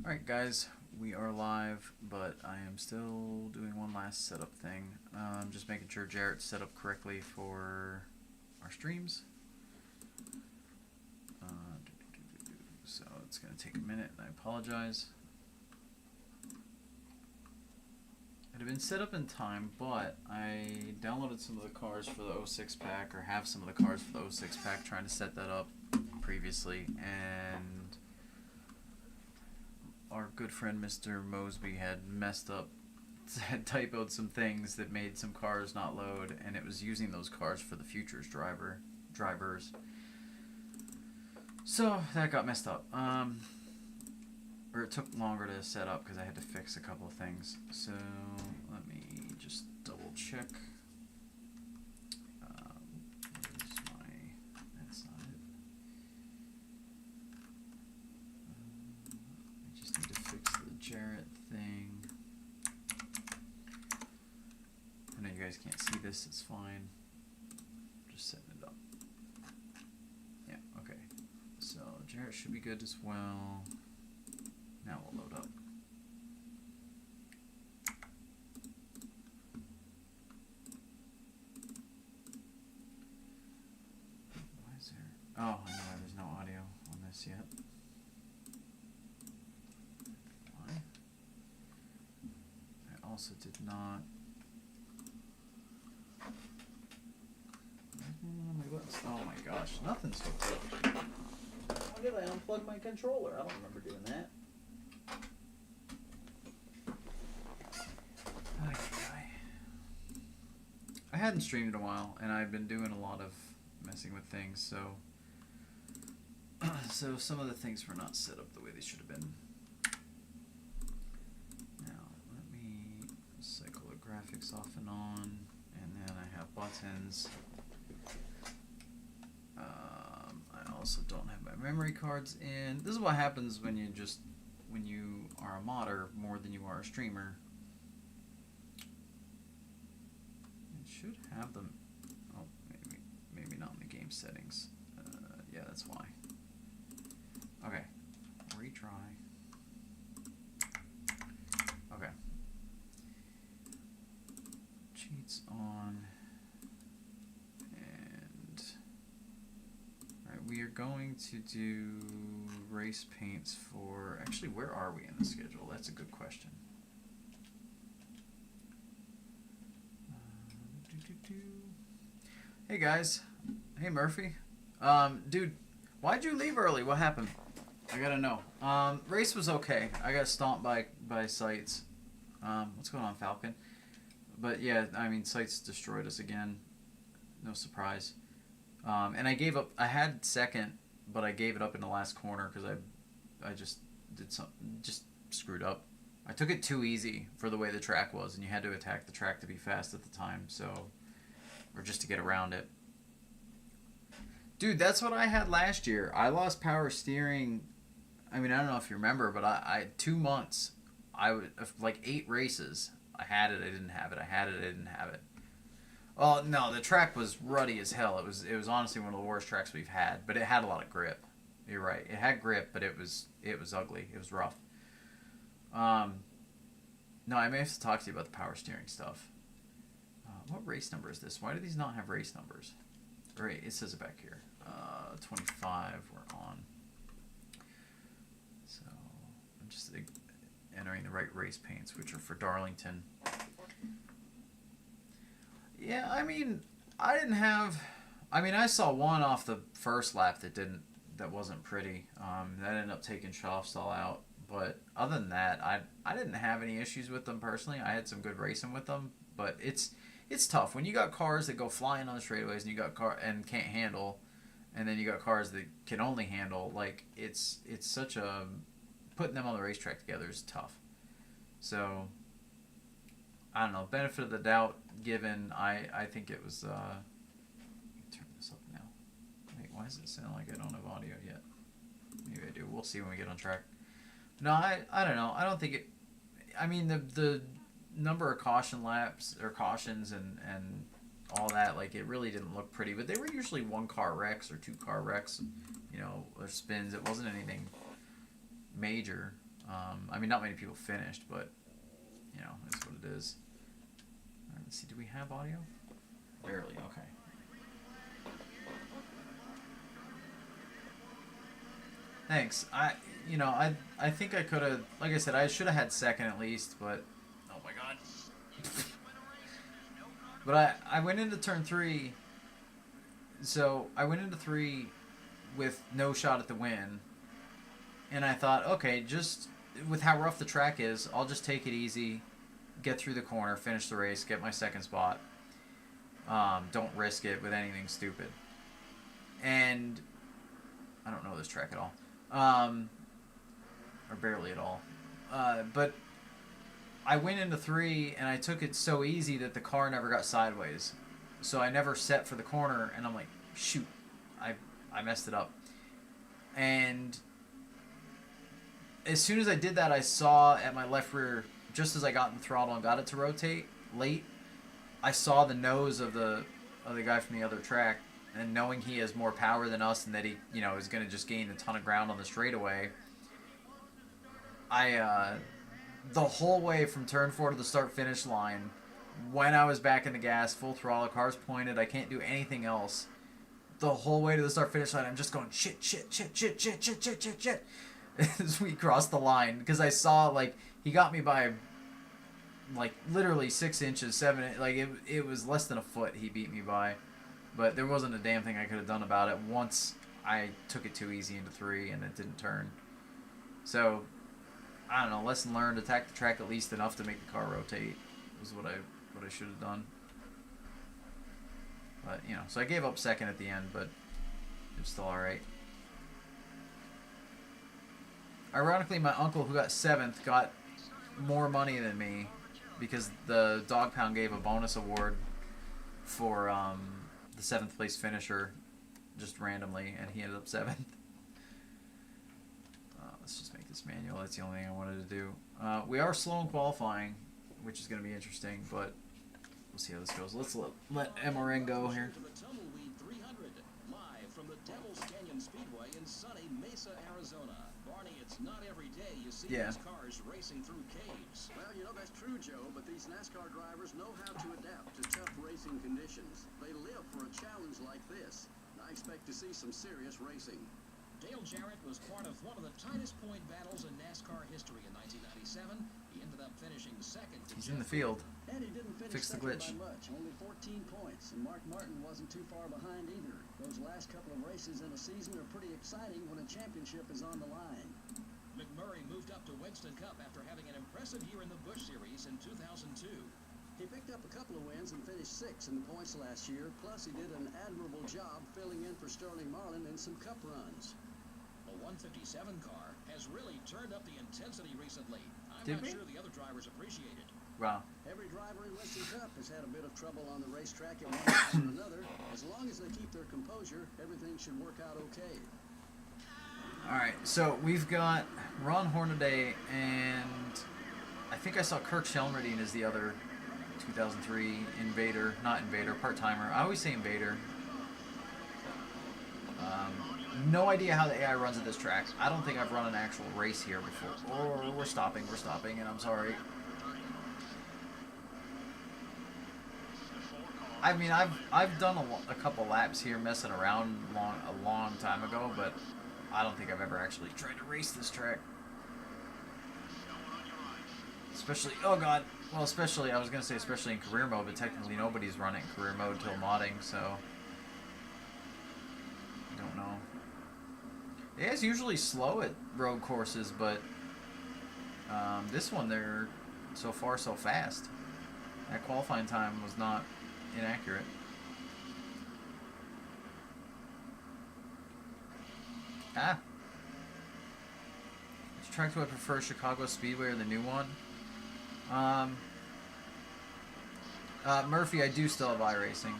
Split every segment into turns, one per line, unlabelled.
Alright guys, we are live, but I am still doing one last setup thing. Just making sure Jarrett's set up correctly for our streams. So it's going to take a minute, and I apologize. It had been set up in time, but I downloaded some of the cars for the 06 pack, or have some of the cars for the 06 pack, trying to set that up previously, and our good friend Mr. Mosby had messed up, had typoed some things that made some cars not load, and it was using those cars for the futures drivers. So that got messed up. Or it took longer to set up because I had to fix a couple of things. So let me just double check. That's not it. I just need to fix the Jarrett thing. I know you guys can't see this, it's fine. Just setting it up. Yeah, okay. So Jarrett should be good as well. Now we'll load up. Why is there... Oh, I know why there's no audio on this yet. Why? I also did not... Oh my gosh, nothing's hooked up. Why did I unplug my controller? I don't remember doing that. I hadn't streamed in a while, and I've been doing a lot of messing with things, so so some of the things were not set up the way they should have been. Now, let me cycle the graphics off and on, and then I have buttons. I also don't have my memory cards in. This is what happens when you are a modder more than you are a streamer. Should have them. Oh, maybe not in the game settings. Yeah, that's why. Okay, retry. Okay. Cheats on. And alright, we are going to do race paints for. Actually, where are we in the schedule? That's a good question. Hey guys. Hey Murphy. Dude, why'd you leave early? What happened? I gotta know. Race was okay. I got stomped by Sights. What's going on, Falcon? But yeah, I mean, Sights destroyed us again. No surprise. And I gave up. I had second, but I gave it up in the last corner because I just did something, just screwed up. I took it too easy for the way the track was, and you had to attack the track to be fast at the time, so... Or just to get around it. Dude, that's what I had last year. I lost power steering. I mean, I don't know if you remember, but I 2 months, like 8 races. I had it, I didn't have it. I had it, I didn't have it. Oh, no, the track was ruddy as hell. It was honestly one of the worst tracks we've had, but it had a lot of grip. You're right. It had grip, but it was ugly. It was rough. No, I may have to talk to you about the power steering stuff. What race number is this? Why do these not have race numbers? Great, it says it back here. 25, we're on. So, I'm just entering the right race paints, which are for Darlington. Yeah, I mean, I saw one off the first lap that wasn't pretty. That ended up taking Schaafstall out. But other than that, I didn't have any issues with them personally. I had some good racing with them, but it's tough when you got cars that go flying on the straightaways and you got and can't handle, and then you got cars that can only handle. Like it's such a putting them on the racetrack together is tough. So I don't know. Benefit of the doubt given. I think it was. Let me turn this up now. Wait, why does it sound like I don't have audio yet? Maybe I do. We'll see when we get on track. No, I don't know. I don't think it. I mean the number of caution laps or cautions and all that, like it really didn't look pretty, but they were usually 1-car wrecks or 2-car wrecks, or spins. It wasn't anything major. I mean, not many people finished, but you know, that's what it is. All right, let's see. Do we have audio? Barely. Okay. Thanks. I think I could have, like I said, I should have had second at least, but oh my god. But I went into turn 3, so I went into 3 with no shot at the win, and I thought, okay, just with how rough the track is, I'll just take it easy, get through the corner, finish the race, get my second spot. Don't risk it with anything stupid. And I don't know this track at all. Or barely at all. But I went into 3 and I took it so easy that the car never got sideways. So I never set for the corner, and I'm like, shoot, I messed it up. And as soon as I did that, I saw at my left rear, just as I got in the throttle and got it to rotate late, I saw the nose of the guy from the other track, and knowing he has more power than us and that he, you know, is going to just gain a ton of ground on the straightaway, the whole way from turn 4 to the start-finish line, when I was back in the gas, full throttle, car's pointed, I can't do anything else. The whole way to the start-finish line, I'm just going shit as we crossed the line, because I saw, like, he got me by, like, literally 6 inches, 7, like, it was less than a foot he beat me by, but there wasn't a damn thing I could have done about it once I took it too easy into 3 and it didn't turn. So, I don't know, lesson learned, attack the track at least enough to make the car rotate was what I should have done. But, you know, so I gave up second at the end, but it was still alright. Ironically, my uncle, who got 7th, got more money than me because the Dog Pound gave a bonus award for the 7th place finisher just randomly, and he ended up 7th. Let's just make this manual. That's the only thing I wanted to do. We are slow in qualifying, which is going to be interesting, but we'll see how this goes. Let's let MRN go here.
Live from the Devil's Canyon Speedway in sunny Mesa, Arizona. Barney, it's not every day you see these cars racing through caves.
Well, you know, that's true, Joe, but these NASCAR drivers know how to adapt to tough racing conditions. They live for a challenge like this. I expect to see some serious racing.
Dale Jarrett was part of one of the tightest point battles in NASCAR history in 1997. He ended up finishing second.
He's in the field.
And he didn't finish
Fix the glitch.
by much, only 14 points, and Mark Martin wasn't too far behind either. Those last couple of races in a season are pretty exciting when a championship is on the line.
McMurray moved up to Winston Cup after having an impressive year in the Busch Series in 2002.
He picked up a couple of wins and finished 6th in the points last year, plus he did an admirable job filling in for Sterling Marlin in some Cup runs.
A 157 car has really turned up the intensity recently. I'm
Did
not
we?
sure the other drivers appreciate it.
Wow.
Every driver in Winston Cup has had a bit of trouble on the racetrack at one time or another. As long as they keep their composure, everything should work out okay.
Alright, so we've got Ron Hornaday, and I think I saw Kirk Shelmerdine as the other 2003 Invader, not Invader, part-timer. I always say Invader. No idea how the AI runs at this track. I don't think I've run an actual race here before. Or we're stopping, and I'm sorry. I mean, I've done a couple laps here messing around a long time ago, but I don't think I've ever actually tried to race this track. Especially, oh god, well, especially, I was going to say especially in career mode, but technically nobody's running career mode till modding, so I don't know. AI's usually slow at road courses, but this one, they're so far so fast. That qualifying time was not inaccurate. Which track do I prefer, Chicago Speedway or the new one? Murphy, I do still have iRacing.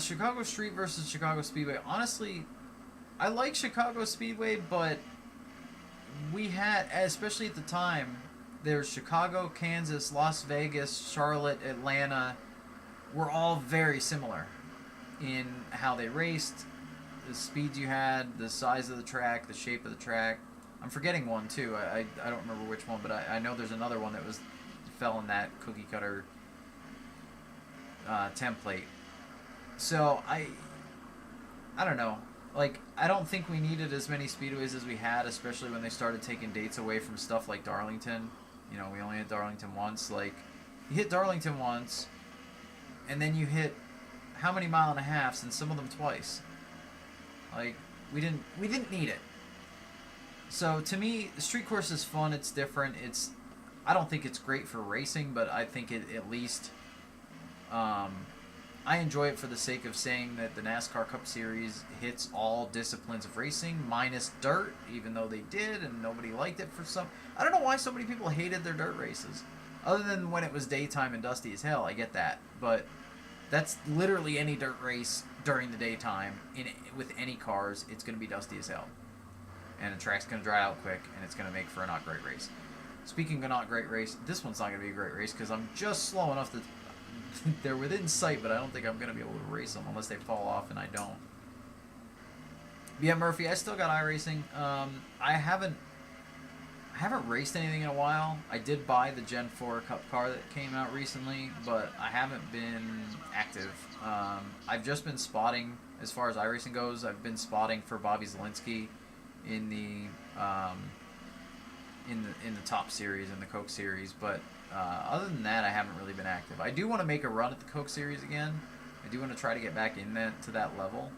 Chicago Street versus Chicago Speedway. Honestly, I like Chicago Speedway, but we had, especially at the time, there's Chicago, Kansas, Las Vegas, Charlotte, Atlanta, were all very similar in how they raced, the speeds you had, the size of the track, the shape of the track. I'm forgetting one too. I don't remember which one, but I know there's another one that fell in that cookie cutter template. So I don't know. Like, I don't think we needed as many speedways as we had, especially when they started taking dates away from stuff like Darlington. You know, we only hit Darlington once. Like, you hit Darlington once, and then you hit how many mile and a halves, and some of them twice. Like, we didn't need it. So to me, the street course is fun. It's different. I don't think it's great for racing, but I think it at least. I enjoy it for the sake of saying that the NASCAR Cup Series hits all disciplines of racing, minus dirt, even though they did, and nobody liked it for some... I don't know why so many people hated their dirt races. Other than when it was daytime and dusty as hell, I get that. But that's literally any dirt race during the daytime. With any cars, it's going to be dusty as hell. And the track's going to dry out quick, and it's going to make for a not great race. Speaking of not great race, this one's not going to be a great race, because I'm just slow enough that... they're within sight, but I don't think I'm going to be able to race them unless they fall off, and I don't. But yeah, Murphy, I still got iRacing. I haven't raced anything in a while. I did buy the Gen 4 Cup car that came out recently, but I haven't been active. I've just been spotting, as far as iRacing goes, I've been spotting for Bobby Zielinski in the top series, in the Coke series, but other than that, I haven't really been active. I do want to make a run at the Coke Series again. I do want to try to get back in to that level.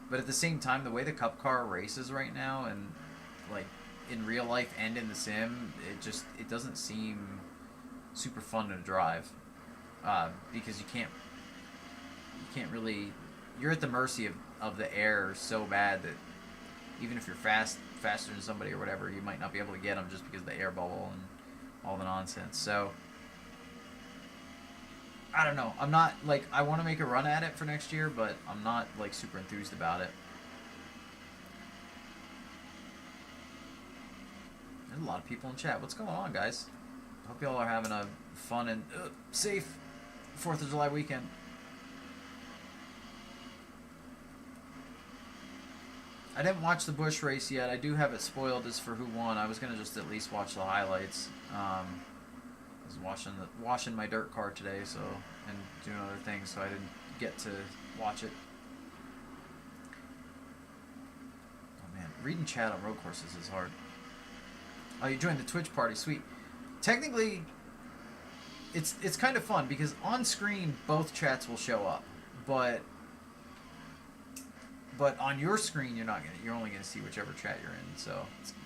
But at the same time, the way the Cup car races right now, and like in real life and in the sim, it doesn't seem super fun to drive, because you can't really. You're at the mercy of the air so bad that even if you're faster than somebody or whatever, you might not be able to get them just because of the air bubble and all the nonsense. So I don't know. I'm not like, I want to make a run at it for next year, but I'm not like super enthused about it. There's a lot of people in chat. What's going on, guys? I hope y'all are having a fun and safe 4th of July weekend. I didn't watch the Busch race yet. I do have it spoiled as for who won. I was gonna just at least watch the highlights. I was washing my dirt car today, so, and doing other things, so I didn't get to watch it. Oh man, reading chat on road courses is hard. Oh, you joined the Twitch party, sweet. Technically, it's kind of fun because on screen both chats will show up, but on your screen you're only gonna see whichever chat you're in. So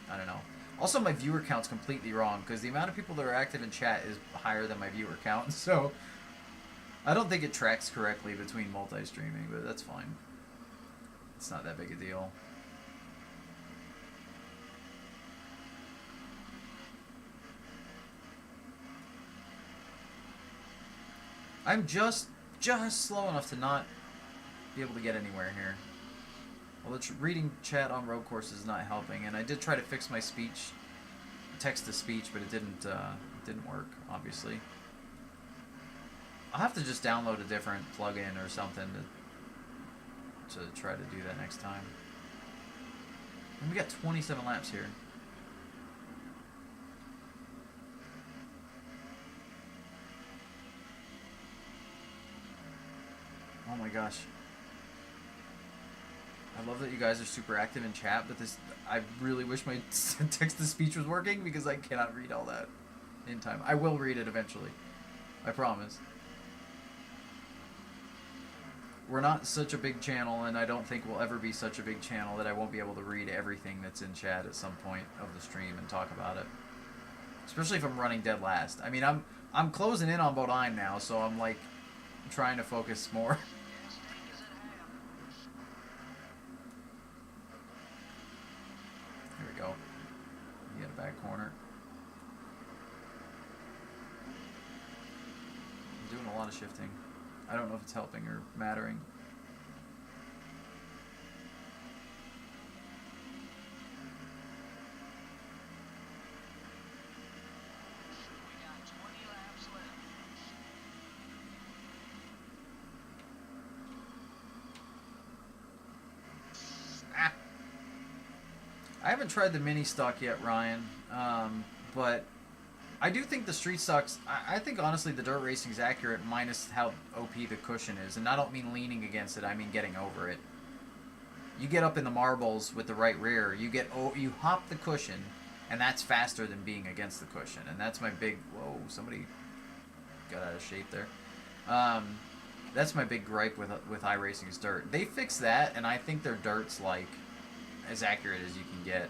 I don't know. Also, my viewer count's completely wrong because the amount of people that are active in chat is higher than my viewer count. So I don't think it tracks correctly between multi-streaming, but that's fine. It's not that big a deal. I'm just slow enough to not be able to get anywhere here. Well, reading chat on road courses is not helping, and I did try to fix my speech, text-to-speech, but it didn't work, obviously. I'll have to just download a different plugin or something to try to do that next time. And we got 27 laps here. Oh my gosh. I love that you guys are super active in chat, but I really wish my text-to-speech was working because I cannot read all that in time. I will read it eventually. I promise. We're not such a big channel, and I don't think we'll ever be such a big channel that I won't be able to read everything that's in chat at some point of the stream and talk about it. Especially if I'm running dead last. I mean, I'm closing in on Bodine now, so I'm like trying to focus more. Here we go. You get a back corner. I'm doing a lot of shifting. I don't know if it's helping or mattering.
We got 20 laps left.
haven't tried the mini stock yet, Ryan. But I do think the street stocks. I think honestly the dirt racing is accurate minus how OP the cushion is, and I don't mean leaning against it. I mean getting over it. You get up in the marbles with the right rear. You hop the cushion, and that's faster than being against the cushion. And that's my big. Whoa! Somebody got out of shape there. That's my big gripe with iRacing's dirt. They fix that, and I think their dirt's like as accurate as you can get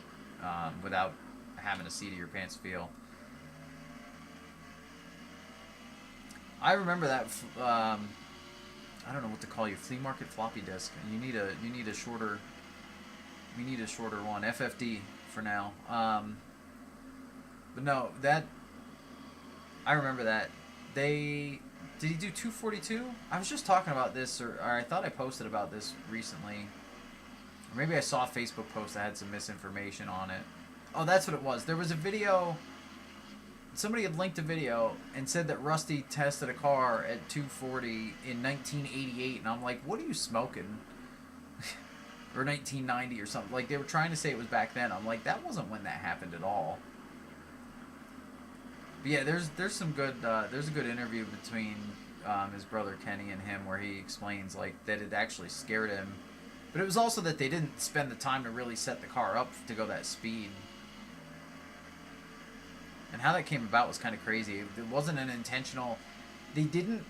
without having a seat of your pants feel. I remember that. I don't know what to call you. Flea market floppy disk. You need a shorter. We need a shorter one. FFD for now. But no, that. I remember that. Did he do 242? I was just talking about this, or I thought I posted about this recently. Or maybe I saw a Facebook post that had some misinformation on it. Oh, that's what it was. There was a video. Somebody had linked a video and said that Rusty tested a car at 240 in 1988, and I'm like, what are you smoking? Or 1990 or something. Like, they were trying to say it was back then. I'm like, that wasn't when that happened at all. But yeah, there's some good there's a good interview between his brother Kenny and him where he explains like that it actually scared him, but it was also that they didn't spend the time to really set the car up to go that speed. And how that came about was kind of crazy. It wasn't an intentional. They didn't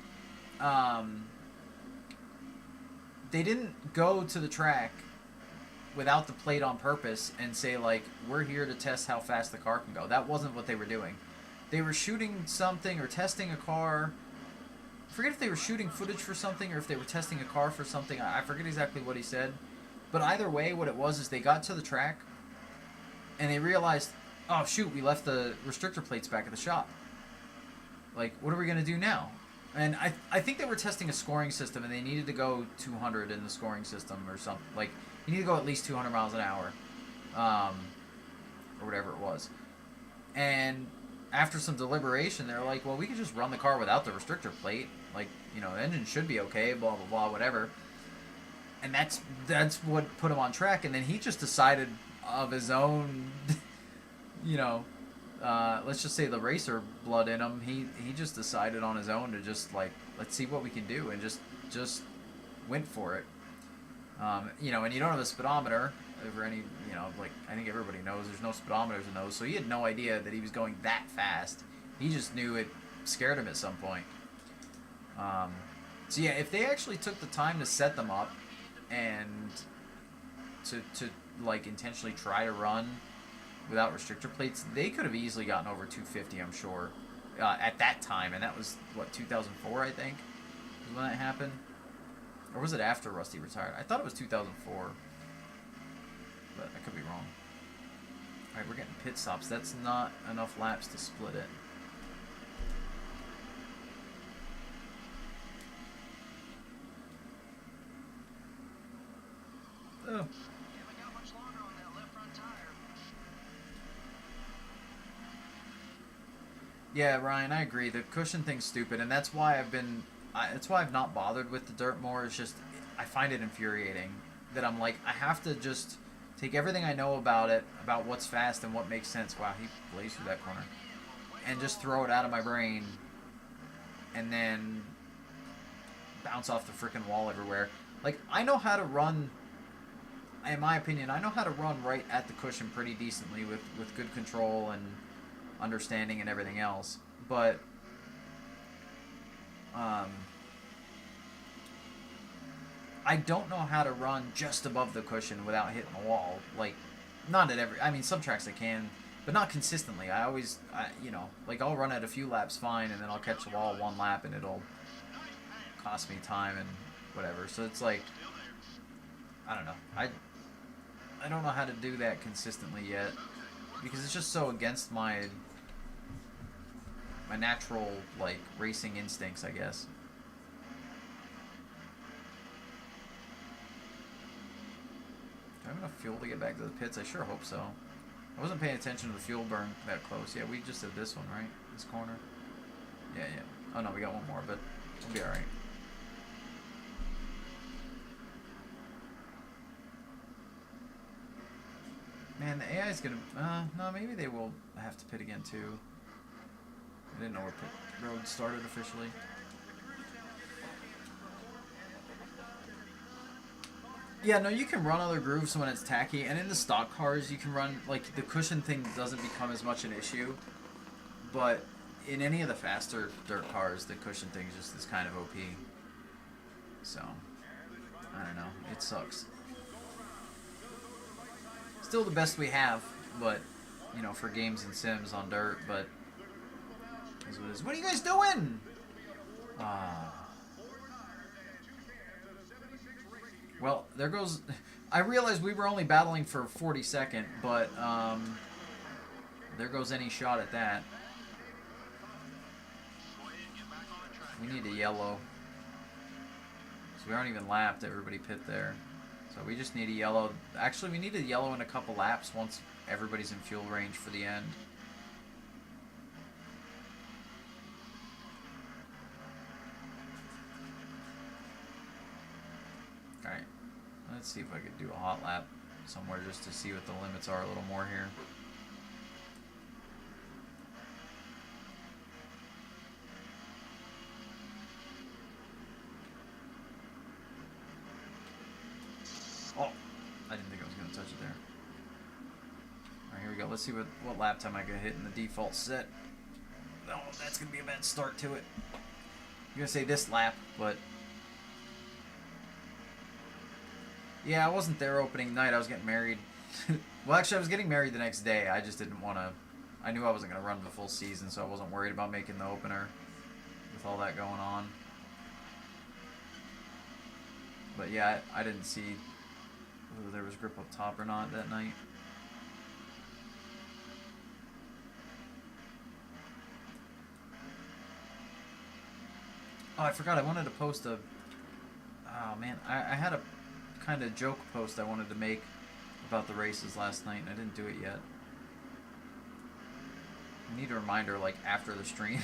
go to the track without the plate on purpose and say like, we're here to test how fast the car can go. That wasn't what they were doing. They were shooting something or testing a car. I forget if they were shooting footage for something or if they were testing a car for something. I forget exactly what he said. But either way, what it was is they got to the track and they realized, oh shoot, we left the restrictor plates back at the shop. Like, what are we going to do now? And I think they were testing a scoring system and they needed to go 200 in the scoring system or something. Like, you need to go at least 200 miles an hour. Or whatever it was. And after some deliberation, they're like, well, we could just run the car without the restrictor plate. Like, you know, the engine should be okay, blah, blah, blah, whatever. And that's what put him on track. And then he just decided of his own, you know, let's just say the racer blood in him. He just decided on his own to just, like, let's see what we can do. And just went for it. You know, and you don't have a speedometer over any, you know, like, I think everybody knows there's no speedometers in those, so he had no idea that he was going that fast. He just knew it scared him at some point. So yeah, if they actually took the time to set them up and to like intentionally try to run without restrictor plates, they could have easily gotten over 250, I'm sure, at that time, and that was, what, 2004, I think, was when that happened? Or was it after Rusty retired? I thought it was 2004. But I could be wrong. Alright, we're getting pit stops. That's not enough laps to split it. Oh.
Haven't got much longer on that left front tire.
Yeah, Ryan, I agree. The cushion thing's stupid, and that's why I've not bothered with the dirt more. It's just, I find it infuriating that I'm like, I have to just take everything I know about it, about what's fast and what makes sense. Wow, he blazed through that corner. And just throw it out of my brain. And then bounce off the freaking wall everywhere. Like, I know how to run, in my opinion, I know how to run right at the cushion pretty decently with good control and understanding and everything else. But, I don't know how to run just above the cushion without hitting the wall. Like, not at every... I mean, some tracks I can, but not consistently. I always, you know, like, I'll run at a few laps fine, and then I'll catch the wall one lap, and it'll cost me time and whatever. So it's like, I don't know. I don't know how to do that consistently yet, because it's just so against my natural, like, racing instincts, I guess. Do I have enough fuel to get back to the pits? I sure hope so. I wasn't paying attention to the fuel burn that close. Yeah, we just did this one, right? This corner. Yeah. Oh no, we got one more, but we'll be alright. Man, the AI is gonna. No, maybe they will have to pit again too. I didn't know where pit road started officially. Yeah, no, you can run other grooves when it's tacky, and in the stock cars, you can run, like, the cushion thing doesn't become as much an issue, but in any of the faster dirt cars, the cushion thing just is kind of OP. So, I don't know. It sucks. Still the best we have, but, you know, for games and sims on dirt, but is what it is. What are you guys doing? Well, there goes... I realized we were only battling for 42nd, but there goes any shot at that. We need a yellow. So we aren't even lapped. Everybody pit there. So we just need a yellow. Actually, we need a yellow in a couple laps once everybody's in fuel range for the end. Alright. Let's see if I could do a hot lap somewhere just to see what the limits are a little more here. Oh, I didn't think I was going to touch it there. Alright, here we go. Let's see what lap time I can hit in the default set. Oh, that's going to be a bad start to it. I'm going to say this lap, but... Yeah, I wasn't there opening night. I was getting married. Well, actually, I was getting married the next day. I just didn't want to... I knew I wasn't going to run the full season, so I wasn't worried about making the opener with all that going on. But yeah, I didn't see whether there was grip up top or not that night. Oh, I forgot. I wanted to post a... Oh, man. I had a kind of joke post I wanted to make about the races last night, and I didn't do it yet. I need a reminder, like, after the stream.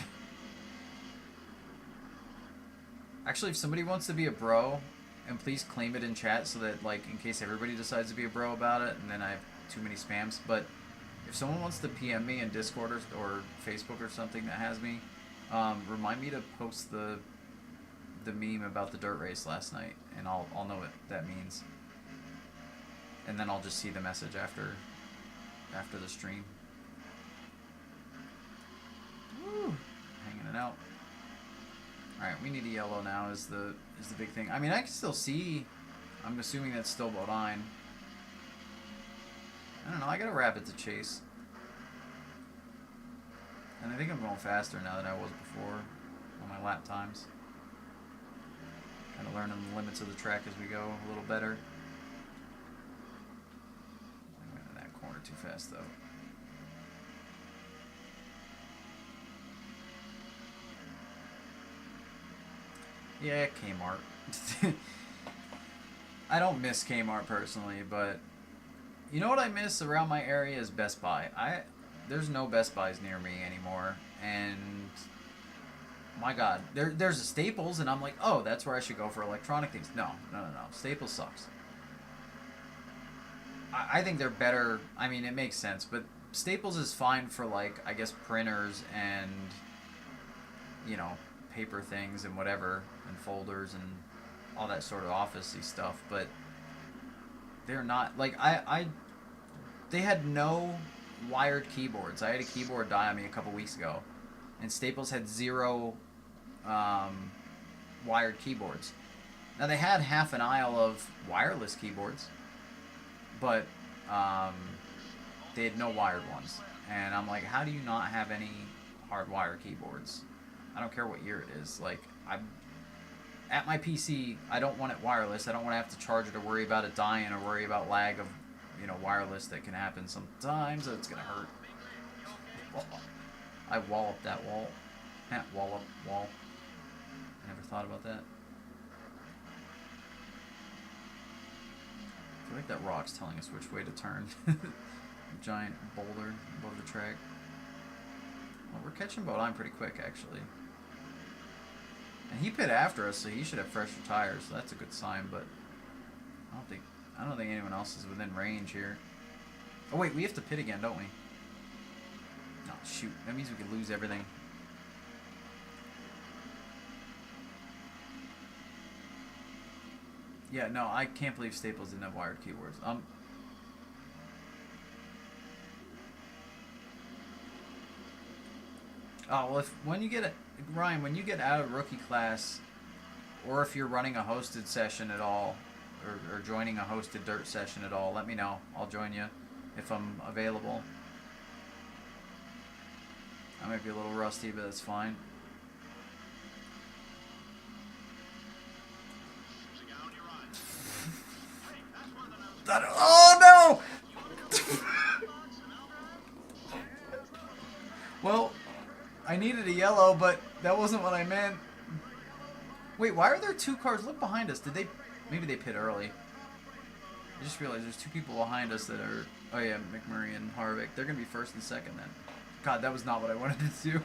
Actually, if somebody wants to be a bro, and please claim it in chat so that, like, in case everybody decides to be a bro about it, and then I have too many spams, but if someone wants to PM me in Discord or Facebook or something that has me, remind me to post the meme about the dirt race last night, and I'll know what that means. And then I'll just see the message after the stream. Woo! Hanging it out. Alright, we need a yellow now is the big thing. I mean, I can still see. I'm assuming that's still Bodine. I don't know, I got a rabbit to chase. And I think I'm going faster now than I was before on my lap times. Kind of learning the limits of the track as we go a little better. I went in that corner too fast though. Yeah, Kmart. I don't miss Kmart personally, but you know what I miss around my area is Best Buy. There's no Best Buys near me anymore, and my God, there's a Staples, and I'm like, oh, that's where I should go for electronic things. No. Staples sucks. I think they're better. I mean, it makes sense, but Staples is fine for, like, I guess printers and, you know, paper things and whatever, and folders and all that sort of office-y stuff, but they're not, like, they had no wired keyboards. I had a keyboard die on me a couple weeks ago, and Staples had 0 wired keyboards. Now, they had half an aisle of wireless keyboards, but they had no wired ones. And I'm like, how do you not have any hardwired keyboards? I don't care what year it is. Like, at my PC, I don't want it wireless. I don't want to have to charge it or worry about it dying or worry about lag of, you know, wireless that can happen sometimes. It's going to hurt. I walloped that wall. Wall. I never thought about that. I feel like that rock's telling us which way to turn. Giant boulder above the track. Well, we're catching Bodine pretty quick, actually. And he pit after us, so he should have fresher tires. So that's a good sign, but I don't think anyone else is within range here. Oh wait, we have to pit again, don't we? Oh shoot, that means we could lose everything. Yeah, no, I can't believe Staples didn't have wired keyboards. Oh well, when you get Ryan, when you get out of rookie class, or if you're running a hosted session at all, or joining a hosted dirt session at all, let me know. I'll join you if I'm available. I might be a little rusty, but that's fine. Oh no! Well, I needed a yellow, but that wasn't what I meant. Wait, why are there 2 cars? Look behind us. Did they? Maybe they pit early. I just realized there's 2 people behind us that are. Oh yeah, McMurray and Harvick. They're gonna be first and second then. God, that was not what I wanted to do.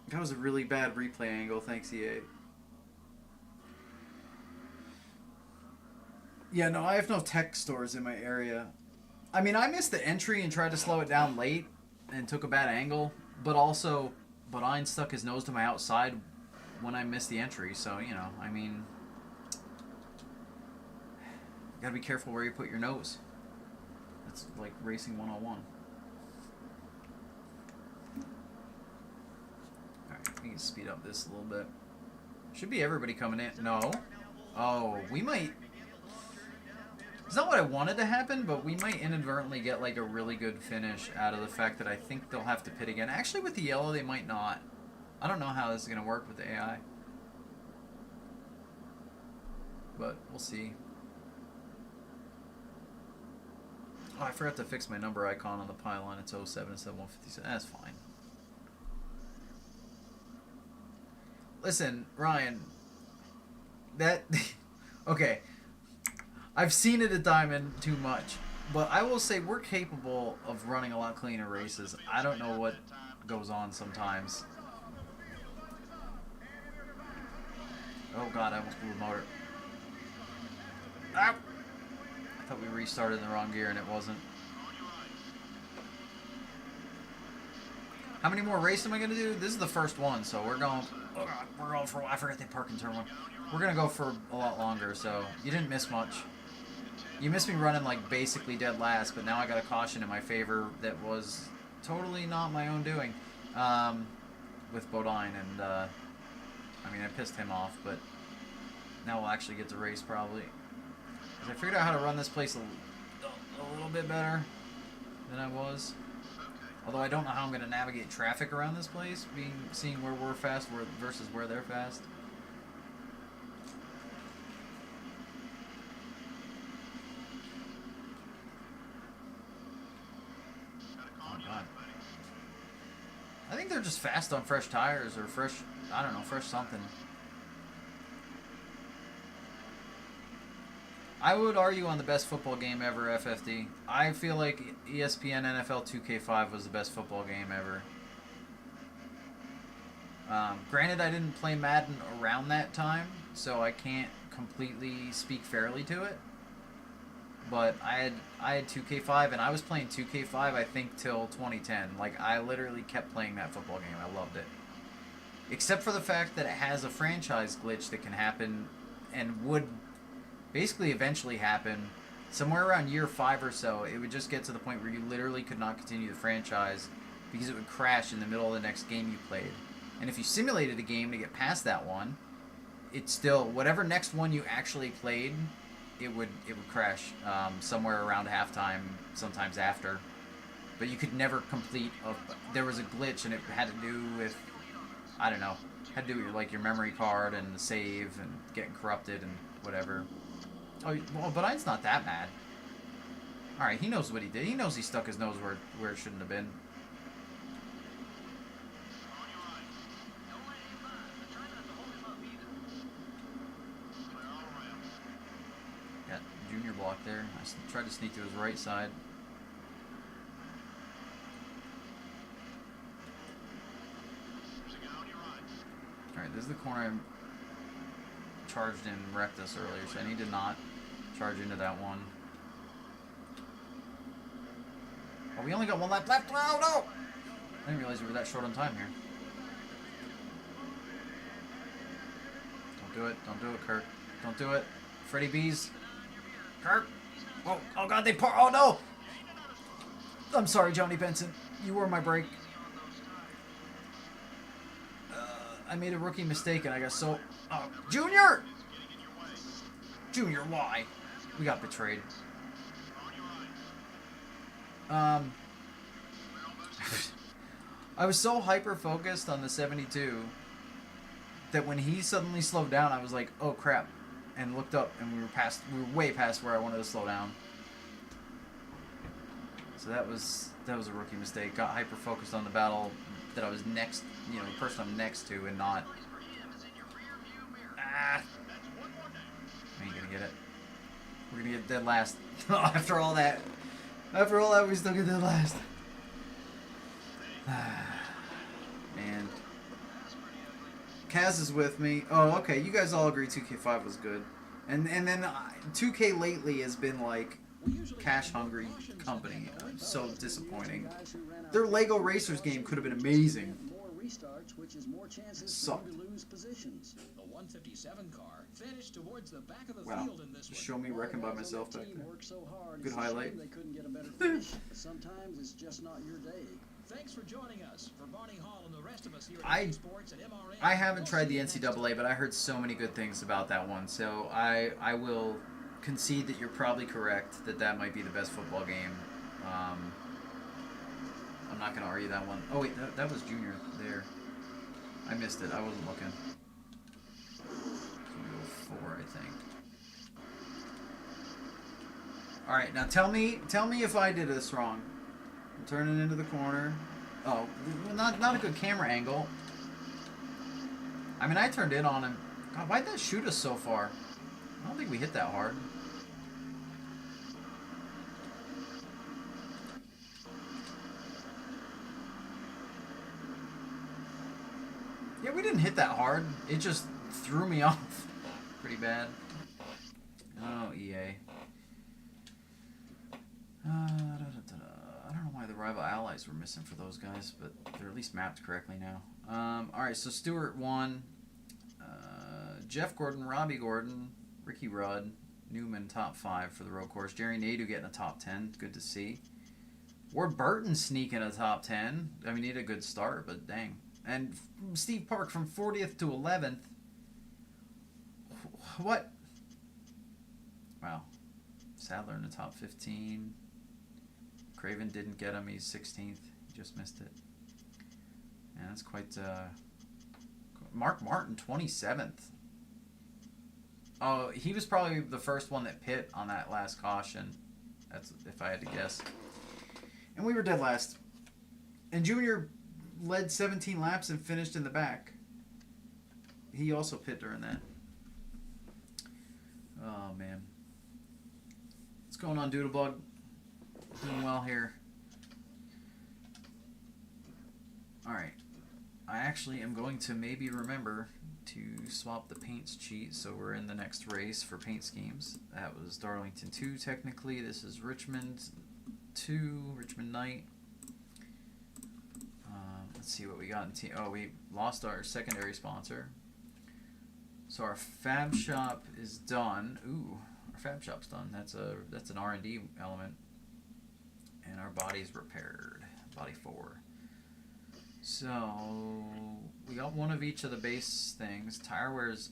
That was a really bad replay angle. Thanks, EA. Yeah, no, I have no tech stores in my area. I mean, I missed the entry and tried to slow it down late and took a bad angle, but also Bodine stuck his nose to my outside when I missed the entry, so, you know, I mean, you gotta be careful where you put your nose. It's like racing 101. Alright, we can speed up this a little bit. Should be everybody coming in. No. Oh, we might... It's not what I wanted to happen, but we might inadvertently get like a really good finish out of the fact that I think they'll have to pit again. Actually, with the yellow, they might not. I don't know how this is going to work with the AI. But we'll see. Oh, I forgot to fix my number icon on the pylon. It's 07 instead of 157. That's fine. Listen, Ryan. That... Okay. I've seen it at Diamond too much, but I will say we're capable of running a lot cleaner races. I don't know what goes on sometimes. Oh god, I almost blew the motor. Ah! I thought we restarted in the wrong gear and it wasn't. How many more races am I going to do? This is the first one, so we're going... Oh god, we're going for... I forgot they park in turn 1. We're going to go for a lot longer, so you didn't miss much. You missed me running like basically dead last, but now I got a caution in my favor that was totally not my own doing with Bodine, and I mean I pissed him off, but now we'll actually get to race probably. 'Cause I figured out how to run this place a little bit better than I was. Although I don't know how I'm going to navigate traffic around this place, seeing where we're fast versus where they're fast. I think they're just fast on fresh tires or fresh, I don't know, fresh something. I would argue on the best football game ever, FFD. I feel like ESPN NFL 2K5 was the best football game ever. Granted, I didn't play Madden around that time, so I can't completely speak fairly to it. But I had 2K5, and I was playing 2K5, I think, till 2010. Like, I literally kept playing that football game. I loved it. Except for the fact that it has a franchise glitch that can happen and would basically eventually happen somewhere around year 5 or so. It would just get to the point where you literally could not continue the franchise because it would crash in the middle of the next game you played. And if you simulated a game to get past that one, it's still, whatever next one you actually played, it would crash somewhere around halftime, sometimes after. But you could never complete. There was a glitch, and it had to do with, I don't know, had to do with like your memory card and the save and getting corrupted and whatever. Oh, well, but Bodine's not that mad. All right, he knows what he did. He knows he stuck his nose where it shouldn't have been. Junior block there. I tried to sneak to his right side. Alright, this is the corner I'm charged and wrecked us earlier, so I need to not charge into that one. Oh, we only got one lap left. Oh, no! I didn't realize we were that short on time here. Don't do it. Don't do it, Kurt. Don't do it. Freddie B's. Kurt. Oh, oh God, they par. Oh, no! I'm sorry, Johnny Benson. You were my break. I made a rookie mistake, and I got so... Oh, Junior! Junior, why? We got betrayed. I was so hyper-focused on the 72 that when he suddenly slowed down, I was like, oh, crap. And looked up, and we were way past where I wanted to slow down. So that was a rookie mistake. Got hyper-focused on the battle that I was next, you know, the person I'm next to, and not... Ah! We ain't gonna get it. We're gonna get dead last. After all that, we still get dead last. Man. Kaz is with me. Oh, okay. You guys all agree 2K5 was good. And then 2K lately has been like cash-hungry company. So disappointing. Their Lego Racers game could have been amazing. It sucked.
The 157 car finished towards the back of the
Wow.
field in this one.
Show me wrecking by myself back there. Good highlight.
They couldn't get a better finish. Sometimes it's just not your day.
Thanks for joining us. For Barney Hall and the rest of us here at
I
Sports and MRN.
I haven't tried the NCAA, but I heard so many good things about that one. So I will concede that you're probably correct that might be the best football game. I'm not going to argue that one. Oh, wait, that was Junior there. I missed it. I wasn't looking. So 4, I think. All right, now tell me if I did this wrong. I'm turning into the corner. Oh, not a good camera angle. I mean, I turned in on him. God, why'd that shoot us so far? I don't think we hit that hard. Yeah, we didn't hit that hard. It just threw me off pretty bad. Oh, EA. I don't know why the rival allies were missing for those guys, but they're at least mapped correctly now. Alright, so Stewart won. Jeff Gordon, Robbie Gordon, Ricky Rudd, Newman top 5 for the road course. Jerry Nadeau getting a top 10. Good to see. Ward Burton sneaking a top 10. I mean, he had a good start, but dang. And Steve Park from 40th to 11th. What? Wow. Sadler in the top 15. Craven didn't get him. He's 16th. He just missed it. And that's quite... Mark Martin, 27th. Oh, he was probably the first one that pit on that last caution. That's if I had to guess. And we were dead last. And Junior led 17 laps and finished in the back. He also pit during that. Oh, man. What's going on, Doodlebug? Doing well here. Alright. I actually am going to maybe remember to swap the paints cheat, so we're in the next race for paint schemes. That was Darlington 2 technically. This is Richmond 2, Richmond Knight. Let's see what we got in team. Oh, we lost our secondary sponsor. So our fab shop is done. Ooh, our fab shop's done. That's an R&D element. And our body's repaired. Body 4. So we got one of each of the base things. Tire wears.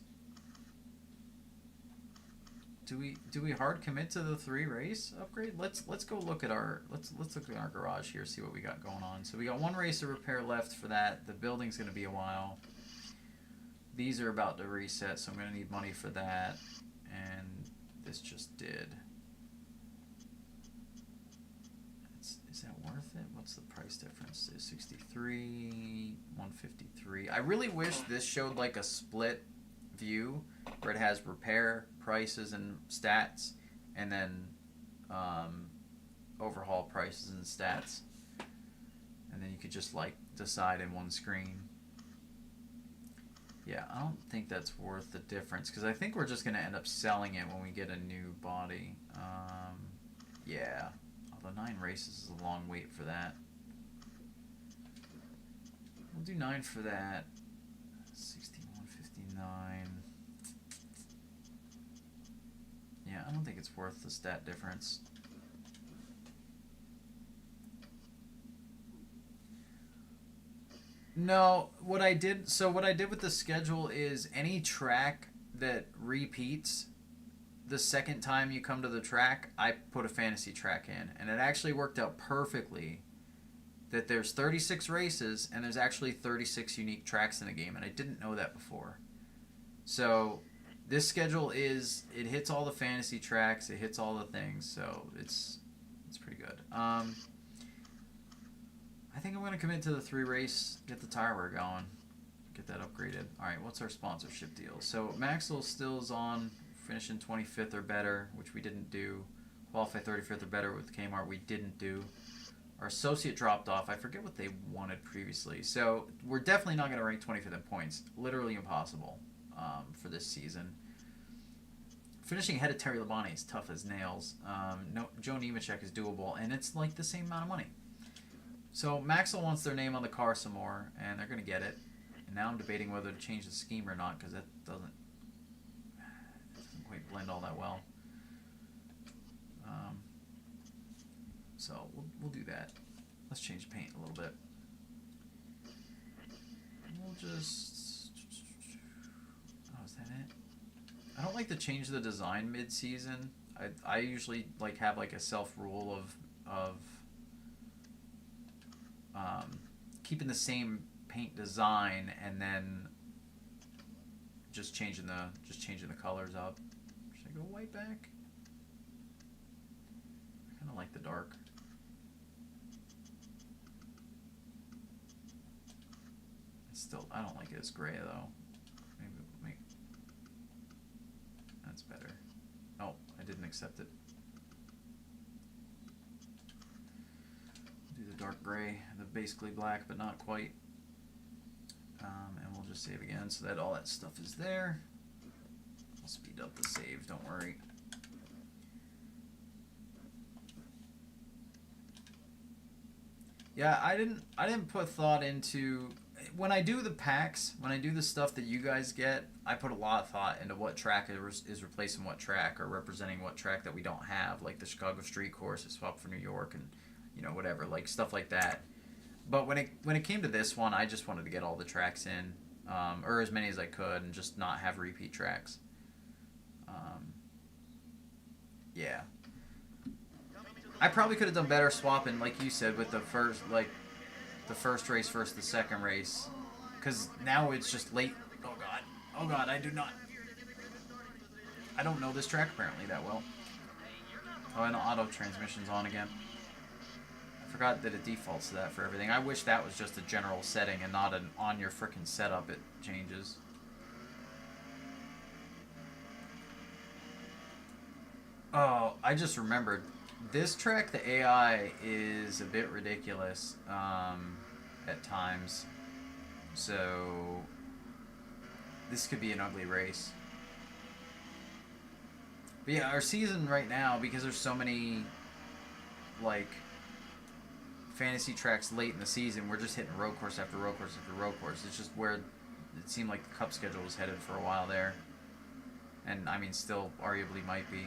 Do we hard commit to the 3 race upgrade? Let's go look at our let's look at our garage here, see what we got going on. So we got 1 race of repair left for that. The building's gonna be a while. These are about to reset, so I'm gonna need money for that. And this just did. Is that worth it? What's the price difference? 63, 153. I really wish this showed like a split view where it has repair prices and stats, and then overhaul prices and stats, and then you could just like decide in one screen. Yeah, I don't think that's worth the difference because I think we're just going to end up selling it when we get a new body. Yeah, although 9 races is a long wait for that. We'll do 9 for that. 61.59. Yeah, I don't think it's worth the stat difference. No, what I did with the schedule is any track that repeats the second time you come to the track, I put a fantasy track in. And it actually worked out perfectly that there's 36 races and there's actually 36 unique tracks in a game, and I didn't know that before. So this schedule it hits all the fantasy tracks, it hits all the things, so it's pretty good. I think I'm going to commit to the 3 race, get the tire wear going, get that upgraded. All right, what's our sponsorship deal? So Maxwell still is on, finishing 25th or better, which we didn't do. Qualify 35th or better with Kmart, we didn't do. Our associate dropped off. I forget what they wanted previously. So we're definitely not going to rank 25th in points. Literally impossible for this season. Finishing ahead of Terry Labonte is tough as nails. No, Joe Nemechek is doable, and it's like the same amount of money. So Maxwell wants their name on the car some more, and they're going to get it. And now I'm debating whether to change the scheme or not, because it doesn't quite blend all that well. So we'll do that. Let's change the paint a little bit. We'll just... Oh, is that it? I don't like to change the design mid-season. I usually like have like a self-rule of keeping the same paint design and then just changing the colors up. Should I go white back? I kind of like the dark. It's still, I don't like it as gray though. Maybe make that's better. Oh, I didn't accept it. Do the dark gray, the basically black, but not quite. And we'll just save again so that all that stuff is there. I'll speed up the save, don't worry. Yeah, I didn't put thought into when I do the packs, when I do the stuff that you guys get, I put a lot of thought into what track is replacing what track or representing what track that we don't have, like the Chicago Street Course is swapped for New York and whatever, like stuff like that. But when it came to this one, I just wanted to get all the tracks in, or as many as I could, and just not have repeat tracks. Yeah. I probably could have done better swapping, like you said, with the first race versus the second race, because now it's just late. Oh god, I don't know this track apparently that well. Oh, and the auto transmission's on again. I forgot that it defaults to that for everything. I wish that was just a general setting and not an on your frickin' setup it changes. Oh, I just remembered. This track, the AI is a bit ridiculous at times. So this could be an ugly race. But yeah, our season right now, because there's so many like fantasy tracks late in the season, we're just hitting road course after road course after road course. It's just where it seemed like the Cup schedule was headed for a while there. And I mean, still arguably might be.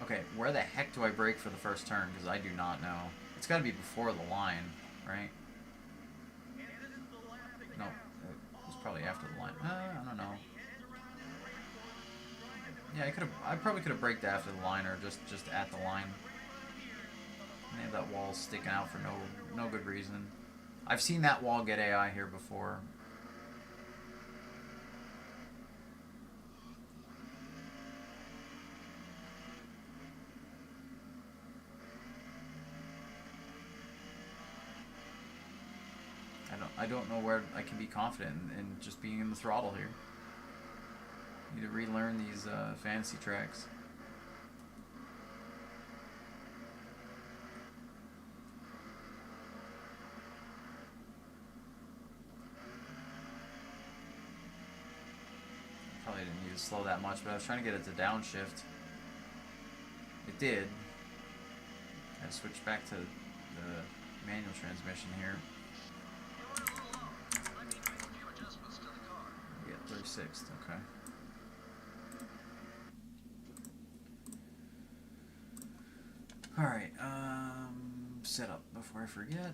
Okay, where the heck do I brake for the first turn? Because I do not know. It's got to be before the line, right? No, it was probably after the line. I don't know. Yeah, I probably could have braked after the line or just at the line. Maybe that wall's sticking out for no good reason. I've seen that wall get AI here before. I don't know where I can be confident in just being in the throttle here. Need to relearn these fantasy tracks. Probably didn't need to slow that much, but I was trying to get it to downshift. It did. I switched back to the manual transmission here. Yeah, 36th, okay. Alright, set up before I forget.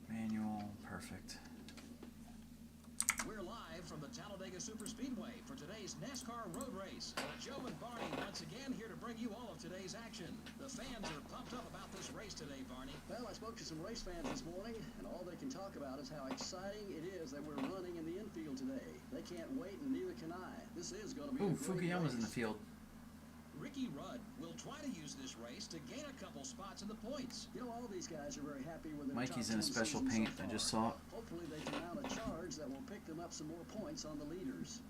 Manual, perfect.
We're live from the Talladega Superspeedway for today's NASCAR road race. Joe and Barney once again here to bring you all of today's action. The fans are pumped up about this race today, Barney.
Well, I spoke to some race fans this morning, and all they can talk about is how exciting it is that we're running in the infield today. They can't wait, and neither can I. This is going to be a great
Fukuyama's
race.
in the field.
Ricky Rudd will try to use this race to gain a couple spots in the points.
You know, all these guys are very happy with their
Mikey's
top
in a
10
special
season
paint.
so
I just
far.
saw it.
Hopefully they can mount a charge that will pick them up some more points on the leaders.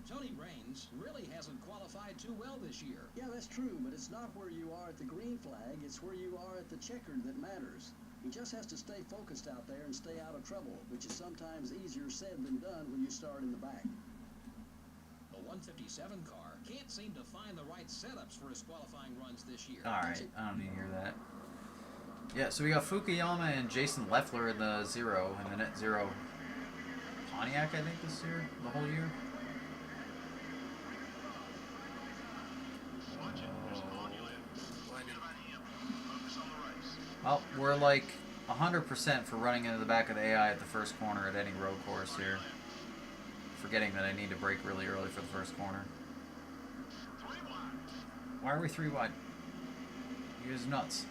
Tony Raines really hasn't qualified too well this year.
Yeah, that's true, but it's not where you are at the green flag, it's where you are at the checkered that matters. He just has to stay focused out there and stay out of trouble, which is sometimes easier said than done when you start in the back.
The 157 car can't seem to find the right setups for his qualifying runs this year.
Alright, I don't need to hear that. Yeah, so we got Fukuyama and Jason Leffler in the zero, in the net zero Pontiac, I think, this year, the whole year. Well, we're like 100% for running into the back of the AI at the first corner at any road course here. Forgetting that I need to brake really early for the first corner. Why are we 3 wide? You guys are nuts.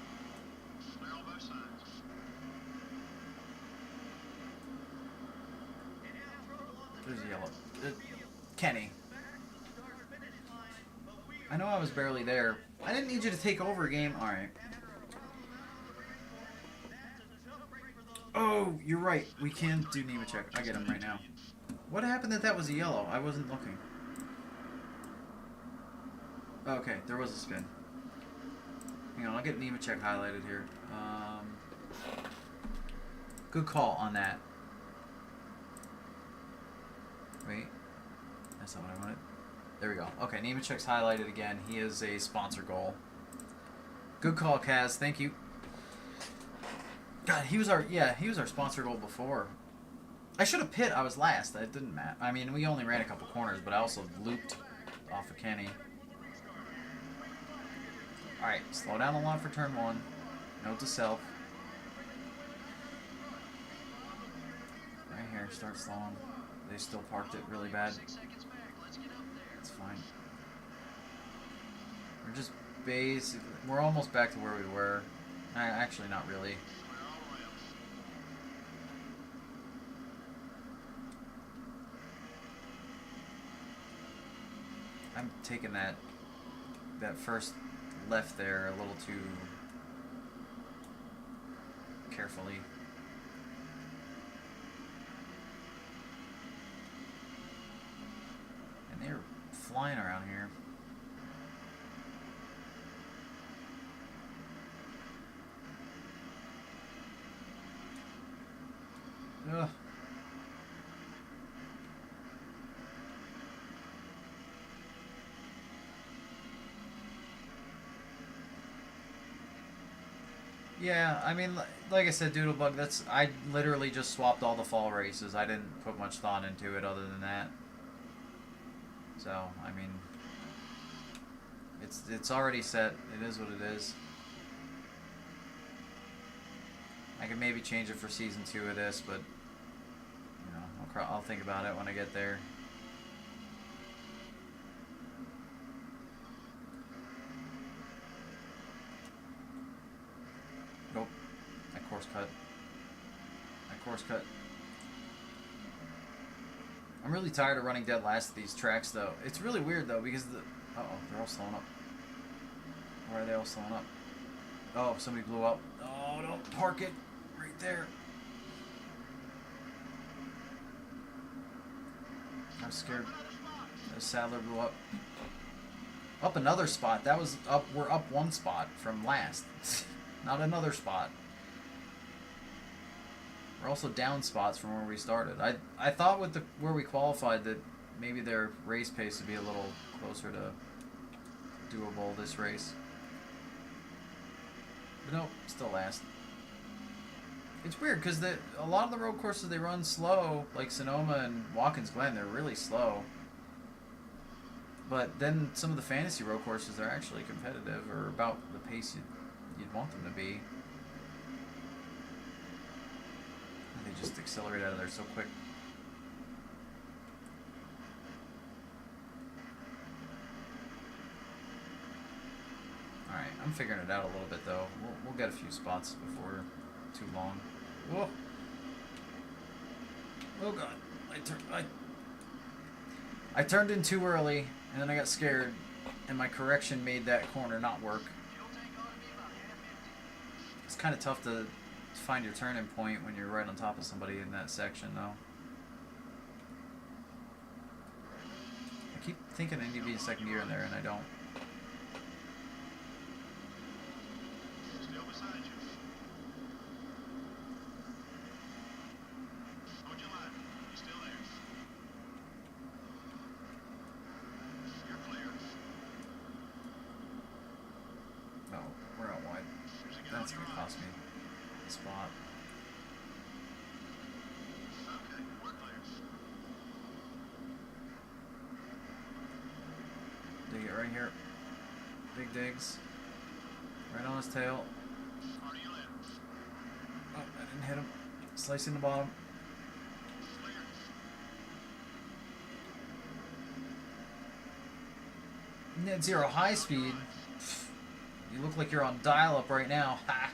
There's a yellow. Kenny. I know I was barely there. I didn't need you to take over, game. Alright. Oh, you're right. We can do Nemechek. I get him right now. What happened that was a yellow? I wasn't looking. Okay, there was a spin. Hang on, I'll get Nemechek highlighted here. Good call on that. Wait. That's not what I wanted. There we go. Okay, Nemechek's highlighted again. He is a sponsor goal. Good call, Kaz. Thank you. God, he was our sponsor goal before. I should have pit. I was last. That didn't matter. I mean, we only ran a couple corners, but I also looped off of Kenny. Alright, slow down a lot for turn 1. Note to self. Right here, start slowing. They still parked it really bad. It's fine. We're just basically... We're almost back to where we were. Actually, not really. I'm taking that first left there a little too carefully. And they're flying around here. Ugh. Yeah, I mean, like I said, Doodlebug, I literally just swapped all the fall races. I didn't put much thought into it other than that. So, I mean, it's already set. It is what it is. I could maybe change it for season 2 of this, but, you know, I'll think about it when I get there. Nope. That course cut. That course cut. I'm really tired of running dead last of these tracks, though. It's really weird, though, because the... Uh-oh, they're all slowing up. Why are they all slowing up? Oh, somebody blew up. Oh, don't park it right there. I'm scared. The Sadler blew up. Up another spot. That was up. We're up 1 spot from last. Not another spot. We're also down spots from where we started. I thought with where we qualified that maybe their race pace would be a little closer to doable this race. But nope, still last. It's weird because a lot of the road courses they run slow, like Sonoma and Watkins Glen, they're really slow. But then some of the fantasy road courses, they're actually competitive or about the pace you'd want them to be. And they just accelerate out of there so quick. Alright, I'm figuring it out a little bit though. We'll get a few spots before too long. Whoa! Oh god! I turned in too early, and then I got scared, and my correction made that corner not work. It's kind of tough to find your turning point when you're right on top of somebody in that section, though. I keep thinking I need to be in second gear in there, and I don't. That's gonna cost me a spot. Dig it right here. Big digs. Right on his tail. Oh, I didn't hit him. Slicing the bottom. Net zero high speed. You look like you're on dial-up right now. Ha!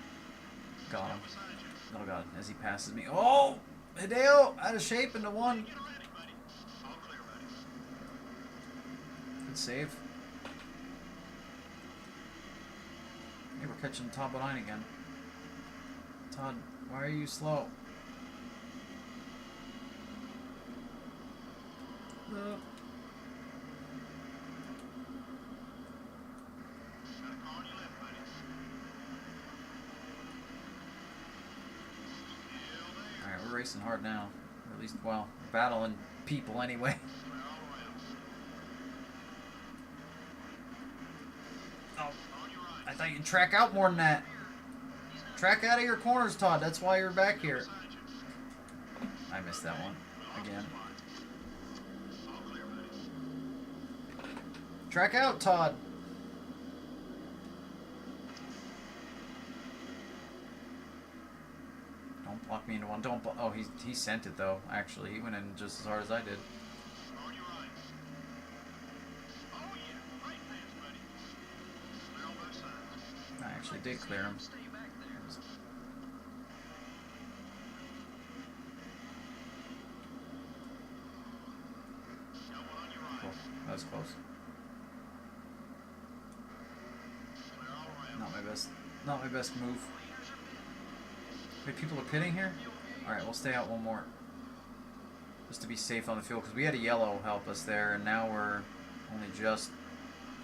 Got him. Oh god, as he passes me. Oh! Hideo! Out of shape into one. Good save. Hey, we're catching Todd behind again. Todd, why are you slow? We're racing hard now. Or at least, well, we're battling people anyway. Oh, I thought you'd track out more than that. Track out of your corners, Todd. That's why you're back here. I missed that one. Again. Track out, Todd. Don't block me into one. Don't block. Oh, he sent it though. Actually, he went in just as hard as I did. I actually did clear him. Cool. That was close. Not my best move. Wait, people are pitting here? Alright, we'll stay out one more. Just to be safe on the field, because we had a yellow help us there, and now we're only just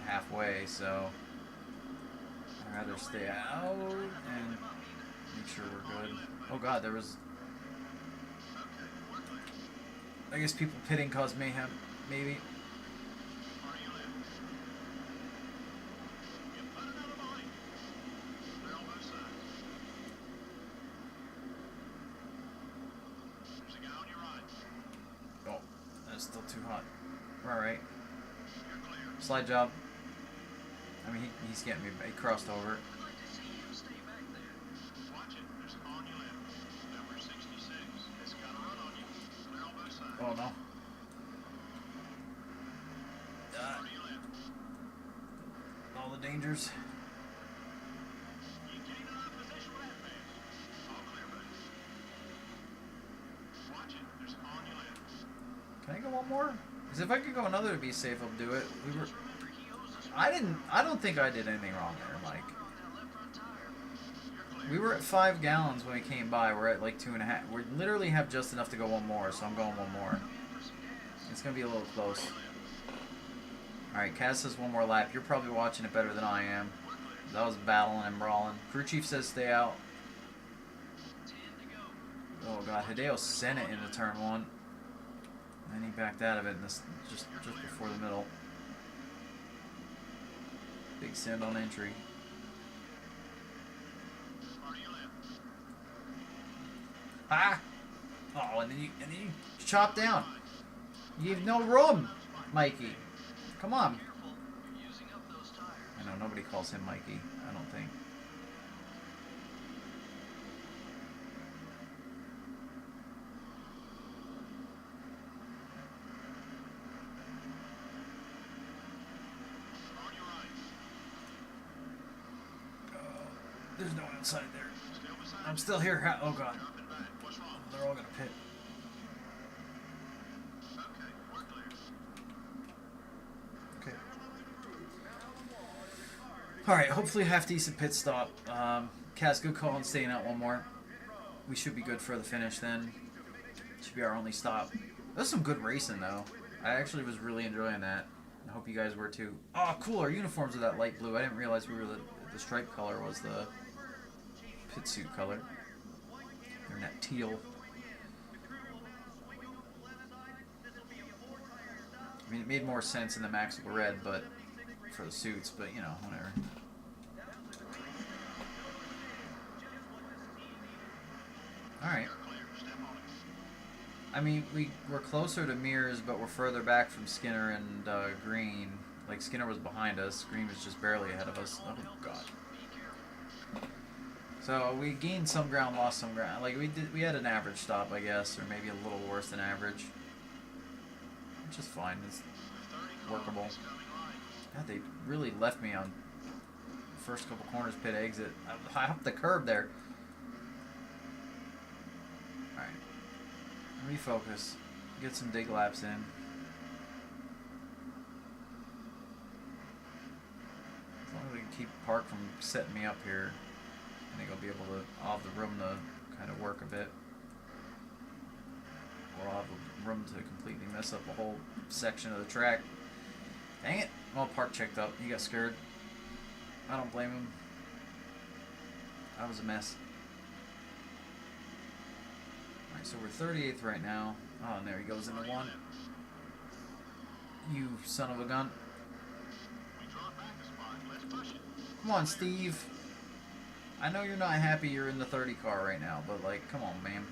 halfway, so I'd rather stay out and make sure we're good. Oh god, there was... I guess people pitting caused mayhem, maybe. Still too hot. We're alright. Slide job. I mean, he's getting me. He crossed over. Oh no. All the dangers. Can I go one more? Because if I could go another to be safe, I'll do it. I don't think I did anything wrong there, Mike. We were at 5 gallons when we came by. We're at like 2.5. We literally have just enough to go one more, so I'm going one more. It's going to be a little close. Alright, Kaz says one more lap. You're probably watching it better than I am. That was battling and brawling. Crew Chief says stay out. Oh god, Hideo sent it into turn 1. And he backed out of it in this just before the middle. Big send on entry. Ah! Oh, and then you chop down. You have no room, Mikey. Come on. I know nobody calls him Mikey. I don't think. There's no one outside there. I'm still here. Oh god. They're all gonna pit. Okay. Alright, hopefully a half decent pit stop. Kaz, good call on staying out one more. We should be good for the finish then. Should be our only stop. That was some good racing though. I actually was really enjoying that. I hope you guys were too. Oh, cool. Our uniforms are that light blue. I didn't realize we were the stripe color was the pit suit color. They're in that teal. I mean, it made more sense in the Maxwell red, but for the suits, but you know, whatever. Alright. I mean, we're closer to Mears, but we're further back from Skinner and Green. Like, Skinner was behind us. Green was just barely ahead of us. Oh, God. So, we gained some ground, lost some ground. Like, we had an average stop, I guess, or maybe a little worse than average. Which is fine. It's workable. God, they really left me on the first couple corners, pit exit. I up the curb there. Alright. Refocus. Get some dig laps in. As long as we can keep Park from setting me up here, I think I'll be able to. I'll have the room to kind of work a bit. Or I'll have the room to completely mess up a whole section of the track. Dang it! Well, Park checked up. He got scared. I don't blame him. That was a mess. Alright, so we're 38th right now. Oh, and there he goes into one. You son of a gun. Come on, Steve. I know you're not happy you're in the 30 car right now, but, like, come on, man.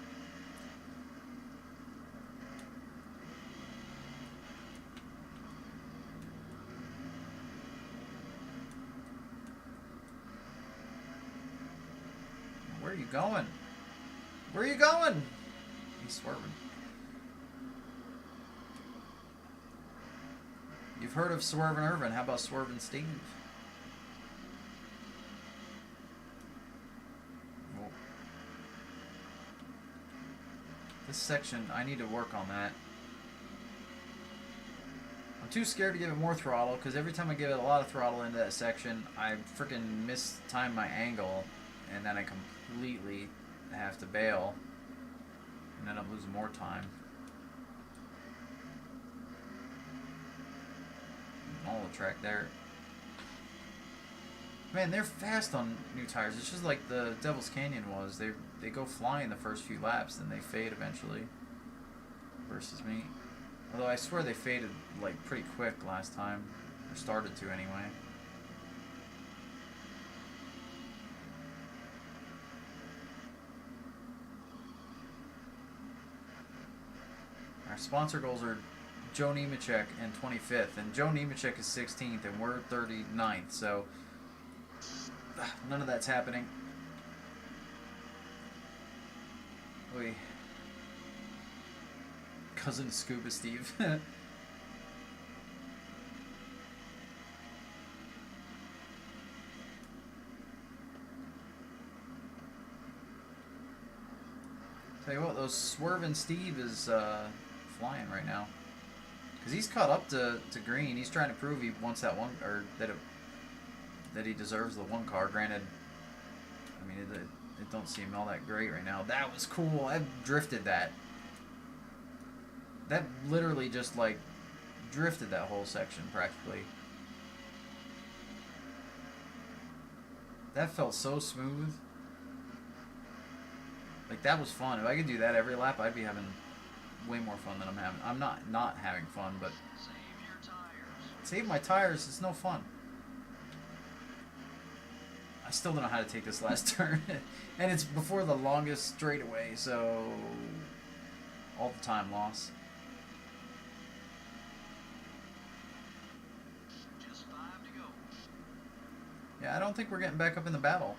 Where are you going? Where are you going? He's swerving. You've heard of Swervin' Irvin. How about Swervin' Steve? Whoa. This section, I need to work on that. I'm too scared to give it more throttle, because every time I give it a lot of throttle into that section, I freaking mistime my angle, and then I completely have to bail, and then I'm losing more time. All the track there. Man, they're fast on new tires. It's just like the Devil's Canyon was. They go flying the first few laps, then they fade eventually. Versus me. Although I swear they faded like pretty quick last time. Or started to anyway. Our sponsor goals are Joe Nemechek in 25th, and Joe Nemechek is 16th, and we're 39th, so none of that's happening. Oy. Cousin Scuba Steve. Tell you what, those Swervin' Steve is flying right now. Because he's caught up to Green. He's trying to prove he wants that one, or that he deserves the one car. Granted, I mean, it don't seem all that great right now. That was cool. I drifted that. That literally just, like, drifted that whole section, practically. That felt so smooth. Like, that was fun. If I could do that every lap, I'd be having way more fun than I'm having. I'm not having fun, but save my tires. It's no fun. I still don't know how to take this last turn, and it's before the longest straightaway, so all the time loss.
Just 5 to go.
Yeah, I don't think we're getting back up in the battle,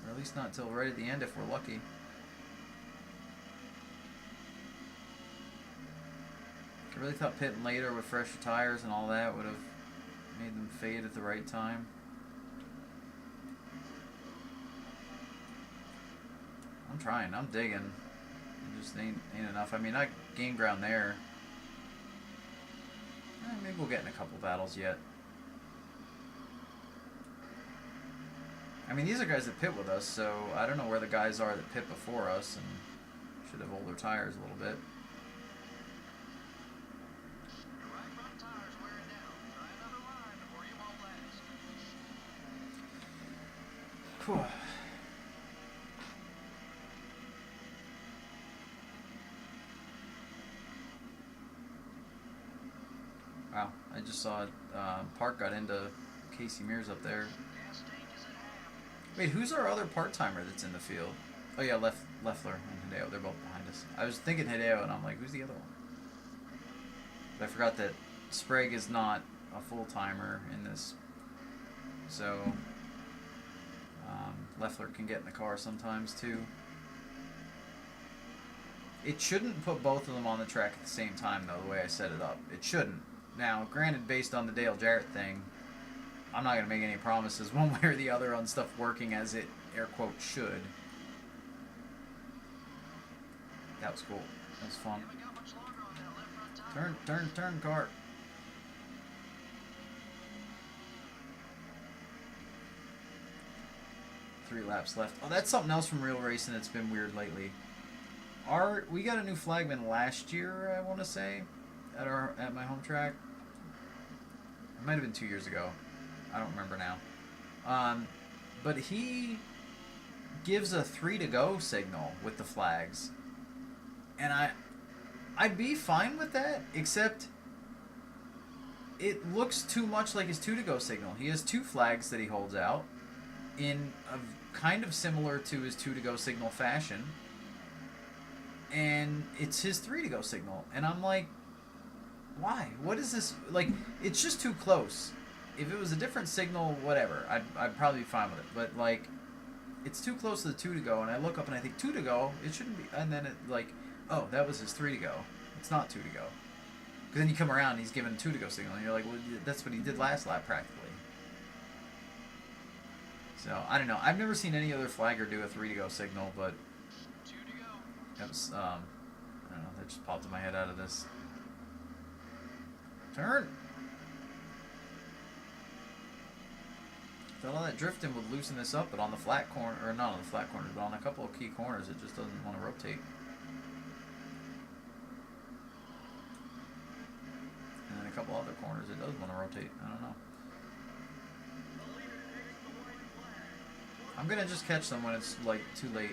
or at least not until right at the end if we're lucky. I really thought pitting later with fresher tires and all that would have made them fade at the right time. I'm trying. I'm digging. It just ain't enough. I mean, I gained ground there. Maybe we'll get in a couple battles yet. I mean, these are guys that pit with us, so I don't know where the guys are that pit before us and should have older tires a little bit.
Your right front tire's wearing down. Try another line before you won't last.
Whew. Wow, I just saw Park got into Casey Mears up there.
Gas tank is at half.
Wait, who's our other part-timer that's in the field? Oh yeah, Leffler and Hideo. They're both behind us. I was thinking Hideo, and I'm like, who's the other one? But I forgot that Sprague is not a full-timer in this. So, Leffler can get in the car sometimes, too. It shouldn't put both of them on the track at the same time, though, the way I set it up. It shouldn't. Now, granted, based on the Dale Jarrett thing, I'm not going to make any promises one way or the other on stuff working as it, air quote, should. That was cool. That was fun.
Haven't got much longer on that left front tire.
Turn, cart. Three laps left. Oh, that's something else from Real Racing that's been weird lately. We got a new flagman last year, I want to say, at my home track. It might have been 2 years ago. I don't remember now. But he gives a 3 to go signal with the flags. And I'd be fine with that, except it looks too much like his 2 to go signal. He has 2 flags that he holds out in a kind of similar to his 2 to go signal fashion. And it's his 3 to go signal. And I'm like, why? What is this? Like, it's just too close. If it was a different signal, whatever, I'd probably be fine with it. But, like, it's too close to the 2 to go, and I look up and I think 2 to go, it shouldn't be. And then it, like, oh, that was his 3 to go. It's not 2 to go. Because then you come around and he's giving a 2 to go signal, and you're like, well, that's what he did last lap, practically. So, I don't know. I've never seen any other flagger do a 3 to go signal, but
2 to go.
that was, I don't know, that just popped in my head out of this. Turn! Thought all that drifting would loosen this up, but on the flat corner, or not on the flat corners, but on a couple of key corners, it just doesn't want to rotate. And then a couple other corners, it does want to rotate. I don't know. I'm gonna just catch them when it's like too late.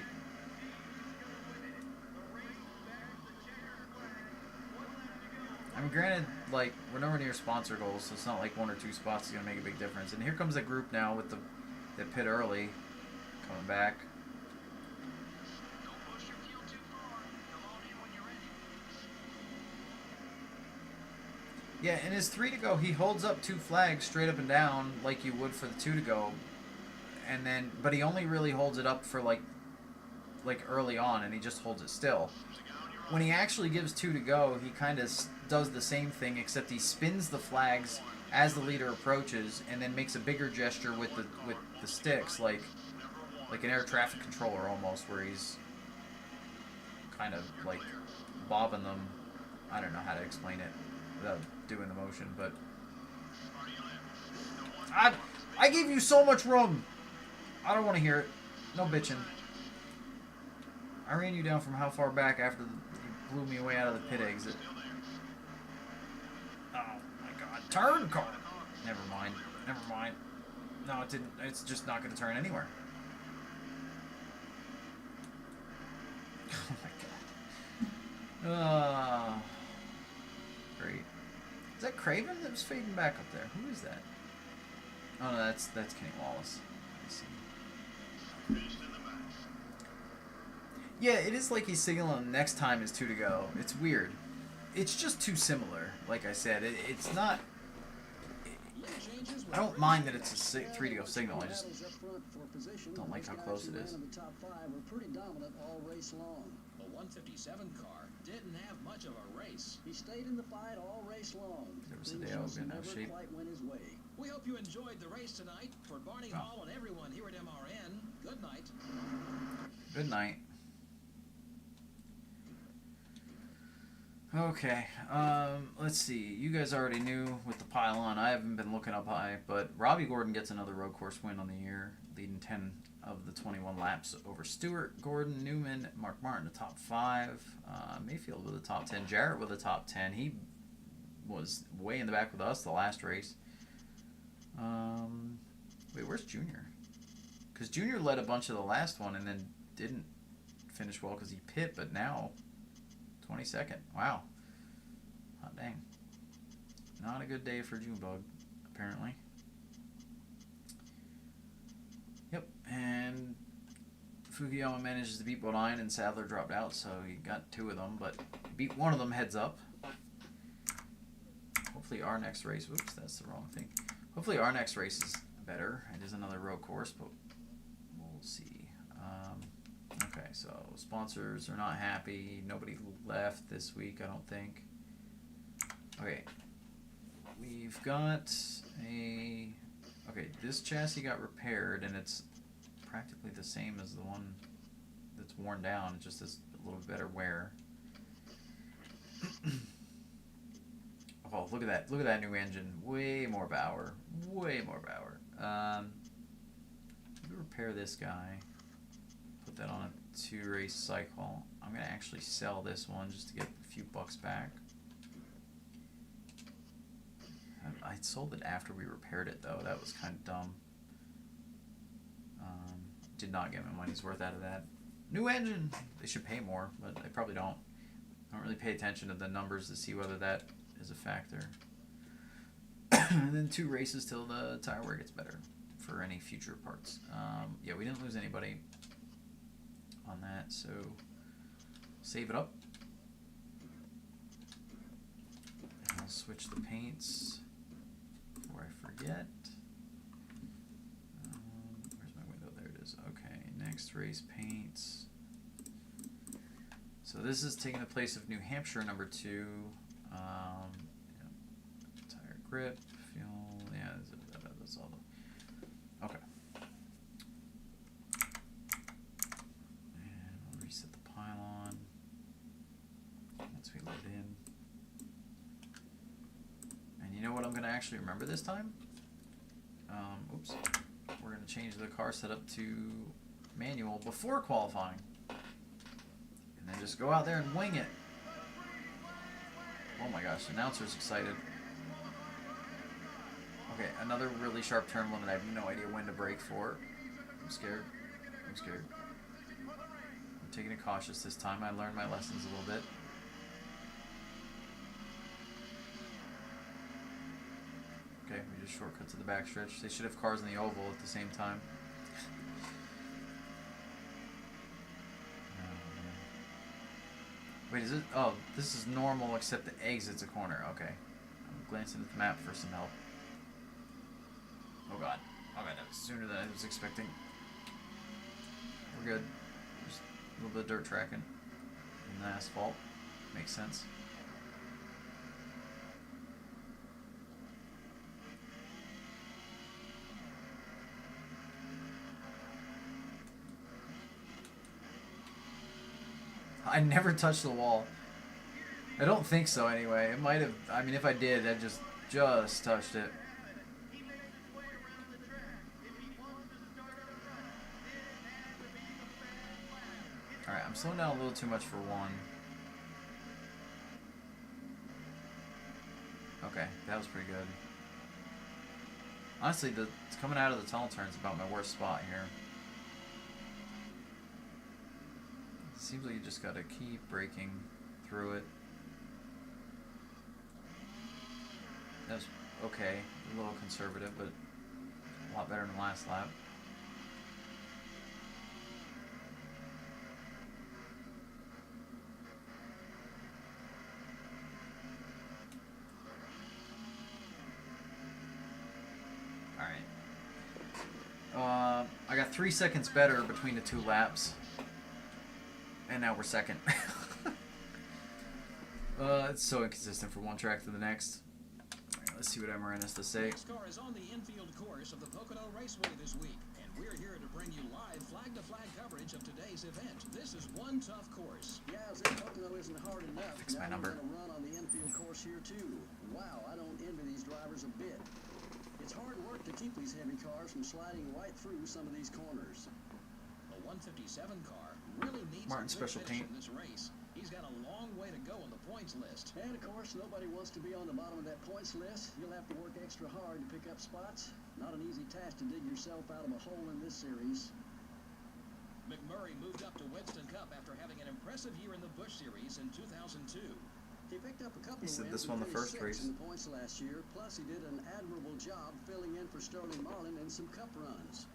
I mean, granted, like, we're nowhere near sponsor goals, so it's not like 1 or 2 spots is gonna make a big difference. And here comes a group now with the pit early, coming back.
Don't push your fuel too far. Come on in when you're ready.
Yeah, in his 3 to go, he holds up 2 flags straight up and down like you would for the 2 to go, and then, but he only really holds it up for like early on, and he just holds it still. When he actually gives 2 to go, he kind of does the same thing, except he spins the flags as the leader approaches, and then makes a bigger gesture with the sticks, like an air traffic controller almost, where he's kind of like bobbing them. I don't know how to explain it without doing the motion, but I gave you so much room. I don't want to hear it. No bitching. I ran you down from how far back after you blew me away out of the pit exit? Oh my god. Turn, car! Never mind. Never mind. No, it didn't. It's just not going to turn anywhere. Oh my god. Oh, great. Is that Craven that was fading back up there? Who is that? Oh no, that's Kenny Wallace. I see. Yeah, it is like he's signaling next time is 2 to go. It's weird. It's just too similar. Like I said, it's not. I don't mind that it's a 3 to go signal. I just don't like how close it is.
The top 5 were pretty dominant all race long.
The 157 car didn't have much of a race.
He stayed in the fight all race long.
There was a day I was in that shape.
Quite went his way.
We hope you enjoyed the race tonight. For Barney Hall and everyone here at MRN, good night.
Good night. Okay, let's see. You guys already knew with the pylon. I haven't been looking up high, but Robbie Gordon gets another road course win on the year, leading 10 of the 21 laps over Stewart, Gordon, Newman, Mark Martin, the top 5, Mayfield with the top 10, Jarrett with the top 10. He was way in the back with us the last race. Wait, where's Junior? Because Junior led a bunch of the last one and then didn't finish well because he pit, but now 22nd. Wow. Hot dang. Not a good day for Junebug, apparently. Yep, and Fukuyama manages to beat Bodine, and Sadler dropped out, so he got 2 of them, but he beat one of them heads up. Hopefully our next race, whoops, that's the wrong thing. Hopefully our next race is better. It is another road course, but we'll see. Okay, so sponsors are not happy. Nobody left this week, I don't think. Okay, we've got a... Okay, this chassis got repaired, and it's practically the same as the one that's worn down. It just has a little better wear. Oh, look at that. Look at that new engine. Way more power. Way more power. Let me repair this guy. Put that on a 2-race cycle. I'm going to actually sell this one just to get a few bucks back. I sold it after we repaired it, though. That was kind of dumb. Did not get my money's worth out of that. New engine! They should pay more, but they probably don't. I don't really pay attention to the numbers to see whether that is a factor. And then 2 races till the tire wear gets better for any future parts. Yeah, we didn't lose anybody on that, so save it up. And I'll switch the paints before I forget. Where's my window? There it is. Okay, next race paints. So this is taking the place of New Hampshire number 2. Tire grip, fuel, yeah, that's all. Okay. And we'll reset the pylon once we load in. And you know what I'm going to actually remember this time? Oops. We're going to change the car setup to manual before qualifying. And then just go out there and wing it. Oh my gosh, the announcer's excited. Okay, another really sharp turn limit. I have no idea when to brake for. I'm scared. I'm scared. I'm taking it cautious this time. I learned my lessons a little bit. Okay, we just shortcut to the backstretch. They should have cars in the oval at the same time. Wait, is it? Oh, this is normal except the exit's a corner. Okay. I'm glancing at the map for some help. Oh god. Oh god, that was sooner than I was expecting. We're good. Just a little bit of dirt tracking in the asphalt. Makes sense. I never touched the wall. I don't think so anyway. It might have, I mean if I did, I just touched it. Alright, I'm slowing down a little too much for 1. Okay, that was pretty good. Honestly, coming out of the tunnel turn is about my worst spot here. Seems like you just gotta keep braking through it. That was okay. A little conservative, but a lot better than last lap. I got 3 seconds better between the 2 laps. And now we're second. It's so inconsistent from one track to the next. Alright, let's see what Amaran has to say.
Nascar is on the infield course of the Pocono Raceway this week, and we're here to bring you live flag-to-flag coverage of today's event. This is one tough course.
Yeah, as if Pocono isn't hard enough.
Fix my
now
number.
we're gonna run on the infield course here too. Wow, I don't envy these drivers a bit. It's hard work to keep these heavy cars from sliding right through some of these corners.
The 157 car really needs
Martin
a good
special
finish
paint.
in this race. He's got a long way to go on the points list.
And of course, nobody wants to be on the bottom of that points list. You'll have to work extra hard to pick up spots. Not an easy task to dig yourself out of a hole in this series.
McMurray moved up to Winston Cup after having an impressive year in the Busch Series in 2002.
He picked up a couple
He
of
said
wins
this
and
won the
finished
first
sixth
race.
in the points last year. Plus, he did an admirable job filling in for Sterling Marlin in some Cup runs.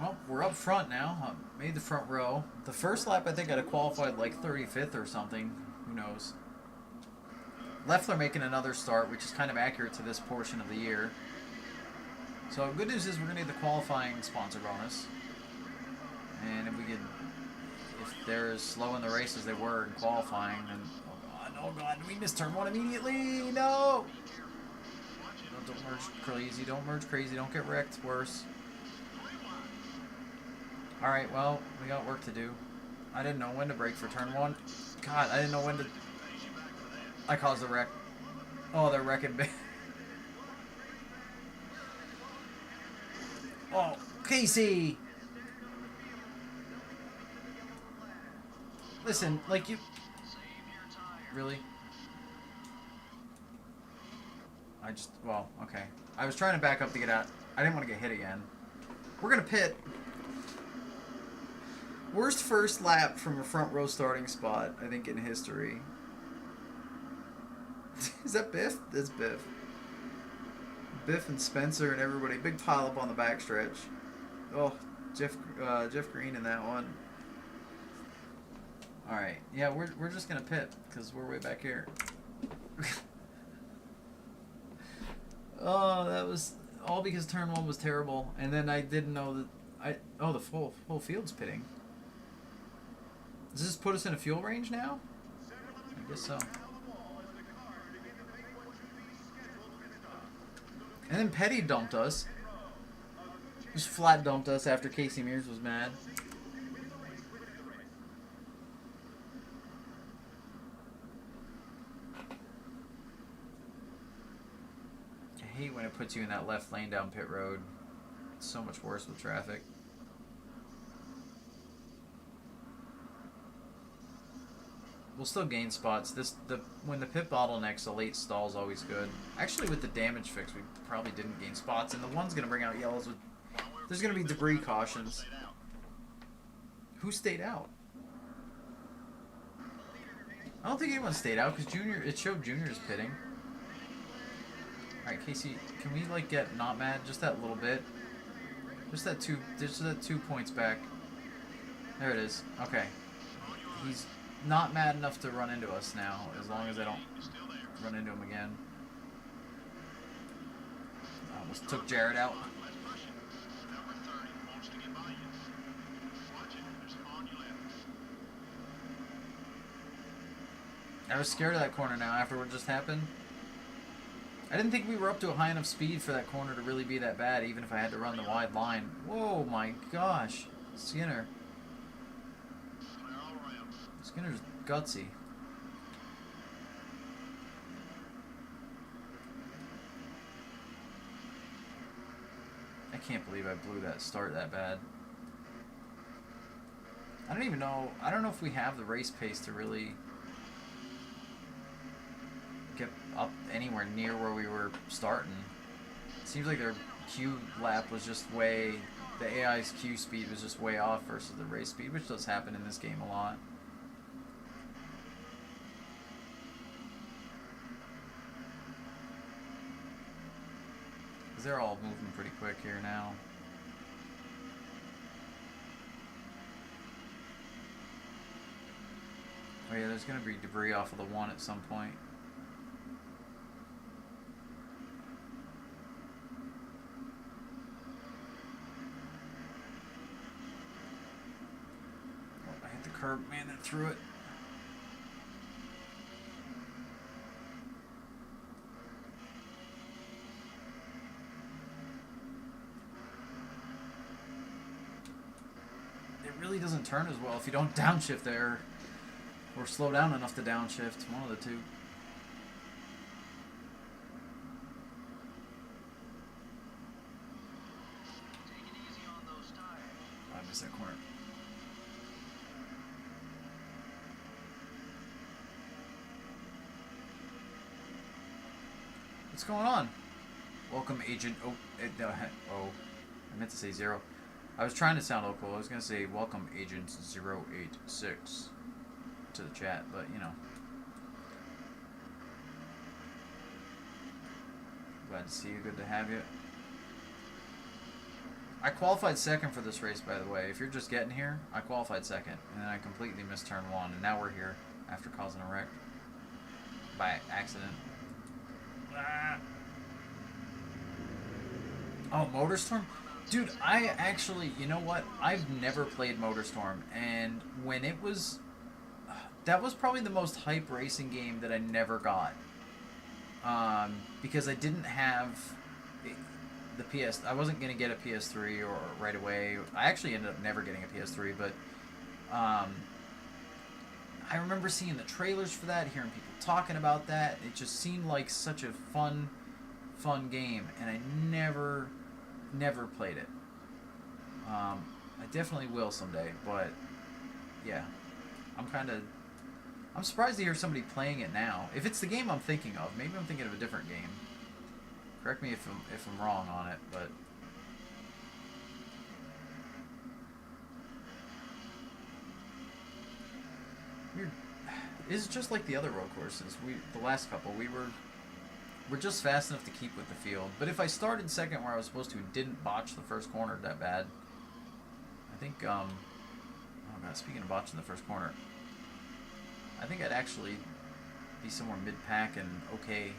Well, we're up front now. Made the front row. The first lap, I think I'd have qualified like 35th or something. Who knows? Leffler making another start, which is kind of accurate to this portion of the year. So good news is we're going to need the qualifying sponsor bonus. And if we could, if they're as slow in the race as they were in qualifying, then oh god, we missed turn 1 immediately. No! Don't merge crazy. Don't merge crazy. Don't get wrecked. Worse. Alright, well, we got work to do. I didn't know when to brake for turn 1. God, I didn't know when to... I caused a wreck. Oh, they're wrecking me. Oh, Casey! Listen, like you... Really? Well, okay. I was trying to back up to get out. I didn't want to get hit again. We're gonna pit. Worst first lap from a front row starting spot, I think, in history. Is that Biff? That's Biff. Biff and Spencer and everybody. Big pile up on the backstretch. Oh, Jeff Green in that one. Alright, yeah, we're just going to pit, because we're way back here. Oh, that was all because turn 1 was terrible. And then I didn't know that... Oh, the whole field's pitting. Does this put us in a fuel range now? I guess so. And then Petty dumped us. Just flat dumped us after Casey Mears was mad. I hate when it puts you in that left lane down pit road. It's so much worse with traffic. We'll still gain spots. When the pit bottleneck's, a late stall's always good. Actually, with the damage fix, we probably didn't gain spots, and the one's gonna bring out yellows. There's gonna be debris cautions. Who stayed out? I don't think anyone stayed out because it showed Junior's pitting. All right, Casey, can we like get not mad just that little bit? Just that 2 points back. There it is. Okay, he's not mad enough to run into us now, as long as I don't run into him again. I almost took Jared out. I was scared of that corner now after what just happened. I didn't think we were up to a high enough speed for that corner to really be that bad, even if I had to run the wide line. Whoa, my gosh. Skinner. Skinner's gutsy. I can't believe I blew that start that bad. I don't even know. I don't know if we have the race pace to really get up anywhere near where we were starting. It seems like they're Q lap was just way, the AI's Q speed was just way off versus the race speed, which does happen in this game a lot. Because they're all moving pretty quick here now. Oh yeah, there's going to be debris off of the one at some point. Oh, I hit the curb, man, that threw it. It really doesn't turn as well if you don't downshift there. Or slow down enough to downshift, one of the two.
Take it easy on those tires.
I missed that corner. What's going on? Welcome, Agent O. I meant to say 0. I was trying to sound local. I was going to say, welcome, Agent 086. To the chat, but you know, glad to see you. Good to have you. I qualified second for this race, by the way. If you're just getting here, I qualified second, and then I completely missed turn 1, and now we're here after causing a wreck by accident. Ah. Oh, MotorStorm? Dude, I actually, you know what? I've never played MotorStorm, and when it was... That was probably the most hype racing game that I never got. Because I didn't have the PS... I wasn't going to get a PS3 or right away. I actually ended up never getting a PS3, but... I remember seeing the trailers for that, hearing people talking about that. It just seemed like such a fun game, and I never played it. I definitely will someday, but... Yeah. I'm surprised to hear somebody playing it now. If it's the game I'm thinking of, maybe I'm thinking of a different game. Correct me if I'm wrong on it, but... It's just like the other road courses. The last couple, we're just fast enough to keep with the field. But if I started second where I was supposed to and didn't botch the first corner that bad, I think, oh god, speaking of botching the first corner, I think I'd actually be somewhere mid-pack and okay.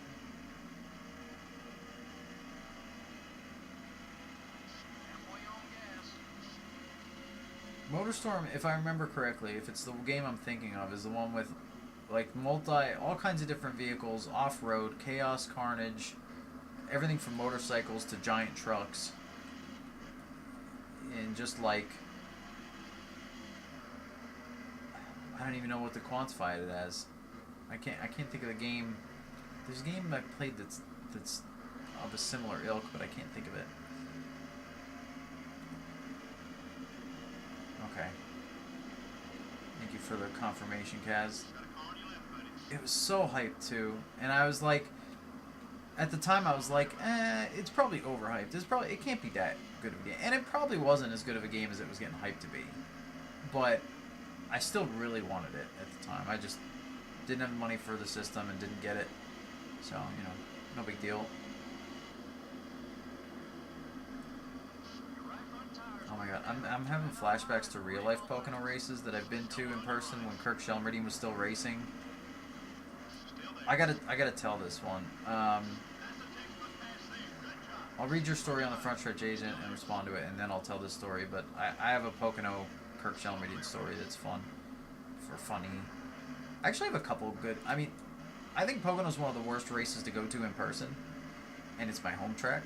MotorStorm, if I remember correctly, if it's the game I'm thinking of, is the one with like all kinds of different vehicles, off-road, chaos, carnage, everything from motorcycles to giant trucks, and just like, I don't even know what to quantify it as. I can't think of the game. There's a game I played that's of a similar ilk, but I can't think of it. Okay. Thank you for the confirmation, Kaz. It was so hyped too, and I was like, at the time I was like, it's probably overhyped. It can't be that good of a game, and it probably wasn't as good of a game as it was getting hyped to be. But I still really wanted it at the time. I just didn't have money for the system and didn't get it, so you know, no big deal. Oh my god, I'm having flashbacks to real life Pocono races that I've been to in person when Kirk Shelmerdine was still racing. I gotta tell this one. I'll read your story on the Front Stretch Agent and respond to it, and then I'll tell this story. But I have a Pocono Kirk Shelmerdine story that's funny. I actually have a couple good. I mean, I think Pocono's one of the worst races to go to in person, and it's my home track,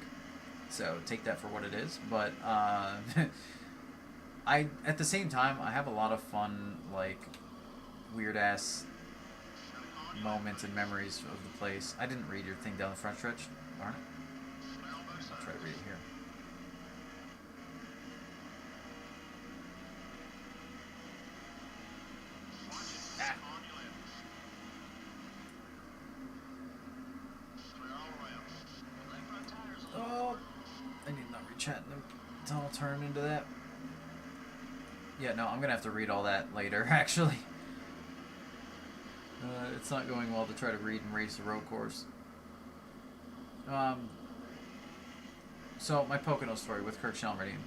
so take that for what it is. But at the same time, I have a lot of fun, like weird ass moments and memories of the place. I didn't read your thing down the front stretch, darn it. I'll try to read it here. Ah. Oh, I need chat tunnel turn into that. Yeah, no, I'm gonna have to read all that later, actually. It's not going well to try to read and race the road course. So, my Pocono story with Kirk Shelmerdine.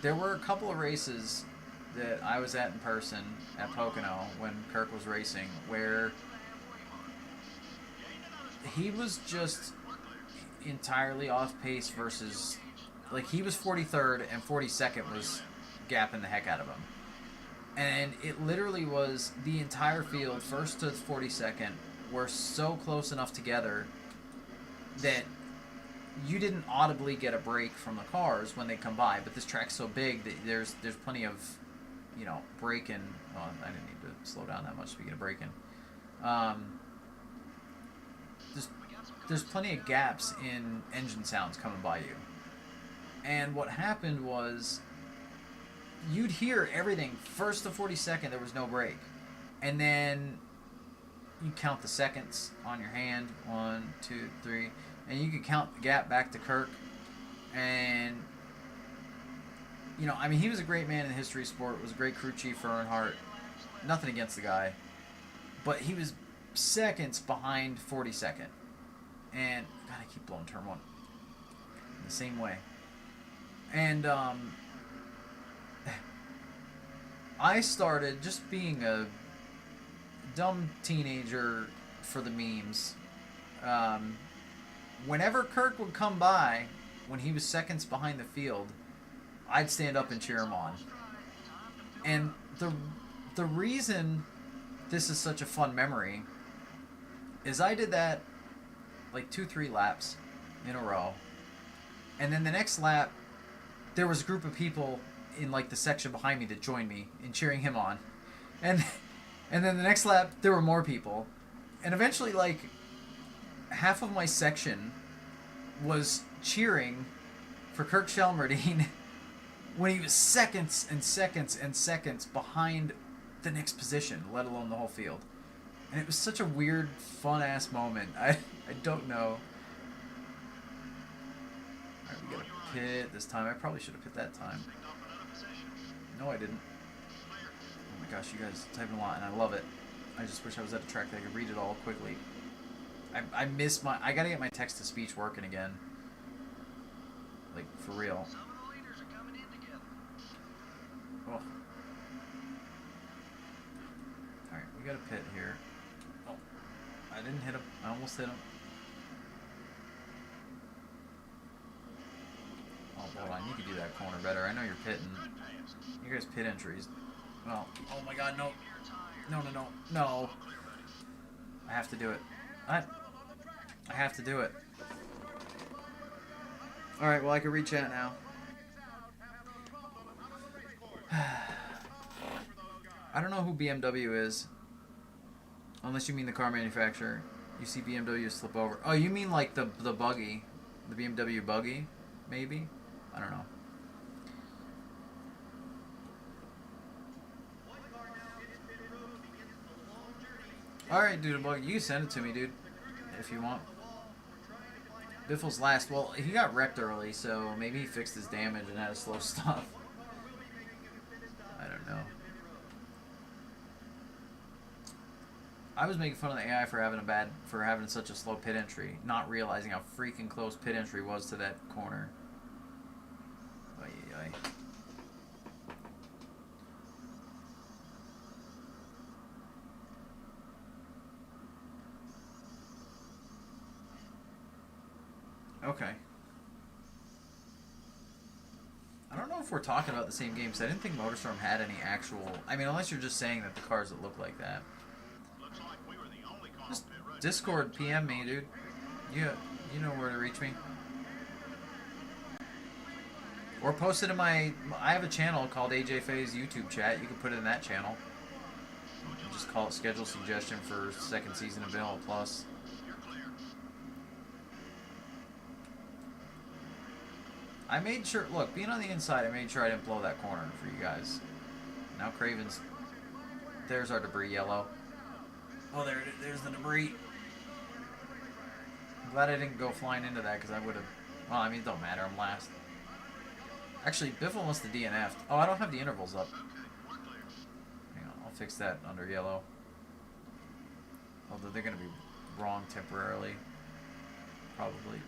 There were a couple of races that I was at in person at Pocono when Kirk was racing where he was just entirely off pace versus, like, he was 43rd and 42nd was gapping the heck out of him. And it literally was the entire field, first to 42nd, were so close enough together that you didn't audibly get a break from the cars when they come by. But this track's so big that there's plenty of, you know, braking. Oh, I didn't need to slow down that much, speaking of braking. There's plenty of gaps in engine sounds coming by you. And what happened was, you'd hear everything. First to 42nd, there was no break. And then you count the seconds on your hand. 1, 2, 3. And you could count the gap back to Kirk. And, you know, I mean, he was a great man in the history of sport. Was a great crew chief for Earnhardt. Nothing against the guy. But he was seconds behind 42nd. And, God, I keep blowing turn 1. In the same way. And, I started just being a dumb teenager for the memes. Whenever Kirk would come by, when he was seconds behind the field, I'd stand up and cheer him on. And the reason this is such a fun memory is I did that like 2-3 laps in a row. And then the next lap, there was a group of people in like the section behind me that joined me in cheering him on. And then the next lap, there were more people. And eventually, like, half of my section was cheering for Kirk Shelmerdine when he was seconds and seconds and seconds behind the next position, let alone the whole field. And it was such a weird, fun-ass moment. I don't know. Alright, we got a pit this time. I probably should have pit that time. No, I didn't. Oh my gosh, you guys typing a lot, and I love it. I just wish I was at a track that I could read it all quickly. I miss my... I gotta get my text-to-speech working again. Like, for real. Oh. Alright, we got a pit here. Oh, I didn't hit him. I almost hit him. Oh, hold on. You can do that corner better. I know you're pitting. You guys pit entries. Well, oh my god, no. No, no, no. No. I have to do it. I have to do it. Alright, well, I can read chat now. I don't know who BMW is. Unless you mean the car manufacturer. You see BMW slip over. Oh, you mean like the buggy. The BMW buggy? Maybe? I don't know. Alright, dude, you can send it to me, dude. If you want. Biffle's last. Well, he got wrecked early, so maybe he fixed his damage and had to slow stuff. I don't know. I was making fun of the AI for having such a slow pit entry, not realizing how freaking close pit entry was to that corner. Ay, ay, ay. Okay. I don't know if we're talking about the same game, because I didn't think MotorStorm had any actual... I mean, unless you're just saying that the cars that look like that. Just Discord PM me, dude. You know where to reach me. Or post it in my... I have a channel called AJ Faye's YouTube chat. You can put it in that channel. Just call it Schedule Suggestion for second season of Vanilla Plus. I made sure, look, being on the inside, I made sure I didn't blow that corner for you guys. Now Craven's, there's our debris yellow. Oh, there's the debris. I'm glad I didn't go flying into that, because I would have Well, I mean, it don't matter. I'm last. Actually, Biffle wants the DNF. Oh, I don't have the intervals up. Hang on, I'll fix that under yellow. Although they're going to be wrong temporarily. Probably.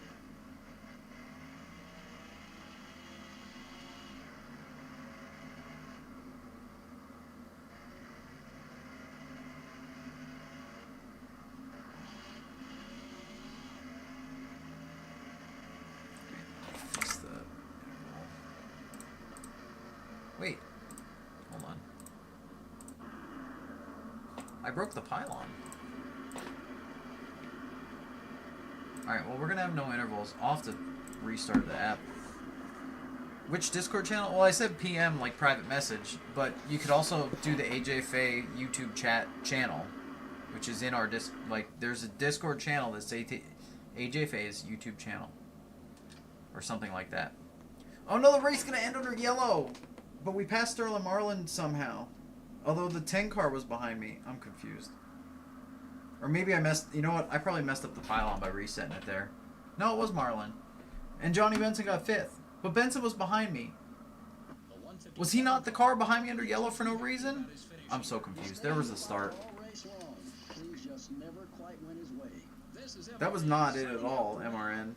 Fix the interval. Wait. Hold on. I broke the pylon. Alright, well, we're going to have no intervals. I'll have to restart the app. Which Discord channel? Well, I said PM, like private message, but you could also do the AJ Faye YouTube chat channel, which is in our there's a Discord channel that's AJ Faye's YouTube channel. Or something like that. Oh no, the race is going to end under yellow! But we passed Sterling Marlin somehow. Although the 10 car was behind me. I'm confused. Or maybe I messed... You know what? I probably messed up the pylon by resetting it there. No, it was Marlin. And Johnny Benson got 5th. But Benson was behind me. Was he not the car behind me under yellow for no reason? I'm so confused. There was a start. That was not it at all, MRN.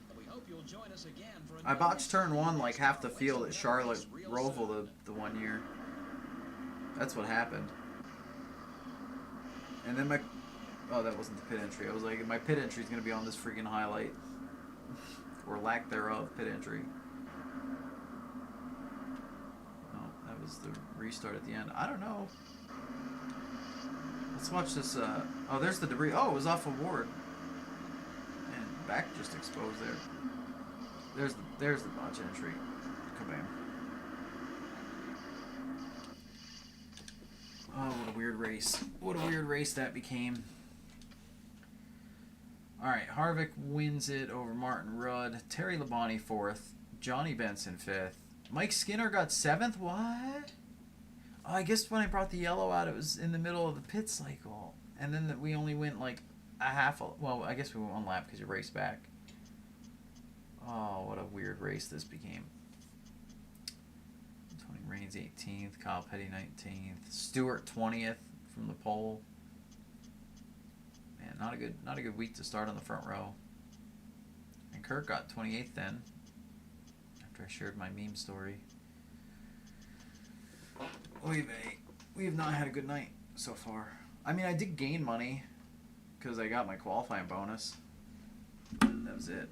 I botched turn 1 like half the field at Charlotte Roval the one year. That's what happened. And then my... Oh, that wasn't the pit entry. I was like, my pit entry is going to be on this freaking highlight. Or lack thereof, pit entry. Oh, that was the restart at the end. I don't know. Let's watch this. Oh, there's the debris. Oh, it was off a Ward. And back just exposed there. There's the botch entry. Kabam. Oh, what a weird race. What a weird race that became. Alright, Harvick wins it over Martin Rudd. Terry Labonte 4th. Johnny Benson 5th. Mike Skinner got 7th? What? Oh, I guess when I brought the yellow out, it was in the middle of the pit cycle. And then we only went like a half... Well, I guess we went one lap because you raced back. Oh, what a weird race this became. Tony Raines 18th. Kyle Petty 19th. Stewart 20th from the pole. Man, not a good week to start on the front row. And Kirk got 28th then. After I shared my meme story. We have not had a good night so far. I mean, I did gain money because I got my qualifying bonus. That was it.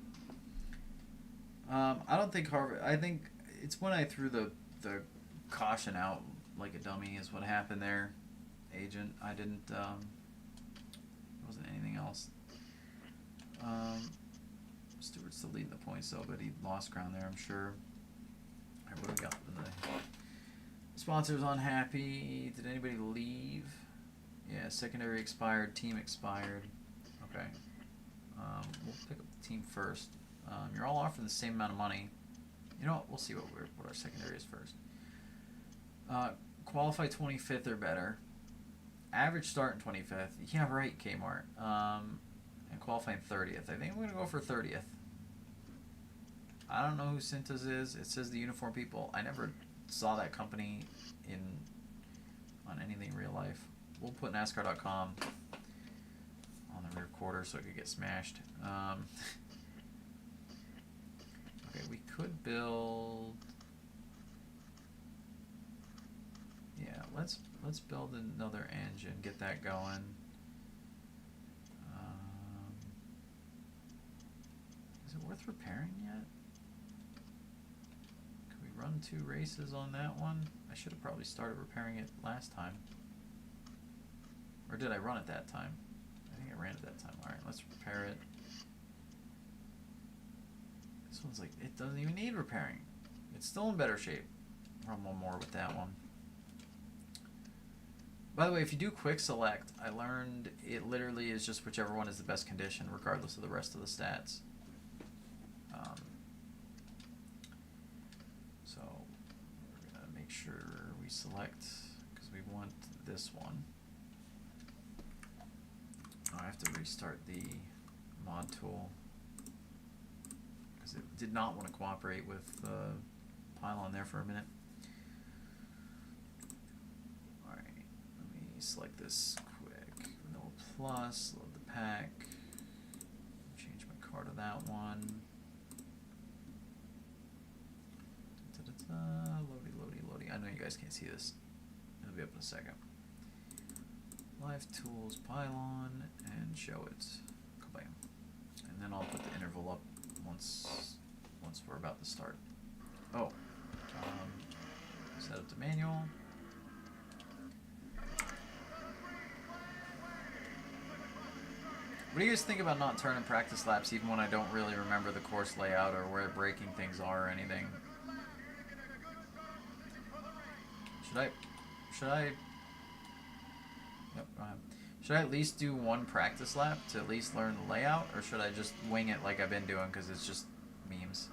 I don't think Harvick... I think it's when I threw the caution out like a dummy is what happened there. Agent. I didn't... it wasn't anything else. Stewart's still leading the points though, but he lost ground there, I'm sure. Alright, what do we got? The sponsors unhappy. Did anybody leave? Yeah, secondary expired, team expired. Okay. We'll pick up the team first. You're all offering the same amount of money. You know what? We'll see what our secondary is first. Qualify 25th or better. Average start in 25th. Yeah, right, Kmart. And qualifying 30th. I think we're going to go for 30th. I don't know who Cintas is. It says the Uniform People. I never saw that company on anything in real life. We'll put NASCAR.com on the rear quarter so it could get smashed. Okay, we could build... Yeah, let's build another engine, get that going. Is it worth repairing yet? Could we run 2 races on that one? I should have probably started repairing it last time. Or did I run it that time? I think I ran it that time. Alright, let's repair it. This one's like, it doesn't even need repairing. It's still in better shape. Run one more with that one. By the way, if you do quick select, I learned it literally is just whichever one is the best condition, regardless of the rest of the stats. So we're going to make sure we select, because we want this one. I have to restart the mod tool, because it did not want to cooperate with Pylon there for a minute. Alright, let me select this quick. Vanilla Plus, load the pack. Change my car to that one. Loady. I know you guys can't see this. It'll be up in a second. Live Tools, Pylon, and show it. Kabam. And then I'll put the interval up once we're about to start. Oh. Set up the manual. What do you guys think about not turning practice laps even when I don't really remember the course layout or where braking things are or anything? Should I Yep, go ahead. Should I at least do one practice lap to at least learn the layout, or should I just wing it like I've been doing because it's just memes?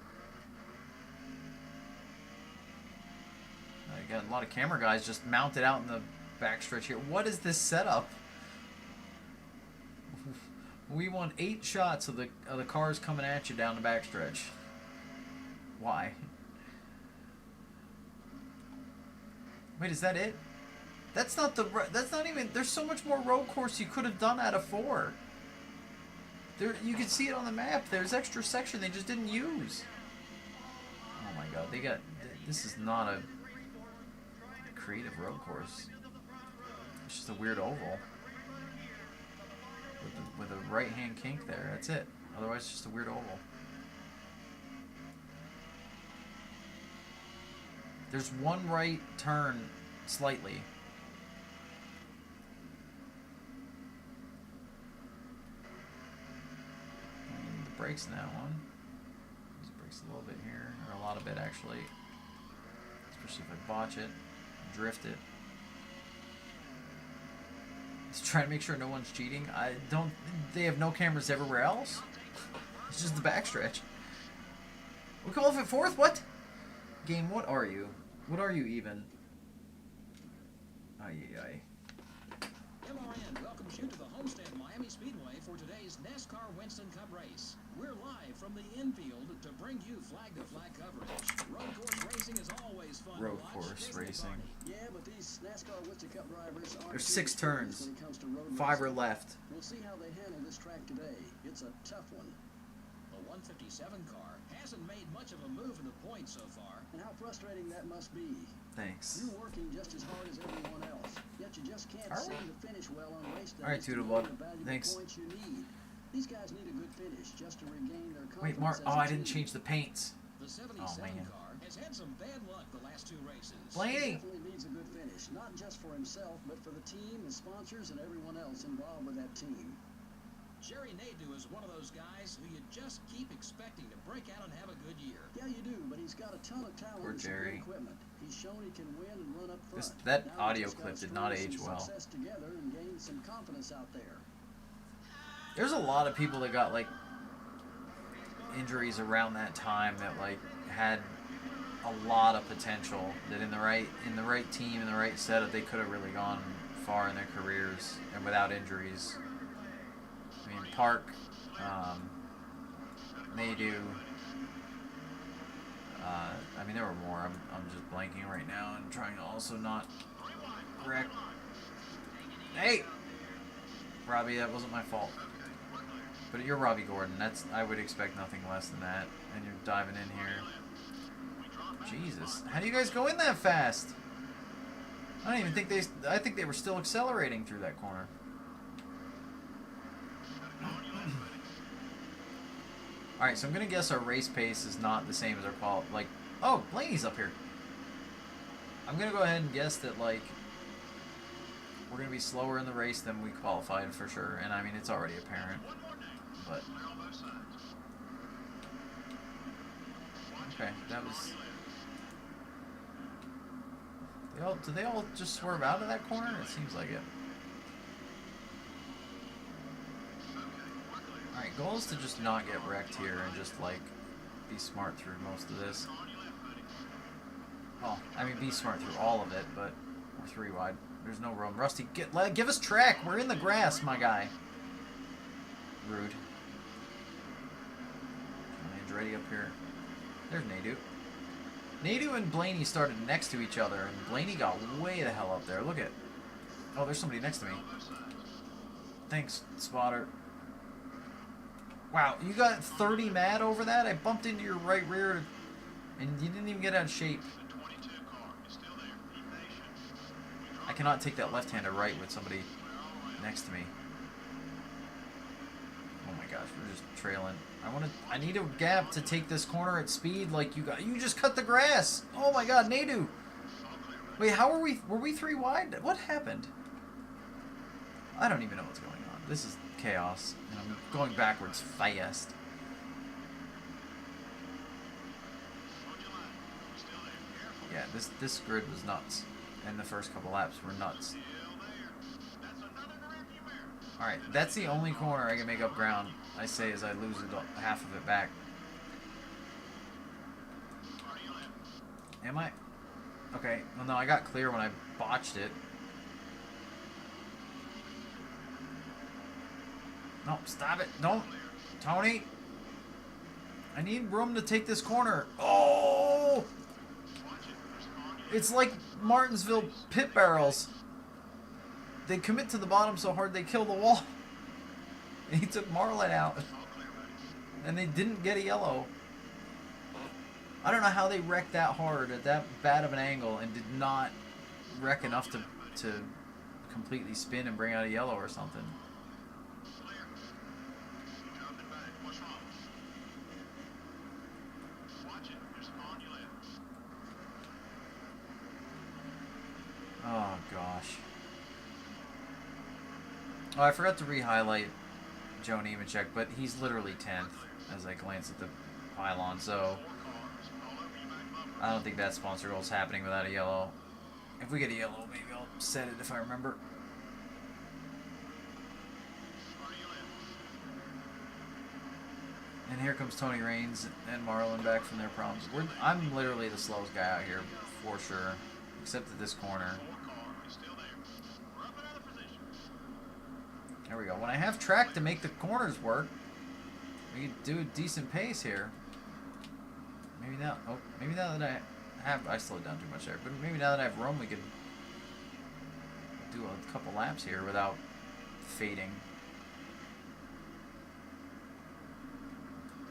I got a lot of camera guys just mounted out in the backstretch here. What is this setup? We want 8 shots of the cars coming at you down the backstretch. Why? Wait, is that it? That's not even, there's so much more road course you could have done out of 4. There, you can see it on the map. There's extra section they just didn't use. Oh my god, this is not a creative road course. It's just a weird oval. With a right-hand kink there, that's it. Otherwise, it's just a weird oval. There's one right turn slightly. And the brakes in that one. Use the brakes a little bit here, or a lot of it actually. Especially if I botch it, drift it. Just trying to make sure no one's cheating. They have no cameras everywhere else? It's just the backstretch. We qualify 4th? What? Game, what are you? What are you even? Ay.
MRN welcomes you to the Homestead Miami Speedway for today's NASCAR Winston Cup race. We're live from the infield to bring you flag-to-flag coverage. Road course racing is always fun to watch.
Road course racing.
Yeah, but these NASCAR Winston Cup drivers are
There's 6 turns. 5 are left.
We'll see how they handle this track today. It's a tough one.
The 157 car hasn't made much of a move in the points so far.
And how frustrating that must be.
Thanks.
You're working just as hard as everyone else, yet you just can't seem to finish well on race days.
All right, Toodlebug. Thanks.
Points you need. These guys need a good finish just to regain their confidence.
Wait, Mark. Oh, I didn't change the paints.
The 77 car has had some bad luck the last 2 races.
Blaney!
He definitely needs a good finish, not just for himself, but for the team, his sponsors, and everyone else involved with that team.
Jerry Nadeau is one of those guys who you just keep expecting to break out and have a good year.
Yeah, you do, but he's got a ton of talent
Poor
and some
Jerry.
good equipment. He's shown he can win and run up front.
That
Now
audio
he's just
clip
gotta
did not
string
age
some
well.
success together and gain some confidence out there.
There's a lot of people that got like injuries around that time that like had a lot of potential. That in the right team, in the right setup, they could have really gone far in their careers and without injuries. I mean, Park, Nadeau. I mean, there were more. I'm just blanking right now and trying to also not wreck. Hey, Robbie, that wasn't my fault. But you're Robbie Gordon. I would expect nothing less than that. And you're diving in here. Jesus, how do you guys go in that fast? I don't even think I think they were still accelerating through that corner. All right, so I'm gonna guess our race pace is not the same as our qual. Like, oh, Blaney's up here. I'm gonna go ahead and guess that like we're gonna be slower in the race than we qualified for sure. And I mean, it's already apparent. But okay, that was. Did they all just swerve out of that corner? It seems like it. Alright, goal is to just not get wrecked here and just like be smart through most of this. Well, I mean be smart through all of it, but we're 3 wide. There's no room. Rusty, give us track. We're in the grass, my guy. Rude. Andretti up here. There's Nadu. Nadu and Blaney started next to each other, and Blaney got way the hell up there. Look at... Oh, there's somebody next to me. Thanks, spotter. Wow, you got 30 mad over that? I bumped into your right rear, and you didn't even get out of shape. I cannot take that left-hander right with somebody next to me. Oh my gosh, we're just trailing. I need a gap to take this corner at speed like you got. You just cut the grass. Oh my god, Nadu. Wait, how were we 3 wide? What happened? I don't even know what's going on. This is chaos, and I'm going backwards fast. Yeah, this grid was nuts, and the first couple laps were nuts. Alright, that's the only corner I can make up ground, I say, as I lose half of it back. Am I? Okay, well no, I got clear when I botched it. No, stop it. Don't. Tony. I need room to take this corner. Oh! It's like Martinsville pit barrels. They commit to the bottom so hard they kill the wall. And he took Marlin out. And they didn't get a yellow. I don't know how they wrecked that hard at that bad of an angle and did not wreck enough to completely spin and bring out a yellow or something. Oh, gosh. Oh, I forgot to re-highlight Joe Nemechek, but he's literally 10th as I glance at the pylon, so I don't think that sponsor goal is happening without a yellow. If we get a yellow, maybe I'll set it if I remember. And here comes Tony Raines and Marlin back from their problems. I'm literally the slowest guy out here, for sure, except at this corner. There we go. When I have track to make the corners work, we can do a decent pace here. Maybe now that I slowed down too much there, but maybe now that I have room, we could do a couple laps here without fading.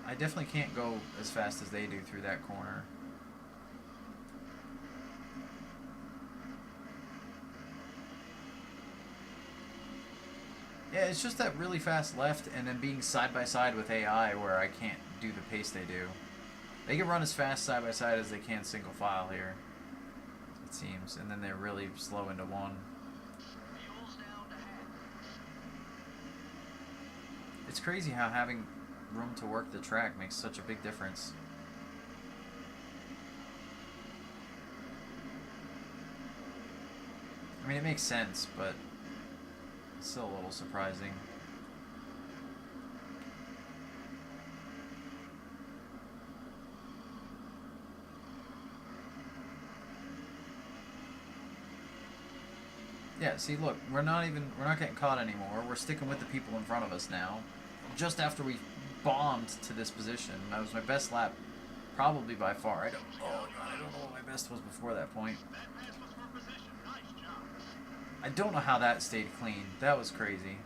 I definitely can't go as fast as they do through that corner. Yeah, it's just that really fast left and then being side by side with AI where I can't do the pace they do. They can run as fast side by side as they can single file here, it seems, and then they're really slow into one. It's crazy how having room to work the track makes such a big difference. I mean, it makes sense, but it's still a little surprising. Yeah, see, look, we're not getting caught anymore. We're sticking with the people in front of us now. Just after we bombed to this position. That was my best lap, probably by far. I don't know what my best was before that point. I don't know how that stayed clean. That was crazy.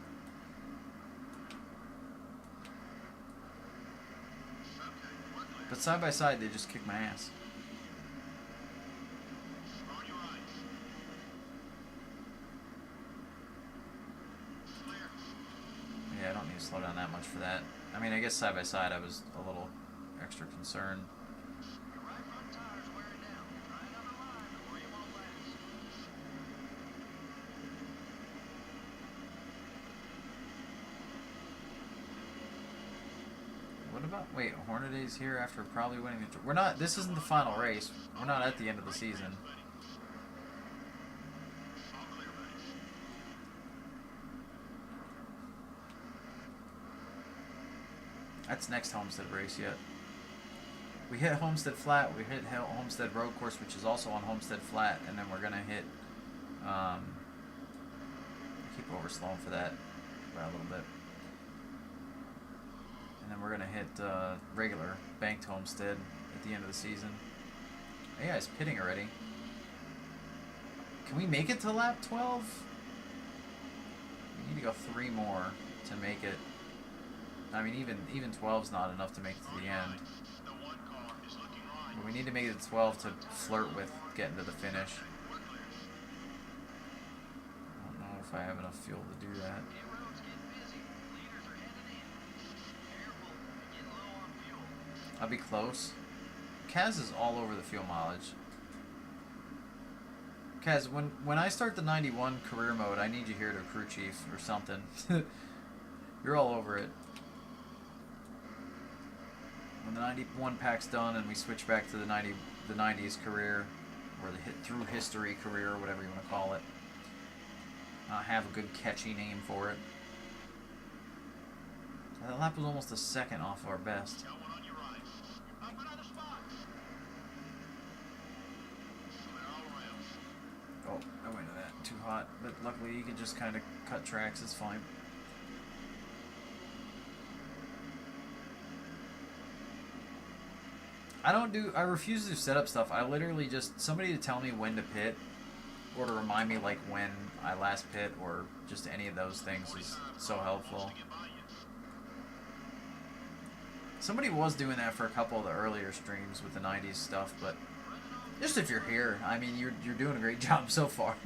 But side by side, they just kicked my ass. Yeah, I don't need to slow down that much for that. I mean, I guess side by side I was a little extra concerned. What about, wait, Hornaday's here after probably winning the... We're not, this isn't the final race. We're not at the end of the season. That's next Homestead race yet. We hit Homestead Flat, we hit Homestead Road Course, which is also on Homestead Flat, and then we're going to hit... I keep overslowing for that by a little bit. And then we're going to hit regular banked homestead at the end of the season. AI's pitting already. Can we make it to lap 12? We need to go 3 more to make it. I mean, even 12's not enough to make it to the end. But we need to make it to 12 to flirt with getting to the finish. I don't know if I have enough fuel to do that. I'll be close. Kaz is all over the fuel mileage. Kaz, when I start the 91 career mode, I need you here to crew chief or something. You're all over it. When the 91 pack's done and we switch back to the 90s career, or the through history career, or whatever you want to call it, I have a good catchy name for it. That lap was almost a second off our best. Oh, I went into that too hot, but luckily you can just kind of cut tracks, it's fine. I refuse to do setup stuff. I literally just, somebody to tell me when to pit, or to remind me like when I last pit, or just any of those things is so helpful. Somebody was doing that for a couple of the earlier streams with the 90s stuff, but just if you're here, I mean, you're doing a great job so far.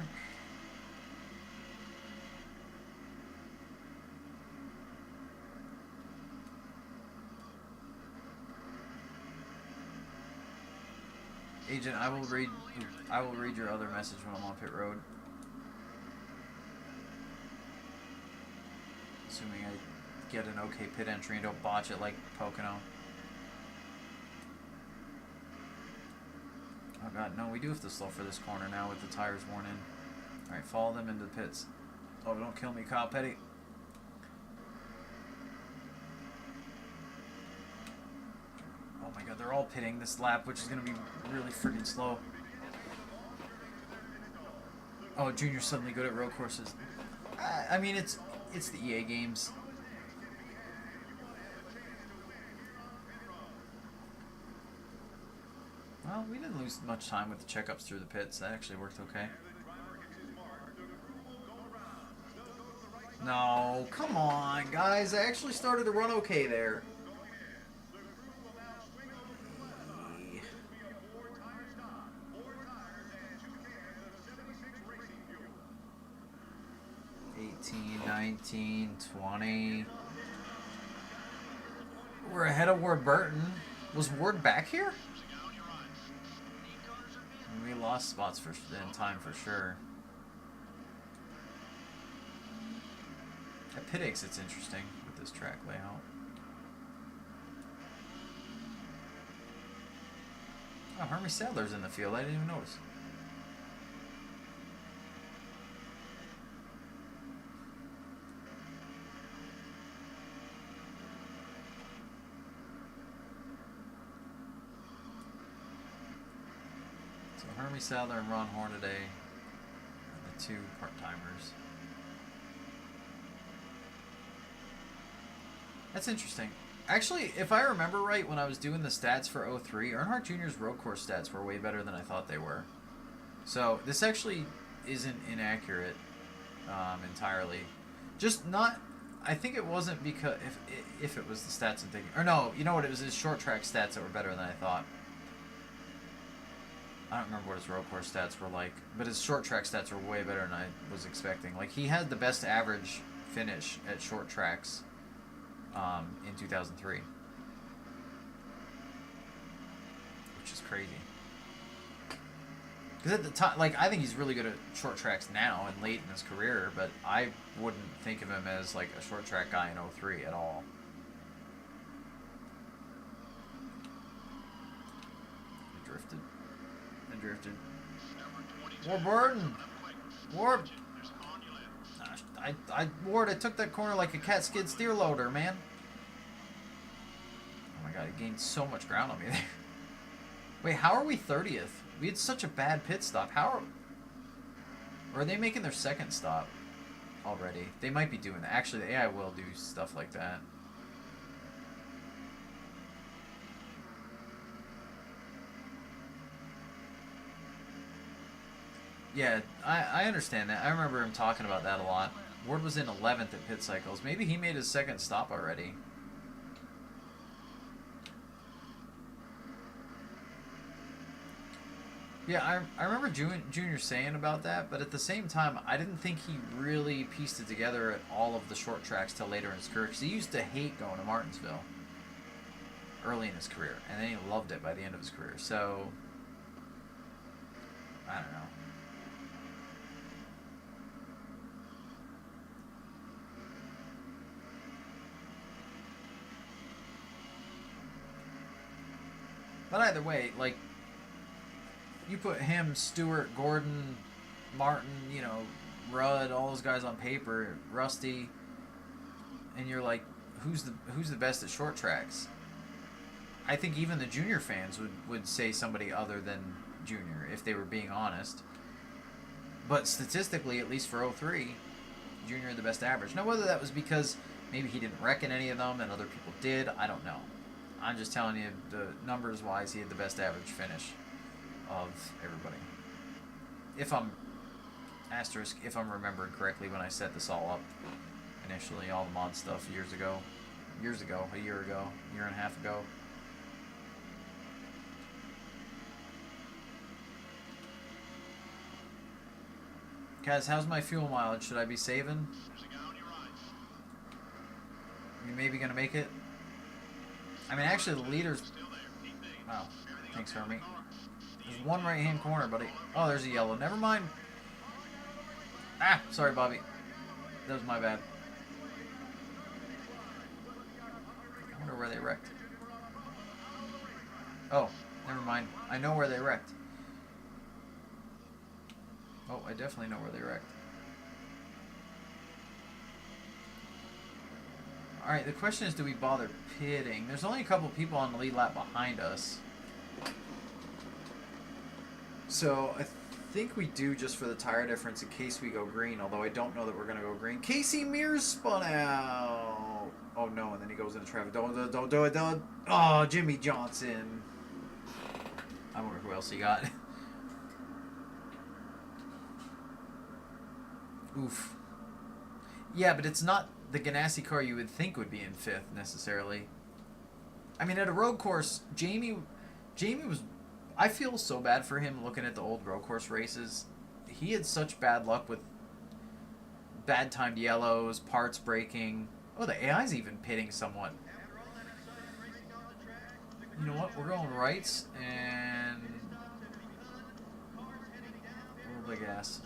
Agent, I will read your other message when I'm on pit road. Assuming I get an okay pit entry and don't botch it like Pocono. Oh god, no, we do have to slow for this corner now with the tires worn in. Alright, follow them into the pits. Oh, don't kill me, Kyle Petty. Oh my god, they're all pitting this lap, which is going to be really freaking slow. Oh, Junior's suddenly good at road courses. I mean, it's the EA games. Well, we didn't lose much time with the checkups through the pits. That actually worked okay. No, come on, guys. I actually started to run okay there. 18, 19, 20. We're ahead of Ward Burton. Was Ward back here? We lost spots in time for sure. At pit exit's interesting with this track layout. Oh, Hermie Sadler's in the field. I didn't even notice. So Hermie Sadler and Ron Hornaday are the two part-timers. That's interesting. Actually, if I remember right, when I was doing the stats for 03, Earnhardt Jr.'s road course stats were way better than I thought they were. So this actually isn't inaccurate entirely. Just not... I think it wasn't because... If it was the stats I'm thinking... Or no, you know what? It was his short track stats that were better than I thought. I don't remember what his road course stats were like, but his short track stats were way better than I was expecting. Like, he had the best average finish at short tracks in 2003, which is crazy. Because at the time, like, I think he's really good at short tracks now and late in his career, but I wouldn't think of him as like a short track guy in 03 at all. I drifted. Ward Burton! Ward! Ward, I took that corner like a cat skid steer loader, man. Oh my god, I gained so much ground on me there. Wait, how are we 30th? We had such a bad pit stop. How are they making their second stop already? They might be doing that. Actually, the AI will do stuff like that. Yeah, I understand that. I remember him talking about that a lot. Ward was in 11th at pit cycles. Maybe he made his second stop already. Yeah, I remember Junior saying about that, but at the same time, I didn't think he really pieced it together at all of the short tracks till later in his career, because he used to hate going to Martinsville early in his career, and then he loved it by the end of his career. So, I don't know. But either way, like, you put him, Stewart, Gordon, Martin, you know, Rudd, all those guys on paper, Rusty, and you're like, who's the best at short tracks? I think even the Junior fans would say somebody other than Junior if they were being honest. But statistically, at least for 03, Junior had the best average. Now, whether that was because maybe he didn't reckon any of them and other people did, I don't know. I'm just telling you, the numbers-wise, he had the best average finish of everybody. If I'm remembering correctly when I set this all up initially, all the mod stuff year and a half ago. Kaz, how's my fuel mileage? Should I be saving? You maybe gonna make it? I mean, actually, the leaders. Wow, thanks, Hermie. There's one right-hand corner, buddy. Oh, there's a yellow. Never mind. Ah, sorry, Bobby. That was my bad. I wonder where they wrecked. Oh, never mind. I know where they wrecked. Oh, I definitely know where they wrecked. Alright, the question is, do we bother pitting? There's only a couple people on the lead lap behind us. So, I think we do just for the tire difference in case we go green, although I don't know that we're going to go green. Casey Mears spun out! Oh no, and then he goes into traffic. Don't do it, don't. Oh, Jimmy Johnson. I wonder who else he got. Oof. Yeah, but it's not the Ganassi car you would think would be in 5th, necessarily. I mean, at a road course, Jamie was... I feel so bad for him looking at the old road course races. He had such bad luck with bad timed yellows, parts breaking. Oh, the AI's even pitting somewhat. You know what? We're going rights and... a little bit of gas.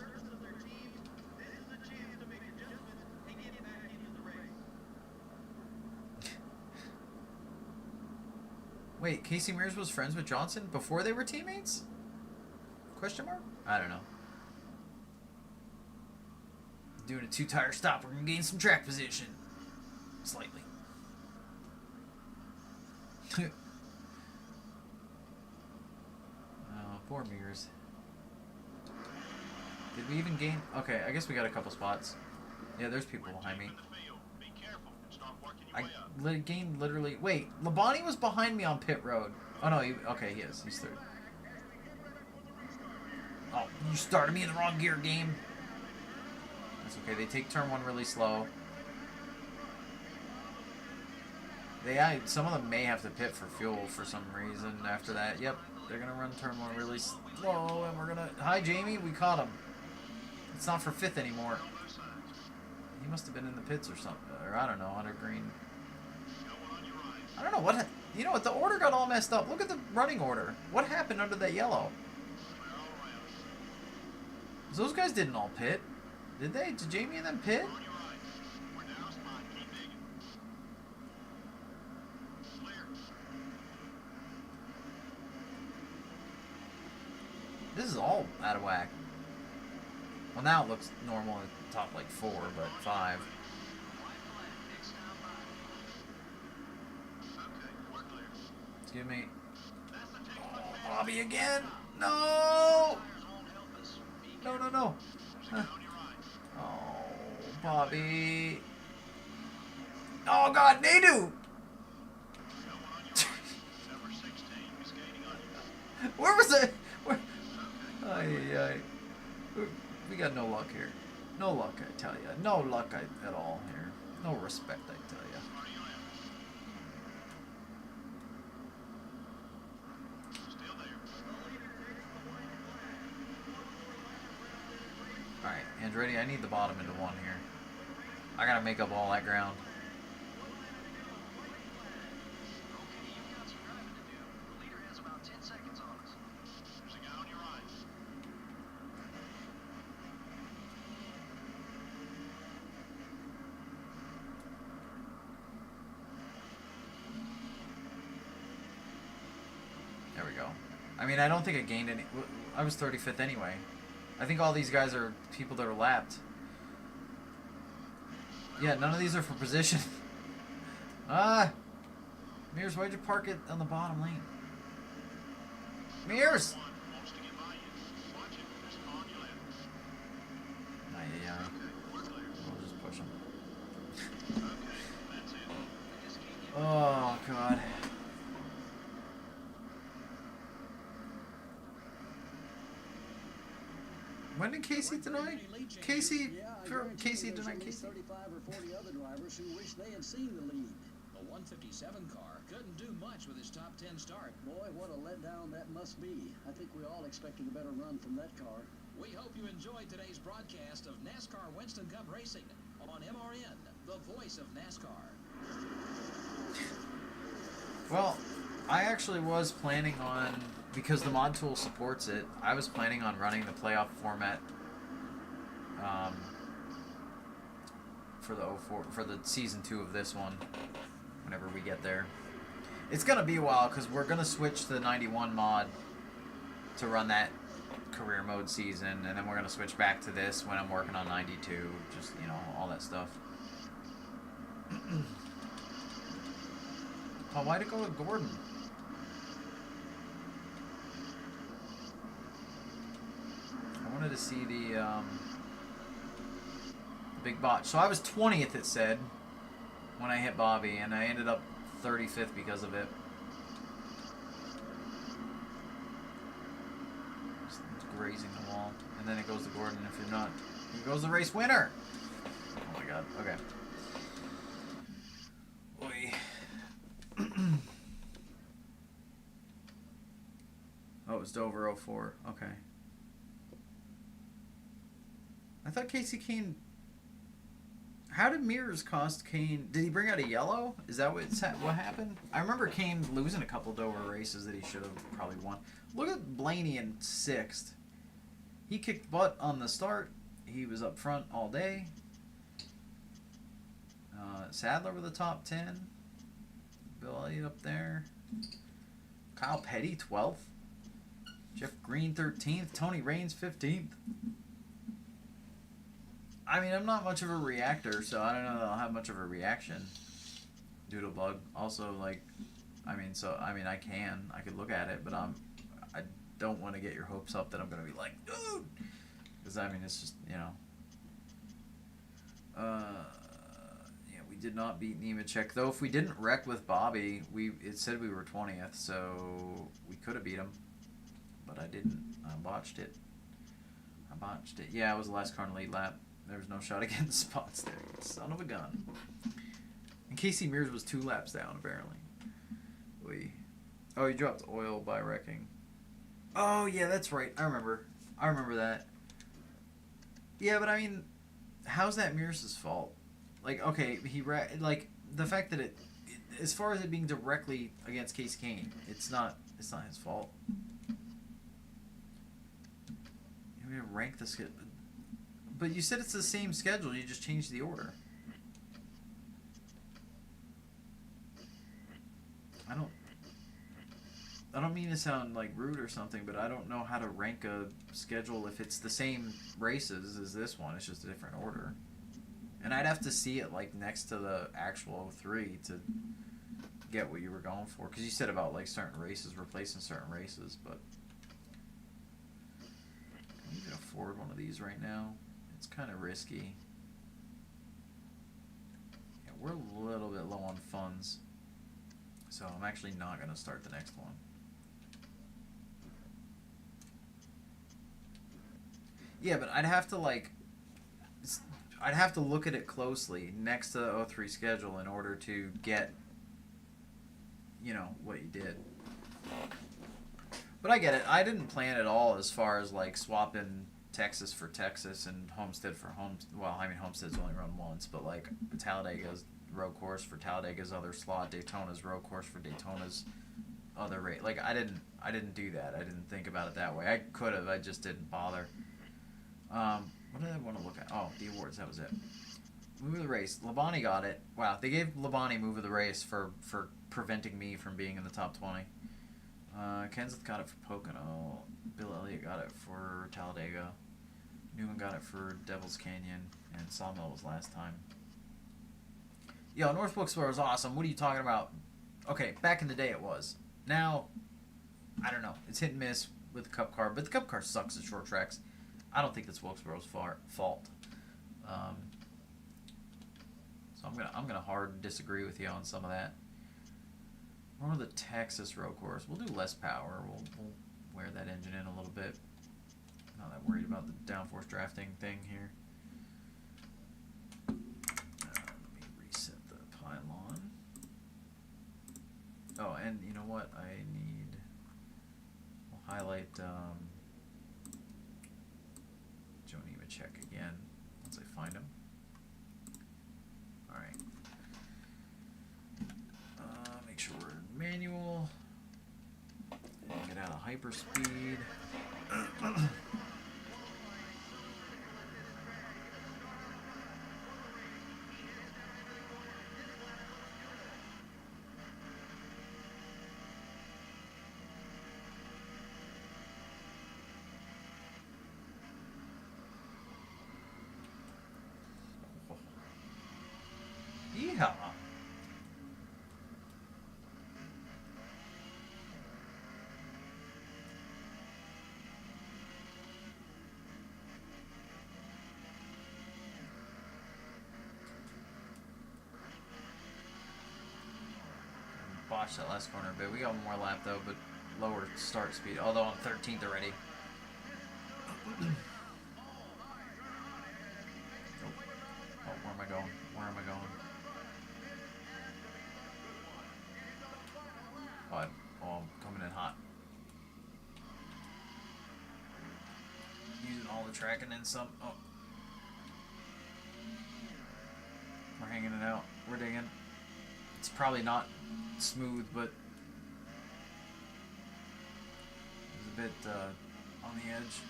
Wait, Casey Mears was friends with Johnson before they were teammates? Question mark? I don't know. Doing a 2-tire stop. We're going to gain some track position. Slightly. Oh, poor Mears. Did we even gain? Okay, I guess we got a couple spots. Yeah, there's people behind me. I gained literally... Wait, Labonte was behind me on pit road. Oh, no. Okay, he is. He's third. Oh, you started me in the wrong gear, game. That's okay. They take turn 1 really slow. Some of them may have to pit for fuel for some reason after that. Yep, they're going to run turn 1 really slow, and we're going to... Hi, Jamie. We caught him. It's not for 5th anymore. He must have been in the pits or something. Or I don't know, under green. I don't know what... You know what? The order got all messed up. Look at the running order. What happened under that yellow? Those guys didn't all pit. Did they? Did Jamie and them pit? This is all out of whack. Well, now it looks normal at the top like 4, but 5. Excuse me. Oh, Bobby again! No! No, no, no. Oh, Bobby. Oh, God, Nadu! Where was it? Where? Ay. No luck at all here. No respect, I tell ya. Alright, Andretti, I need the bottom into one here. I gotta make up all that ground. There we go. I mean, I don't think I gained any. I was 35th anyway. I think all these guys are people that are lapped. Yeah, none of these are for position. Mears, why'd you park it on the bottom lane? Mears! Yeah. We'll just push him. Oh, God. When did Casey deny? Casey denied Casey.
35 or 40 other drivers who wish they had seen the lead.
The 157 car couldn't do much with his top 10 start.
Boy, what a letdown that must be. I think we all expected a better run from that car.
We hope you enjoyed today's broadcast of NASCAR Winston Cup Racing on MRN, the voice of NASCAR.
Well, I actually was planning on, because the mod tool supports it, I was planning on running the playoff format for the 04, for the season 2 of this one, whenever we get there. It's gonna be a while because we're gonna switch to the 91 mod to run that career mode season, and then we're gonna switch back to this when I'm working on 92. Just, you know, all that stuff. Oh, why'd it go with Gordon? I wanted to see the big botch. So I was 20th, it said, when I hit Bobby, and I ended up 35th because of it. Just grazing the wall. And then it goes to Gordon. If you're not, here goes the race winner. Oh my God. Okay. Oy. Oh, it was Dover 04. Okay. I thought Casey Kane... How did Mirrors cost Kane... Did he bring out a yellow? Is that what happened? I remember Kane losing a couple Dover races that he should have probably won. Look at Blaney in 6th. He kicked butt on the start. He was up front all day. Sadler with the top 10. Bill Elliott up there. Kyle Petty, 12th. Jeff Green, 13th. Tony Raines, 15th. I mean, I'm not much of a reactor, so I don't know that I'll have much of a reaction. Doodlebug. Also, like, I could look at it, but I don't want to get your hopes up that I'm going to be like, dude! Because, I mean, it's just, you know. Yeah, we did not beat Nemechek. Though, if we didn't wreck with Bobby, it said we were 20th, so we could have beat him. But I didn't. I botched it. Yeah, it was the last car in the lead lap. There was no shot against spots there. Son of a gun. And Casey Mears was 2 laps down, apparently. Oh, he dropped oil by wrecking. Oh, yeah, that's right. I remember that. Yeah, but I mean, how's that Mears' fault? Like, okay, like, the fact that as far as it being directly against Casey Kane, it's not his fault. I'm going to rank the schedule. But you said it's the same schedule, you just changed the order. I don't mean to sound like rude or something, but I don't know how to rank a schedule if it's the same races as this one. It's just a different order. And I'd have to see it like next to the actual 03 to get what you were going for. Because you said about like certain races replacing certain races, but can you even afford one of these right now? It's kind of risky. Yeah, we're a little bit low on funds. So I'm actually not going to start the next one. Yeah, but I'd have to like... I'd have to look at it closely next to the O3 schedule in order to get, you know, what you did. But I get it. I didn't plan at all as far as like swapping Texas for Texas and Homestead for Homestead. Well, I mean Homestead's only run once, but like Talladega's road course for Talladega's other slot, Daytona's road course for Daytona's other rate. Like I didn't do that. I didn't think about it that way. I could have. I just didn't bother. What did I want to look at? Oh, the awards. That was it. Move of the race. Labani got it. Wow, they gave Labani move of the race for preventing me from being in the top 20. Kenseth got it for Pocono. Bill Elliott got it for Talladega. Newman got it for Devil's Canyon. And Sawmill was last time. Yo, North Wilkesboro was awesome. What are you talking about? Okay, back in the day it was. Now, I don't know. It's hit and miss with the Cup car. But the Cup car sucks at short tracks. I don't think that's Wilkesboro's fault. So I'm gonna hard disagree with you on some of that. Or the Texas road course. We'll do less power. We'll wear that engine in a little bit. Not that worried about the downforce drafting thing here. Let me reset the pylon. Oh, and you know what? We'll highlight Joe Nemechek again once I find him. Alright. Make sure we're in manual. And get out of hyperspeed. Yeehaw. Botched that last corner a bit. We got one more lap though, but lower start speed. Although I'm 13th already. Oh, where am I going? Where am I going? Oh, I'm coming in hot. Using all the track and then some. Oh. We're hanging it out. We're digging. It's probably not smooth, but it's a bit on the edge.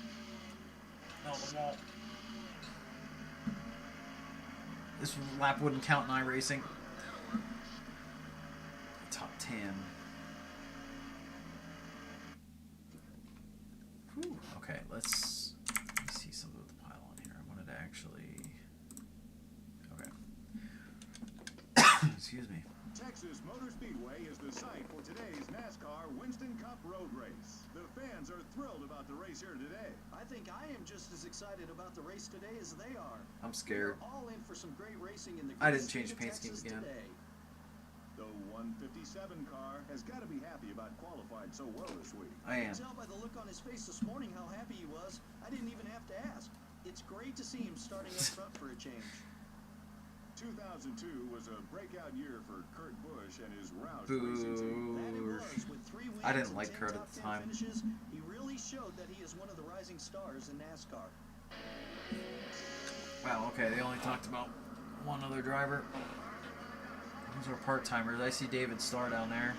No, the wall. This lap wouldn't count in iRacing. Top 10. Whew. Okay, let me see something with the pylon here. I wanted to actually. Okay. Excuse me.
Texas Motor Speedway is the site for today's NASCAR Winston Cup Road Race. The fans are thrilled about the race here today.
I think I am just as excited about the race today as they are.
I'm scared.
We're all in for some great racing in the
I didn't
great
change
state of
paint
Texas
schemes again.
today.
The 157 car has got to be happy about qualifying so well this week.
I
You
am.
can tell by the look on his face this morning how happy he was. I didn't even have to ask. It's great to see him starting up front for a change.
2002 was a breakout year for Kurt Busch and his Roush
Boo.
racing team.
That it was. With 3 wins
I didn't
and
like
10
Kurt at
top
the
10
time.
finishes, he really showed that he is one of the rising stars in NASCAR.
Wow, okay, they only talked about one other driver. Those are part-timers. I see David Starr down there.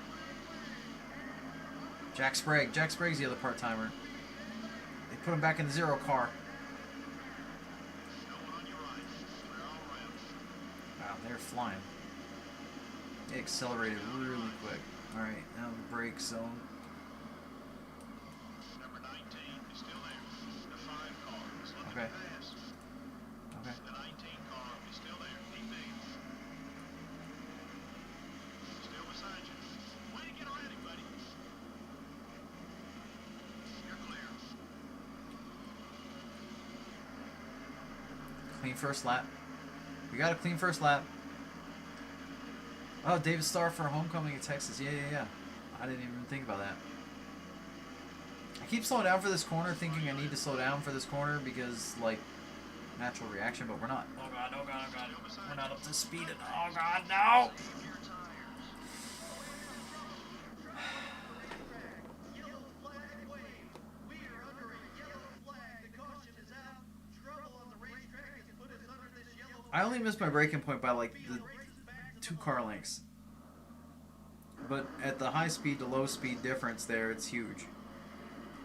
Jack Sprague. Jack Sprague's the other part-timer. They put him back in the zero car. Wow, they're flying. They accelerated really quick. Alright, now the brake zone.
Number 19 is still there. The 5 car is looking
Okay.
fast.
Okay.
The 19 car is still there. He leads. Still beside you. Way to get ready, buddy. You're clear.
Clean first lap. We got a clean first lap. Oh, David Starr for homecoming at Texas. Yeah. I didn't even think about that. I keep slowing down for this corner, thinking I need to slow down for this corner because, like, natural reaction, but we're not. Oh god, oh god, oh god. We're not up to speed. Oh god, no! I only missed my braking point by like the 2 car lengths. But at the high speed to low speed difference there, it's huge.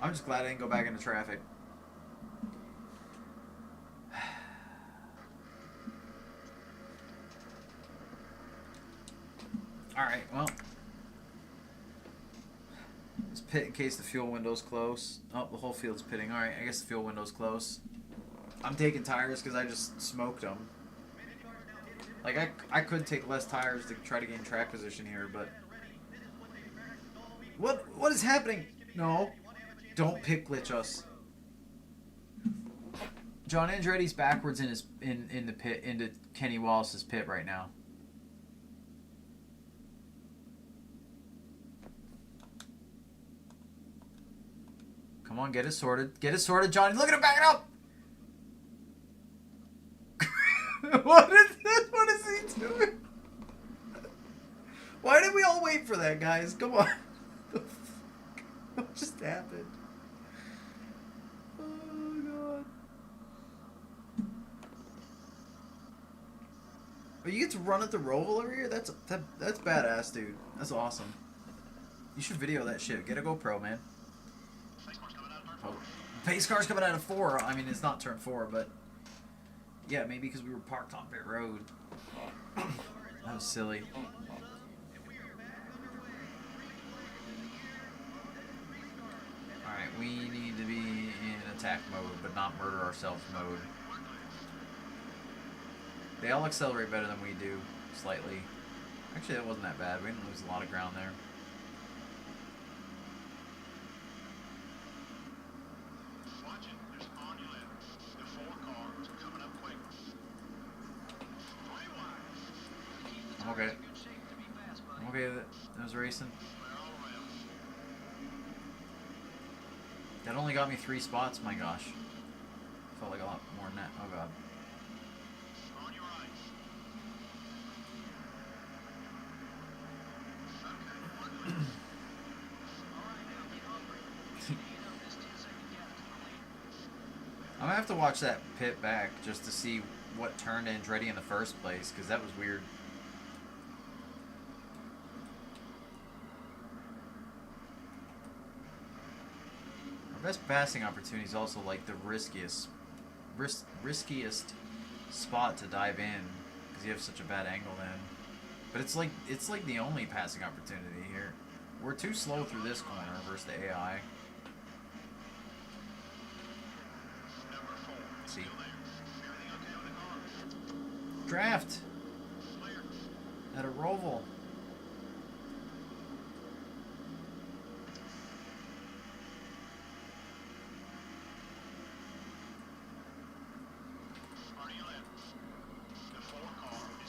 I'm just glad I didn't go back into traffic. Alright, well. Let's pit in case the fuel window's close. Oh, the whole field's pitting. Alright, I guess the fuel window's close. I'm taking tires because I just smoked them. Like, I could take less tires to try to gain track position here, but... What is happening? No. Don't pit glitch us. John Andretti's backwards in his in the pit into Kenny Wallace's pit right now. Come on, get it sorted. Get it sorted, Johnny. Look at him backing up. What is this? What is he doing? Why did we all wait for that, guys? Come on. What just happened? Oh god. But you get to run at the Roval over here? That's badass, dude. That's awesome. You should video that shit. Get a GoPro, man. Oh. Pace car's coming out of 4. I mean, it's not turn 4, but yeah, maybe because we were parked on pit road. That was silly. Alright, we need to be in attack mode, but not murder ourselves mode. They all accelerate better than we do, slightly. Actually, that wasn't that bad. We didn't lose a lot of ground there. I'm okay. I'm okay with it. That was racing. That only got me 3 spots, my gosh. Felt like a lot more than that. Oh god. I'm gonna have to watch that pit back just to see what turned Andretti in the first place, because that was weird. Our best passing opportunity is also like the riskiest spot to dive in, because you have such a bad angle then. But it's like the only passing opportunity here. We're too slow through this corner versus the AI. Let's see. Draft at a Roval.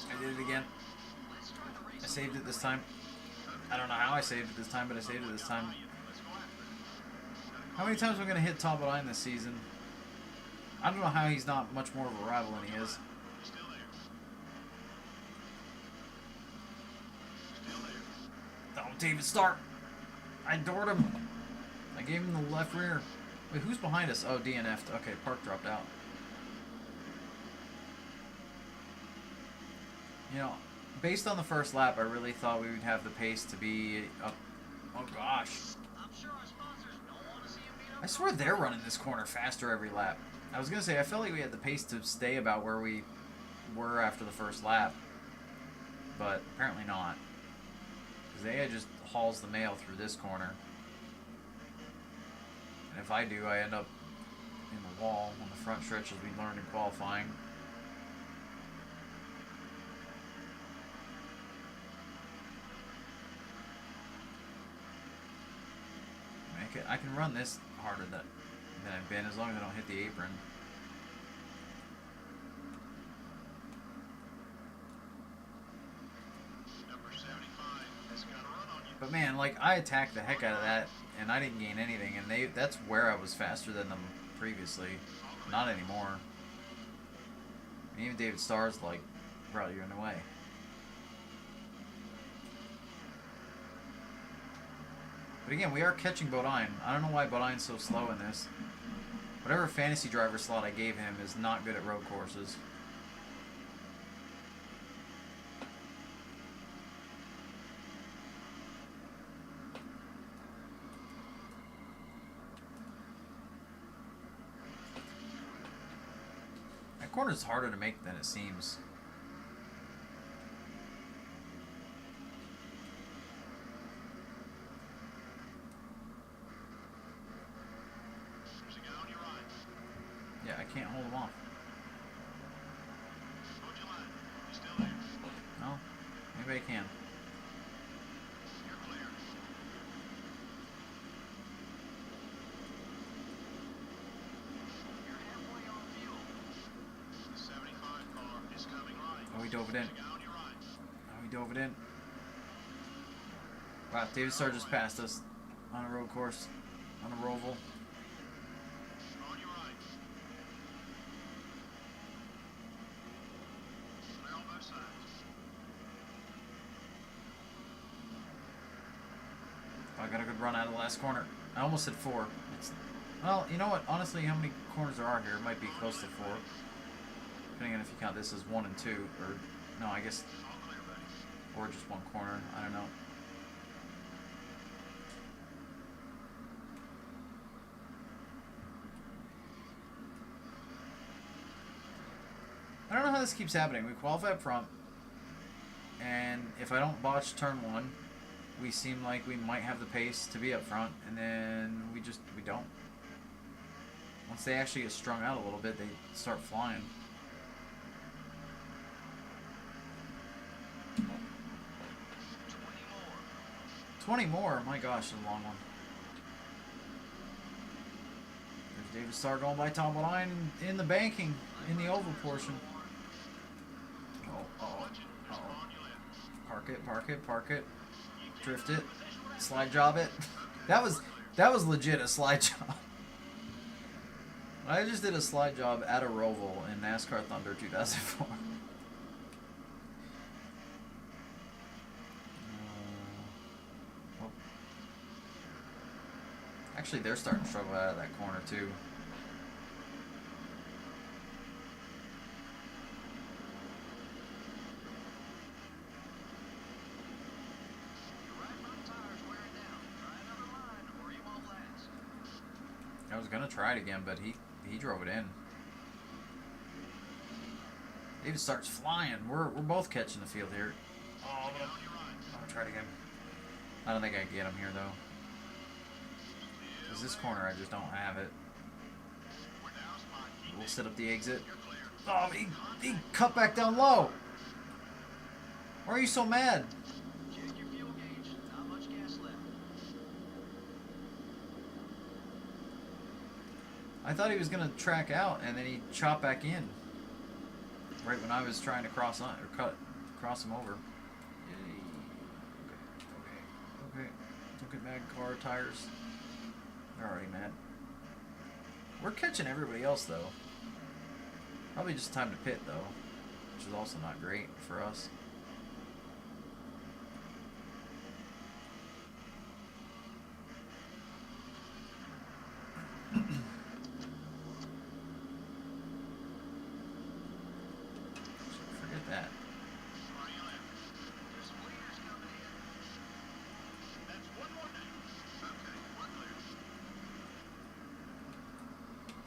I did it again. I saved it this time. I don't know how I saved it this time, but I saved it this time. How many times am I going to hit top line this season? I don't know how he's not much more of a rival than he is. Oh, David Stark. I adored him. I gave him the left rear. Wait, who's behind us? Oh, DNF'd. Okay, Park dropped out. You know, based on the first lap, I really thought we would have the pace to be up. Oh gosh. I swear they're running this corner faster every lap. I was going to say, I felt like we had the pace to stay about where we were after the first lap. But apparently not. Because the AI just hauls the mail through this corner. And if I do, I end up in the wall on the front stretch as we learned in qualifying. I can run this harder than I've been as long as I don't hit the apron. But man, like, I attacked the heck out of that and I didn't gain anything, and that's where I was faster than them previously. Not anymore. And even David Starr's like, bro, you're in the way. But again, we are catching Bodine. I don't know why Bodine's so slow in this. Whatever fantasy driver slot I gave him is not good at road courses. That corner's harder to make than it seems. Yeah, I can't hold them off. No, maybe I can. Oh, he dove it in. Oh, he dove it in. Wow, David Starr just passed us on a road course, on a roval. I got a good run out of the last corner. I almost hit 4. Well, you know what? Honestly, how many corners there are here? It might be close to 4. Depending on if you count this as 1 and 2. Or, no, I guess... Or just one corner. I don't know. I don't know how this keeps happening. We qualify up front. And if I don't botch turn 1... we seem like we might have the pace to be up front, and then we don't. Once they actually get strung out a little bit, they start flying. $20 more? My gosh, it's a long one. There's David Starr going by Tom Bodine in the banking, in the oval portion. Oh. Park it. Drift it, slide job it. That was legit a slide job. I just did a slide job at a roval in NASCAR Thunder 2004. Actually, they're starting to struggle out of that corner too. I was gonna try it again, but he drove it in. David starts flying. We're both catching the field here. Oh, I'm gonna try it again. I don't think I can get him here though. Cause this corner I just don't have it. We'll set up the exit. Oh, he cut back down low. Why are you so mad? I thought he was gonna track out, and then he chopped back in. Right when I was trying to cross him over. Okay. Don't get mad, car tires. They're already mad. We're catching everybody else though. Probably just time to pit though, which is also not great for us.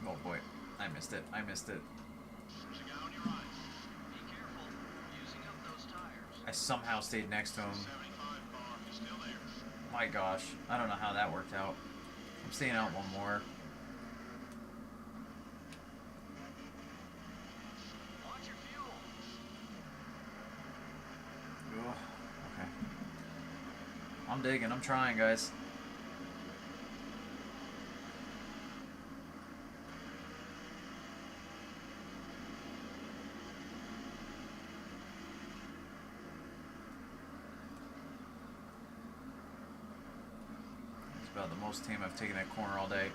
Oh boy, I missed it. I somehow stayed next to him. My gosh, I don't know how that worked out. I'm staying out one more. Ugh, okay. I'm digging, I'm trying, guys. About the most time I've taken that corner all day.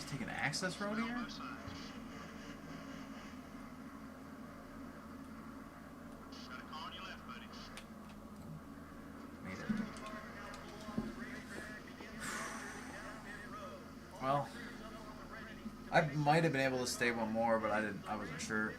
Just take an access road here? Made it. Well, I might have been able to stay one more, but I wasn't sure.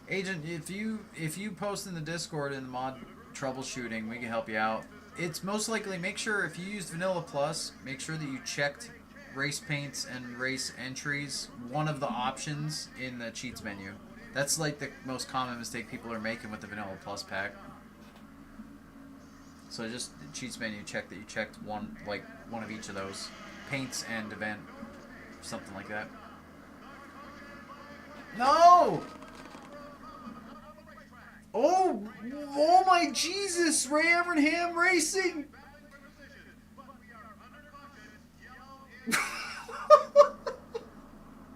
Agent, if you post in the Discord in the mod troubleshooting, we can help you out. It's most likely, make sure if you used Vanilla Plus, make sure that you checked race paints and race entries, one of the options in the cheats menu. That's like the most common mistake people are making with the Vanilla Plus pack. So just the cheats menu, check that you checked one of each of those. Paints and event. Something like that. No! Oh my Jesus! Ray Evernham Racing!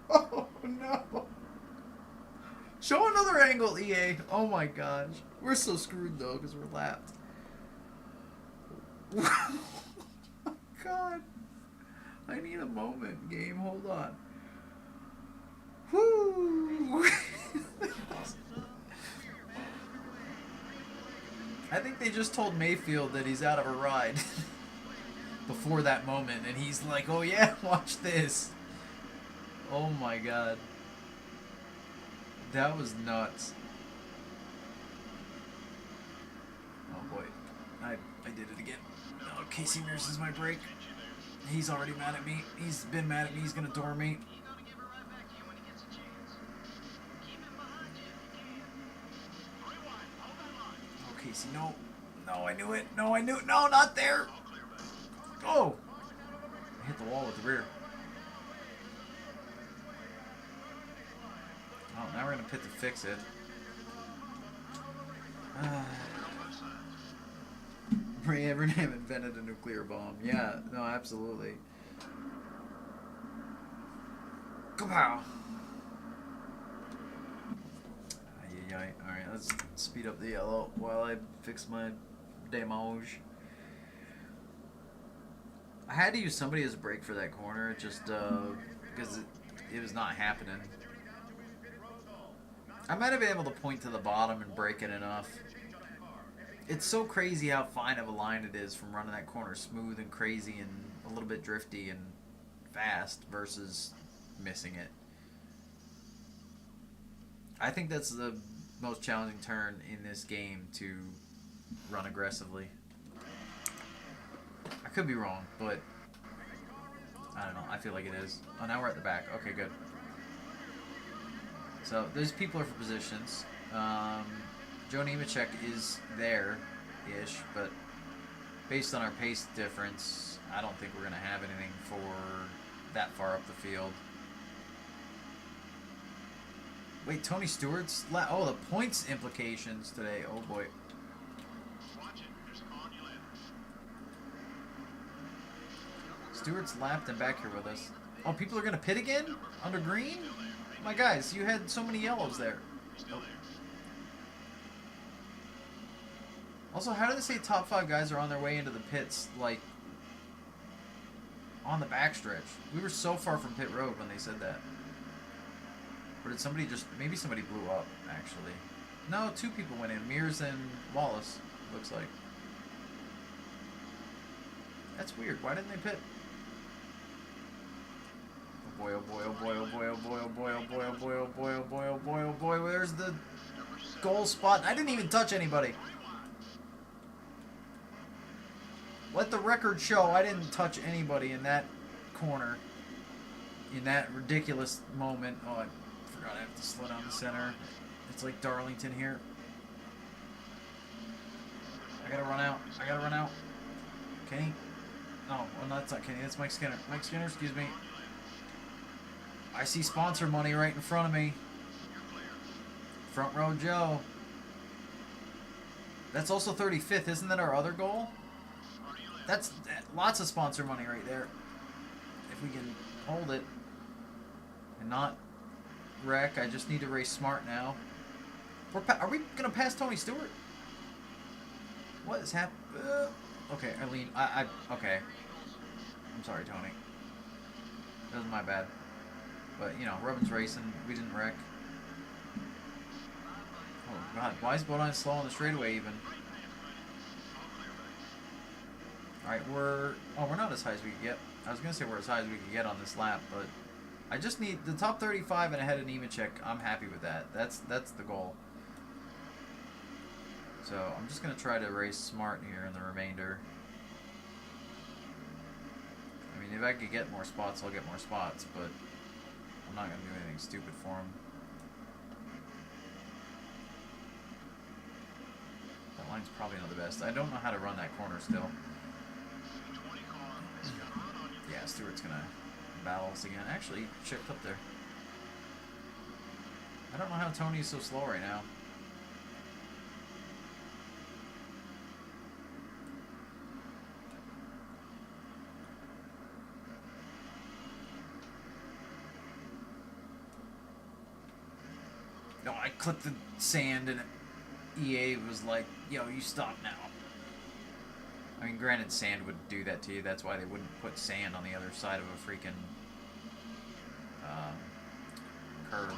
Oh no! Show another angle, EA. Oh my gosh. We're so screwed though, because we're lapped. God. I need a moment, game. Hold on. Whoo! I think they just told Mayfield that he's out of a ride before that moment, and he's like, oh yeah, watch this. Oh my god. That was nuts. Oh boy. I did it again. Oh, Casey nurses my break. He's already mad at me. He's been mad at me. He's gonna door me. Casey, no. No, I knew it. No, I knew it. No, not there. Oh. I hit the wall with the rear. Oh, now we're going to pit to fix it. Ray Evernham invented a nuclear bomb. Yeah, no, absolutely. Kapow. Alright, let's speed up the yellow while I fix my damage. I had to use somebody as a brake for that corner just because it was not happening. I might have been able to point to the bottom and brake it enough. It's so crazy how fine of a line it is from running that corner smooth and crazy and a little bit drifty and fast versus missing it. I think that's the most challenging turn in this game to run aggressively. I could be wrong, but I don't know. I feel like it is. Oh, now we're at the back. Okay, good. So those people are for positions. Joe Nemechek is there-ish, but based on our pace difference, I don't think we're going to have anything for that far up the field. Wait, Tony Stewart's... Oh, the points implications today. Oh, boy. Stewart's lapped and back here with us. Oh, people are going to pit again? Under green? My guys, you had so many yellows there. Nope. Also, how do they say top 5 guys are on their way into the pits, like, on the backstretch? We were so far from pit road when they said that. Or did somebody just... Maybe somebody blew up, actually. No, 2 people went in. Mears and Wallace, looks like. That's weird. Why didn't they pit? Oh boy, oh boy, oh boy, oh boy, oh boy, oh boy, oh boy, oh boy, oh boy, oh boy, oh boy, oh boy. Where's the goal spot? I didn't even touch anybody. Let the record show I didn't touch anybody in that corner. In that ridiculous moment. Oh, I forgot I have to slow down the center. It's like Darlington here. I gotta run out. I gotta run out. Kenny? No, well, that's not Kenny. That's Mike Skinner. Mike Skinner, excuse me. I see sponsor money right in front of me. Front row Joe. That's also 35th. Isn't that our other goal? That's lots of sponsor money right there. If we can hold it and not wreck. I just need to race smart now. Are we going to pass Tony Stewart? What is happening? Okay, Eileen. Okay. I'm sorry, Tony. That was my bad. But, you know, Robin's racing. We didn't wreck. Oh, God. Why is Bodine slow on the straightaway even? Alright, we're not as high as we could get. I was going to say we're as high as we could get on this lap, but I just need the top 35 and ahead of Nemechek. I'm happy with that. That's the goal. So I'm just going to try to race smart here in the remainder. I mean, if I could get more spots, I'll get more spots, but I'm not going to do anything stupid for him. That line's probably not the best. I don't know how to run that corner still. Yeah, Stewart's going to battle us again. Actually, chipped up there. I don't know how Tony's so slow right now. No, I clipped the sand and EA was like, yo, you stop now. I mean, granted, sand would do that to you. That's why they wouldn't put sand on the other side of a freaking curve.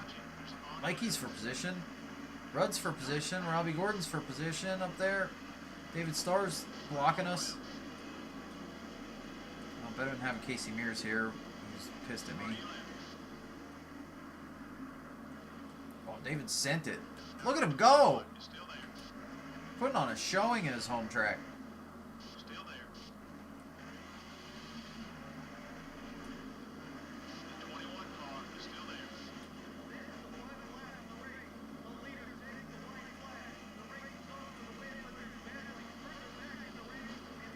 Mikey's for position. Rudd's for position. Robbie Gordon's for position up there. David Starr's blocking us. Well, better than having Casey Mears here. He's pissed at me. Oh, David sent it. Look at him go! Putting on a showing in his home track.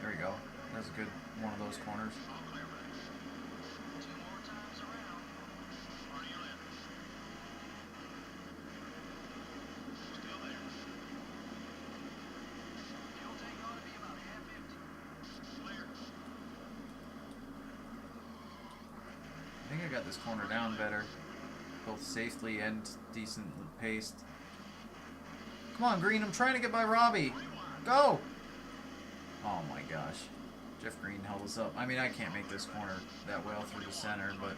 There we go. That was a good one of those corners. I think I got this corner down better, both safely and decently paced. Come on, Green, I'm trying to get by Robbie. Go! Oh my gosh. Jeff Green held us up. I mean, I can't make this corner that well through the center, but...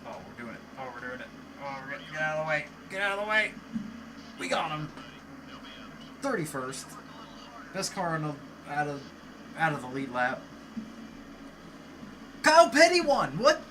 Oh, we're doing it. Oh, we're doing it. Oh, we're getting... Get out of the way. Get out of the way. We got him. 31st. Best car in the, out of the lead lap. Kyle Petty won. What?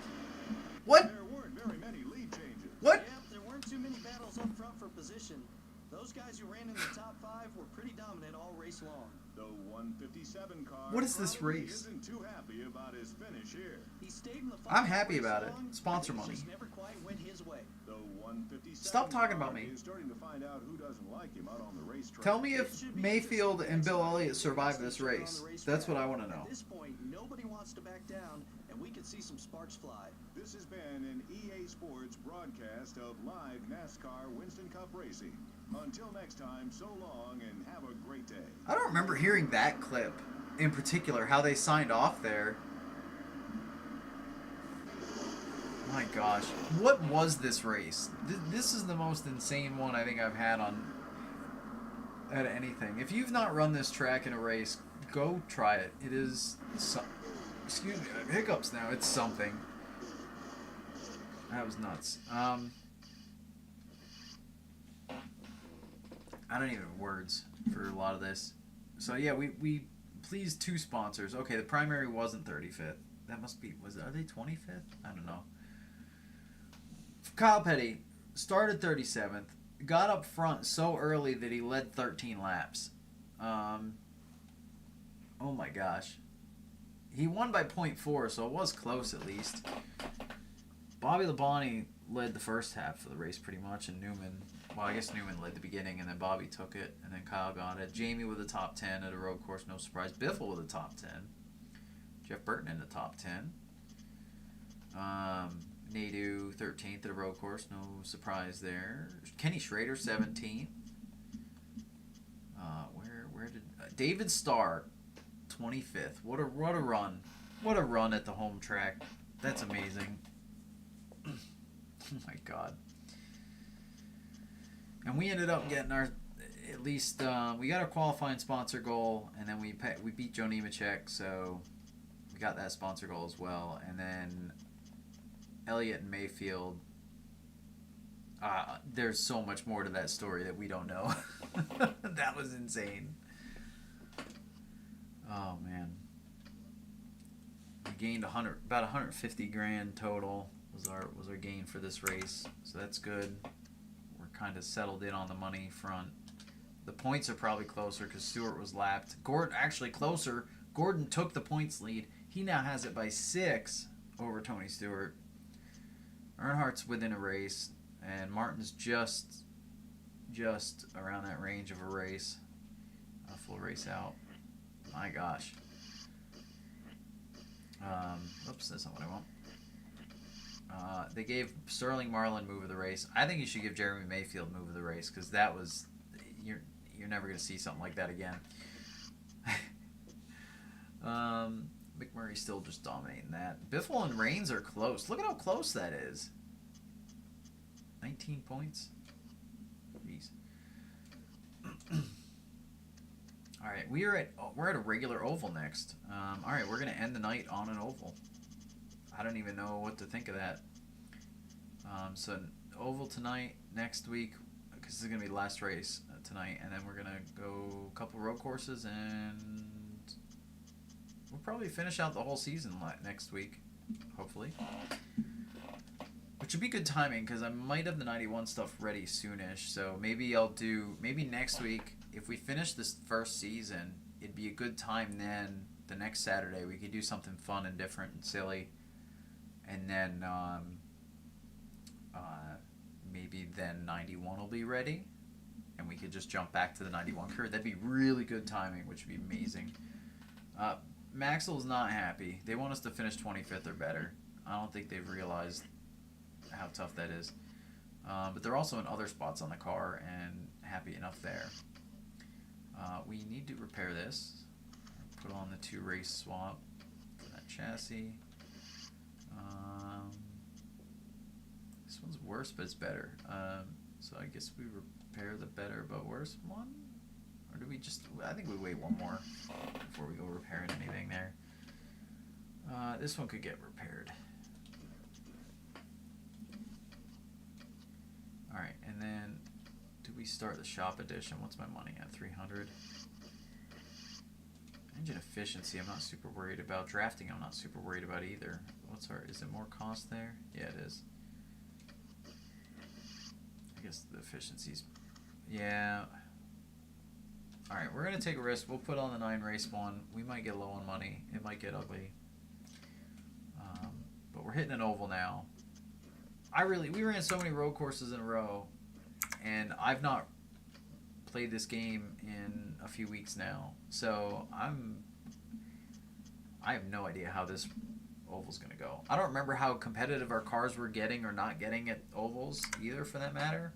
What?
There weren't very many lead changes.
What?
Yep, there weren't too many battles up front for position. Those guys who ran in the top 5 were pretty dominant all race long.
The 157 car.
What is this
probably
race?
Isn't too happy about his finish here.
He stayed in the fight
I'm happy
all race
about it.
long,
Sponsor
but
money.
things just never quite went his way.
The 157
Stop talking about
car
me.
is starting to find out who doesn't like him out on the racetrack.
Tell me if Mayfield and Bill Elliott survived this race. That's what I want to know.
At this point, nobody wants to back down, and we could see some sparks fly.
This has been an EA Sports broadcast of live NASCAR Winston Cup racing. Until next time, so long and have a great day.
I don't remember hearing that clip in particular, how they signed off there. My gosh. What was this race? This is the most insane one I think I've had on at anything. If you've not run this track in a race, go try it. It is... excuse me, I have hiccups now. It's something. That was nuts. I don't even have words for a lot of this. So yeah, we pleased 2 sponsors. Okay, the primary wasn't 35th. That must be, are they 25th? I don't know. Kyle Petty started 37th, got up front so early that he led 13 laps. Oh my gosh. He won by 0.4, so it was close at least. Bobby Labonte led the first half of the race pretty much, and Newman, well, I guess Newman led the beginning, and then Bobby took it, and then Kyle got it. Jamie with the top 10 at a road course, no surprise. Biffle with the top 10. Jeff Burton in the top 10. Nadu 13th at a road course, no surprise there. Kenny Schrader 17th. Where did David Starr 25th? What a run! What a run at the home track. That's amazing. Oh my God. And we ended up getting our, at least, we got our qualifying sponsor goal, and then we beat Joe Nemechek, so we got that sponsor goal as well. And then Elliott and Mayfield. There's so much more to that story that we don't know. That was insane. Oh man. We gained about 150 grand total was our gain for this race. So that's good. We're kind of settled in on the money front. The points are probably closer because Stewart was lapped. Gordon actually closer. Gordon took the points lead. He now has it by 6 over Tony Stewart. Earnhardt's within a race. And Martin's just around that range of a race. A full race out. My gosh. Oops, that's not what I want. They gave Sterling Marlin move of the race. I think you should give Jeremy Mayfield move of the race because that was you're never going to see something like that again. McMurray's still just dominating that. Biffle and Reigns are close. Look at how close that is. 19 points. Jeez. All right, we're at a regular oval next. All right, we're gonna end the night on an oval. I don't even know what to think of that. So an oval tonight, next week, because this is gonna be the last race tonight, and then we're gonna go a couple road courses, and we'll probably finish out the whole season next week, hopefully. Which would be good timing because I might have the 91 stuff ready soonish. So maybe maybe next week, if we finish this first season, it'd be a good time then, the next Saturday, we could do something fun and different and silly. And then maybe then 91 will be ready. And we could just jump back to the 91 crew. That'd be really good timing, which would be amazing. Maxwell's not happy. They want us to finish 25th or better. I don't think they've realized how tough that is. But they're also in other spots on the car and happy enough there. We need to repair this. Put on the 2 race swap for that chassis. This one's worse, but it's better. So I guess we repair the better but worse one? Or do we just... I think we wait one more before we go repairing anything there. This one could get repaired. Alright, and then do we start the shop edition? What's my money at? 300. Engine efficiency I'm not super worried about. Drafting I'm not super worried about either. Is it more cost there? Yeah, it is. I guess the efficiency's... Yeah. Alright, we're going to take a risk. We'll put on the 9 race one. We might get low on money. It might get ugly. But we're hitting an oval now. We ran so many road courses in a row, and I've not played this game in a few weeks now, so I have no idea how this oval's gonna go. I don't remember how competitive our cars were getting or not getting at ovals either, for that matter.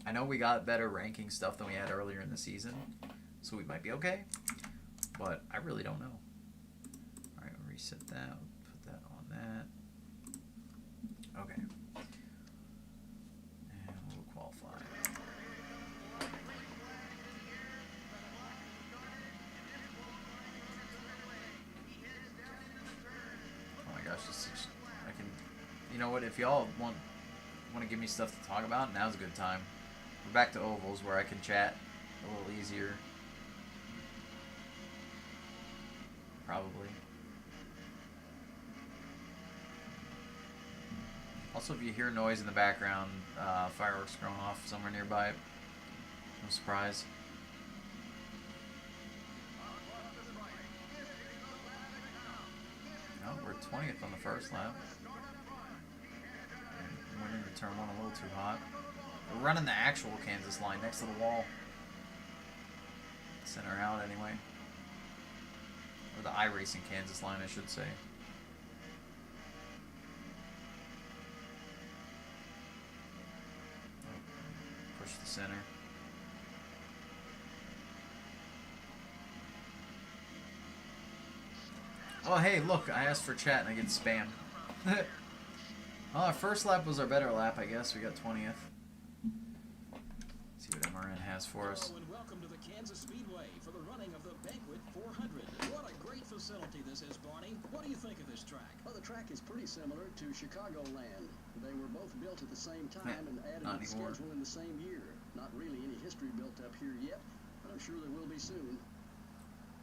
I know we got better ranking stuff than we had earlier in the season, so we might be okay, but I really don't know. All right, we'll reset that. Put that on that. Okay. You know what? If y'all want to give me stuff to talk about, now's a good time. We're back to ovals where I can chat a little easier. Probably. Also, if you hear noise in the background, fireworks going off somewhere nearby, no surprise. No, we're 20th on the first lap. Went into turn 1 a little too hot. We're running the actual Kansas line next to the wall. Center out anyway. Or the iRacing Kansas line, I should say. Push the center. Oh, hey, look, I asked for chat and I get spam. Well, our first lap was our better lap, I guess. We got 20th. See what MRN has for us.
Hello and welcome to the Kansas Speedway for the running of the Banquet 400. What a great great facility this is, Barney. What do you think of this track?
Well, the track is pretty similar to Chicagoland. They were both built at the same time and added to the schedule in the same year. Not really any history built up here yet, but I'm sure there will be soon.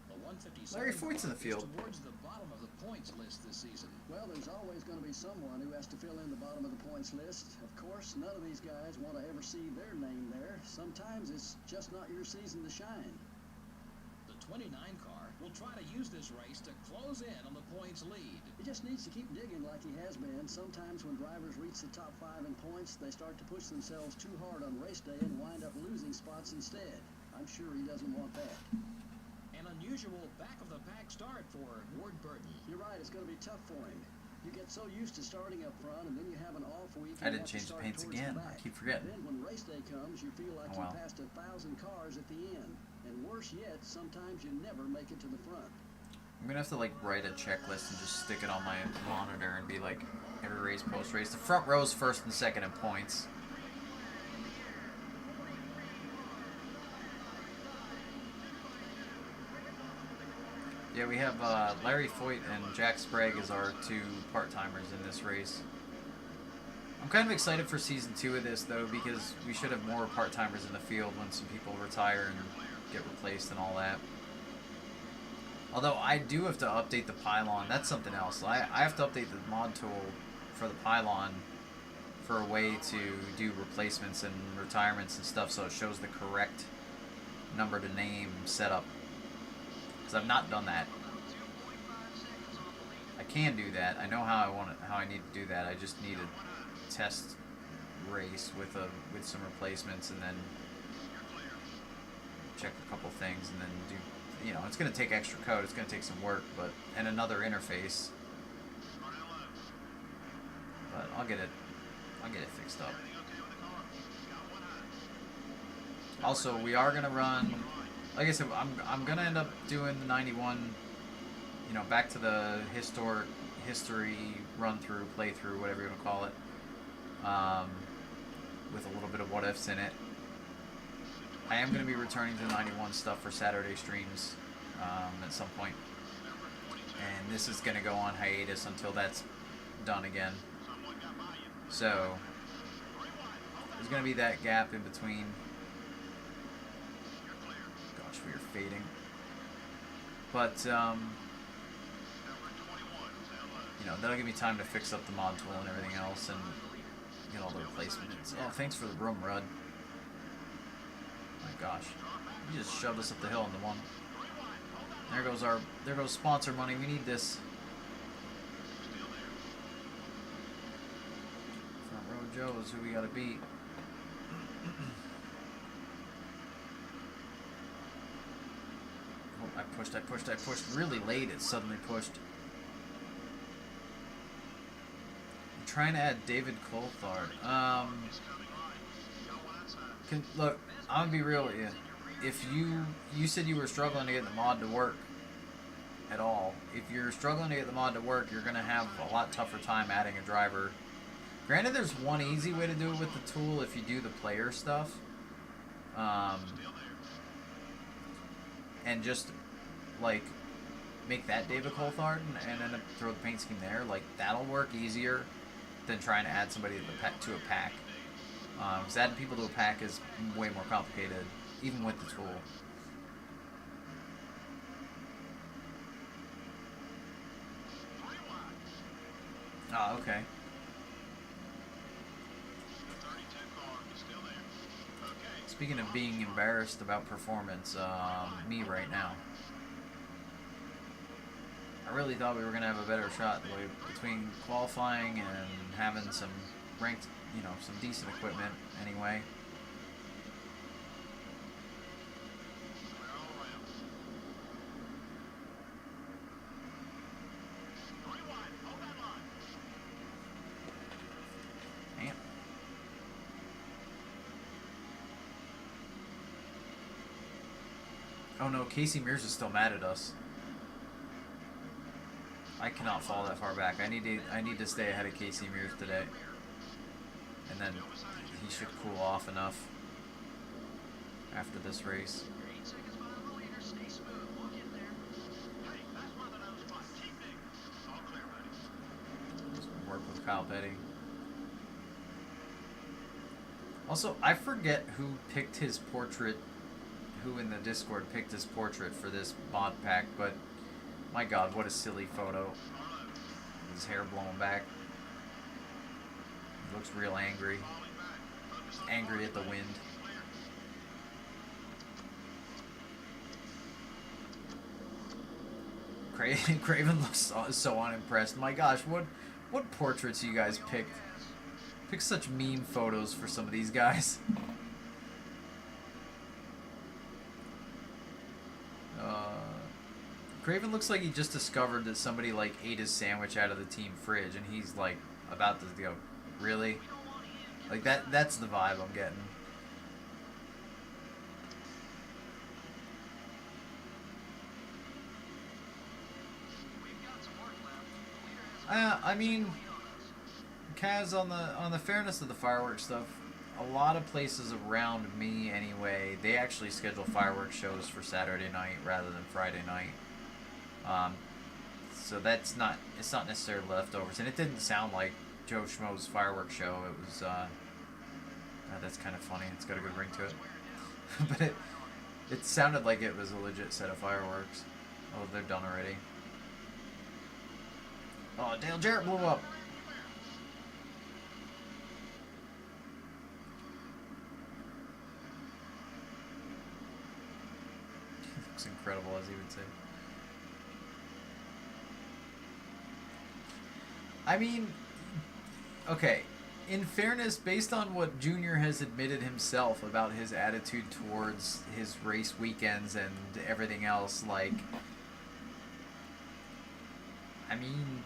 The 157
Larry Foyt's in the field.
Towards the bottom of the points list this season.
Well, there's always going to be someone who has to fill in the bottom of the points list. Of course, none of these guys want to ever see their name there. Sometimes it's just not your season to shine.
The 29 car will try to use this race to close in on the points lead.
He just needs to keep digging like he has been. Sometimes when drivers reach the top 5 in points, they start to push themselves too hard on race day and wind up losing spots instead. I'm sure he doesn't want that.
An unusual back-of-the-pack start for Ward Burton.
You're right, it's going to be tough for him. You get so used to starting up front, and then you have an off week.
I didn't change the paints again. I keep forgetting.
Then when race day comes, you feel like you passed 1,000 cars at the end. And worse yet, sometimes you never make it to the front.
I'm gonna have to like write a checklist and just stick it on my monitor and be like, every race, post race. The front row's first and second in points. Yeah, we have Larry Foyt and Jack Sprague as our 2 part-timers in this race. I'm kind of excited for Season 2 of this, though, because we should have more part-timers in the field when some people retire and get replaced and all that. Although, I do have to update the pylon. That's something else. I have to update the mod tool for the pylon for a way to do replacements and retirements and stuff so it shows the correct number to name setup. Because I've not done that. I can do that. I know how I need to do that. I just need a test race with some replacements and then check a couple things and then do. You know, it's going to take extra code. It's going to take some work, and another interface. But I'll get it fixed up. Also, we are going to run. Like I said, I'm gonna end up doing the 91, you know, back to the history run-through, playthrough, whatever you want to call it, with a little bit of what-ifs in it. I am gonna be returning to the 91 stuff for Saturday streams at some point, and this is gonna go on hiatus until that's done again. So there's gonna be that gap in between. We are fading, but you know, that'll give me time to fix up the mod tool and everything else and get all the replacements. Oh, thanks for the broom, Rudd. My gosh, you just shoved us up the hill into one. There goes sponsor money. We need this. Front row Joe's who we gotta beat. I pushed really late. It suddenly pushed. I'm trying to add David Coulthard. Look, I'm gonna be real with you. If you said you were struggling to get the mod to work at all, if you're struggling to get the mod to work, you're gonna have a lot tougher time adding a driver. Granted, there's one easy way to do it with the tool if you do the player stuff. And just like make that David Coulthard and then throw the paint scheme there. Like that'll work easier than trying to add somebody to a pack. Because adding people to a pack is way more complicated, even with the tool. Oh, okay. Speaking of being embarrassed about performance, me right now. I really thought we were going to have a better shot between qualifying and having some ranked, you know, some decent equipment anyway. Damn. Oh no, Casey Mears is still mad at us. I cannot fall that far back. I need to stay ahead of Casey Mears today. And then he should cool off enough after this race. Kyle Petty. Also, I forget who picked his portrait, who in the Discord picked his portrait for this mod pack, but my god, what a silly photo. His hair blown back. He looks real angry. Angry at the wind. Craven looks so unimpressed. My gosh, what portraits you guys picked? Pick such meme photos for some of these guys. Craven looks like he just discovered that somebody like ate his sandwich out of the team fridge, and he's like about to go, really? Like that's the vibe I'm getting. I mean, Kaz, on the fairness of the fireworks stuff, a lot of places around me anyway, they actually schedule fireworks shows for Saturday night rather than Friday night. So it's not necessarily leftovers, and it didn't sound like Joe Schmo's fireworks show. It was that's kind of funny. It's got a good ring to it, but it sounded like it was a legit set of fireworks. Oh, they're done already. Oh, Dale Jarrett blew up. He looks incredible, as he would say. I mean, okay, in fairness, based on what Junior has admitted himself about his attitude towards his race weekends and everything else, like, I mean,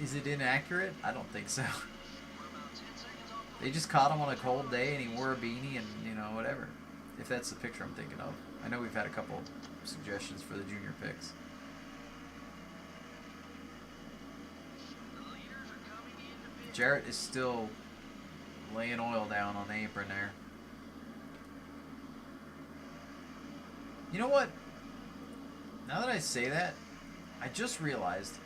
is it inaccurate? I don't think so. They just caught him on a cold day and he wore a beanie and, you know, whatever. If that's the picture I'm thinking of. I know we've had a couple suggestions for the Junior picks. Jarrett is still laying oil down on the apron there. You know what? Now that I say that, I just realized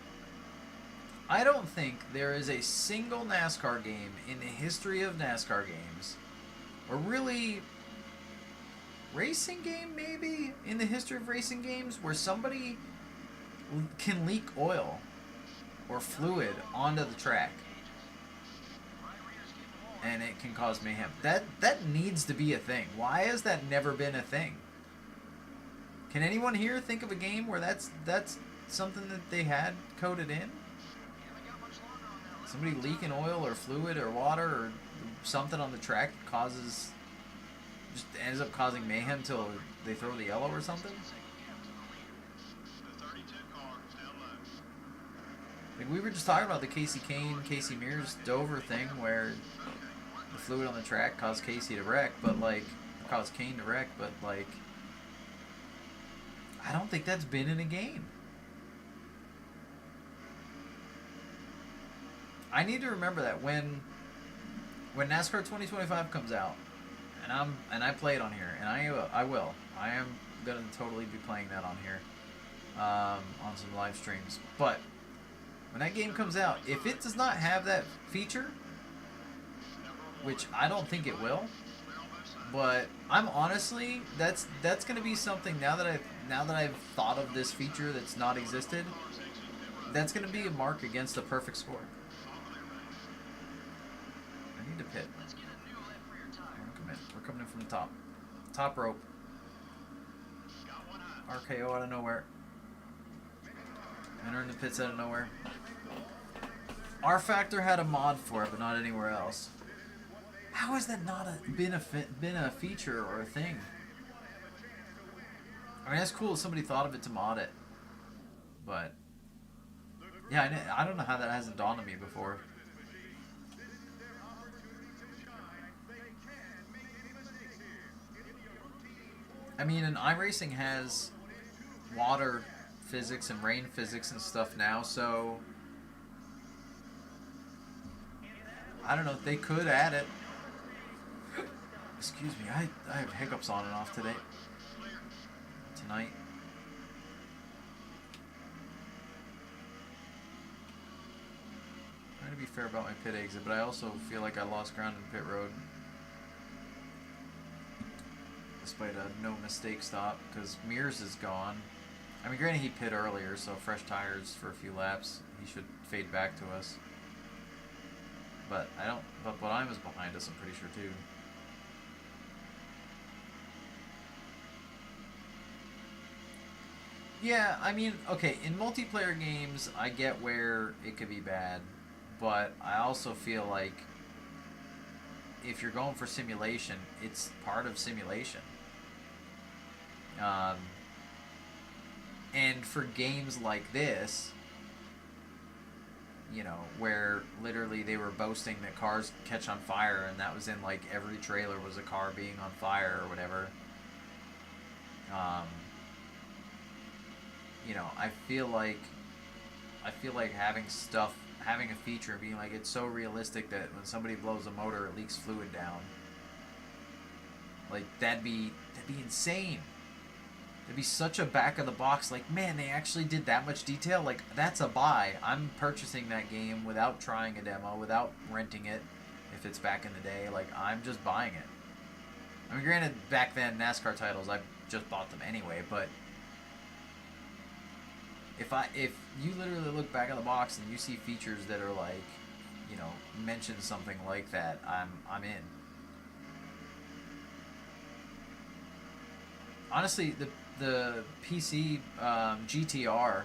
I don't think there is a single NASCAR game in the history of NASCAR games, or really racing game maybe in the history of racing games, where somebody can leak oil or fluid onto the track and it can cause mayhem. That needs to be a thing. Why has that never been a thing? Can anyone here think of a game where that's something that they had coded in? Somebody leaking oil or fluid or water or something on the track causes, just ends up causing mayhem till they throw the yellow or something? Like we were just talking about the Casey Kane, Casey Mears Dover thing where the fluid on the track caused Casey to wreck, but like caused Kane to wreck, but like I don't think that's been in a game. I need to remember that when NASCAR 2025 comes out, and I play it on here, and I will. I am gonna totally be playing that on here, on some live streams. But when that game comes out, if it does not have that feature, which I don't think it will, but I'm honestly that's gonna be something now that I've thought of this feature that's not existed. That's gonna be a mark against the perfect score. I need to pit. We're coming in from the top. Top rope. RKO out of nowhere. Entering the pits out of nowhere. R Factor had a mod for it, but not anywhere else. How has that not been a feature or a thing? I mean, that's cool if somebody thought of it to mod it. But yeah, I don't know how that hasn't dawned on me before. I mean, and iRacing has water physics and rain physics and stuff now, so I don't know, they could add it. Excuse me, I have hiccups on and off tonight. Trying to be be fair about my pit exit, but I also feel like I lost ground in pit road. Despite a no mistake stop, because Mears is gone. I mean, granted he pit earlier, so fresh tires for a few laps. He should fade back to us. But I don't. But Bodine was behind us, I'm pretty sure too. Yeah, I mean, okay, in multiplayer games, I get where it could be bad, but I also feel like if you're going for simulation, it's part of simulation. And for games like this, you know, where literally they were boasting that cars catch on fire, and that was in like every trailer was a car being on fire or whatever. You know, I feel like having a feature being like it's so realistic that when somebody blows a motor, it leaks fluid down. Like that'd be insane. It'd be such a back of the box. Like, man, they actually did that much detail. Like, that's a buy. I'm purchasing that game without trying a demo, without renting it. If it's back in the day, like I'm just buying it. I mean, granted, back then NASCAR titles, I just bought them anyway. But if you literally look back at the box and you see features that are like, you know, mention something like that, I'm in. Honestly, the PC GTR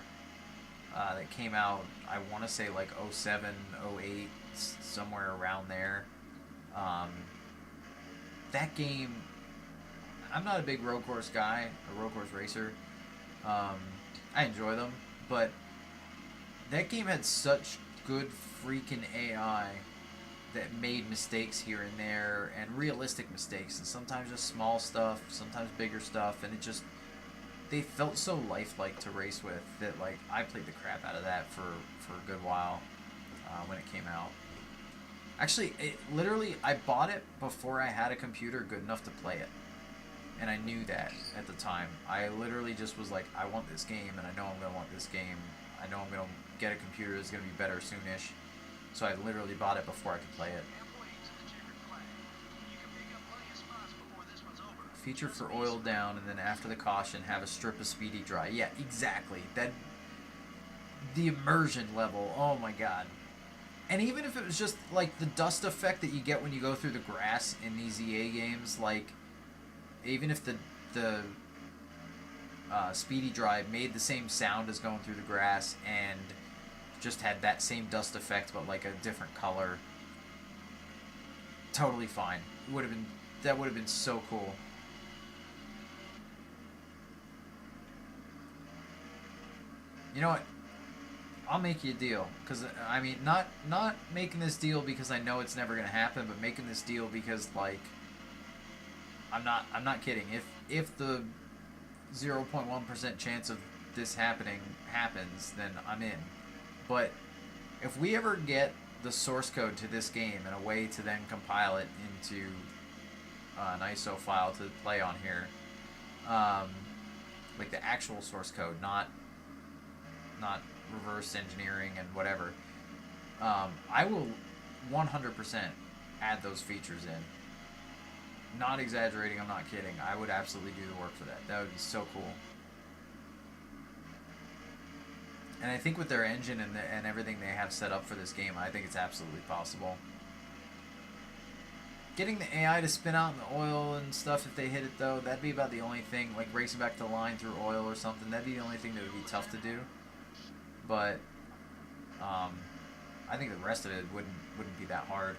that came out, I want to say like 07, 08, somewhere around there. That game, I'm not a big road course guy, a road course racer. I enjoy them, but that game had such good freaking AI that made mistakes here and there, and realistic mistakes, and sometimes just small stuff, sometimes bigger stuff, and it just, they felt so lifelike to race with that, like, I played the crap out of that for a good while when it came out. Actually, literally, I bought it before I had a computer good enough to play it, and I knew that at the time. I literally just was like, I want this game, and I know I'm going to want this game. I know I'm going to get a computer that's going to be better soonish. So I literally bought it before I could play it. Feature for oil down, and then after the caution, have a strip of speedy dry. Yeah, exactly. The immersion level, oh my god. And even if it was just like the dust effect that you get when you go through the grass in these EA games, like even if the speedy dry made the same sound as going through the grass and just had that same dust effect but like a different color, totally fine. That would have been so cool. You know what? I'll make you a deal, because I mean, not making this deal because I know it's never gonna happen, but making this deal because like I'm not kidding. If the 0.1% chance of this happening happens, then I'm in. But if we ever get the source code to this game and a way to then compile it into an ISO file to play on here, like the actual source code, not reverse engineering and whatever, I will 100% add those features in. Not exaggerating, I'm not kidding. I would absolutely do the work for that. That would be so cool. And I think with their engine and everything they have set up for this game, I think it's absolutely possible. Getting the AI to spin out in the oil and stuff, if they hit it though, that'd be about the only thing, like racing back to the line through oil or something, that'd be the only thing that would be tough to do. But I think the rest of it wouldn't be that hard.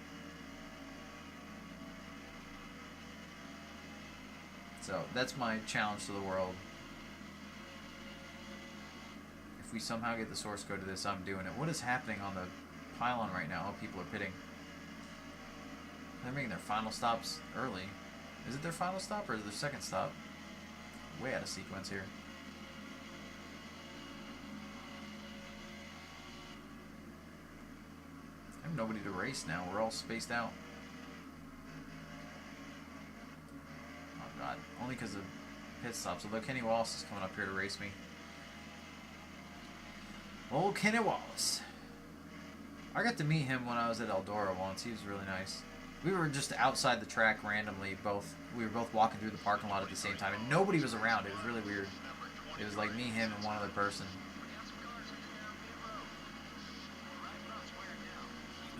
So that's my challenge to the world. If we somehow get the source code to this, I'm doing it. What is happening on the pylon right now? Oh, people are pitting. They're making their final stops early. Is it their final stop or is it their second stop? Way out of sequence here. I have nobody to race now. We're all spaced out. Oh god. Only because of pit stops. Although Kenny Wallace is coming up here to race me. Old Kenny Wallace. I got to meet him when I was at Eldora once. He was really nice. We were just outside the track randomly. We were both walking through the parking lot at the same time, and nobody was around. It was really weird. It was like me, him, and one other person.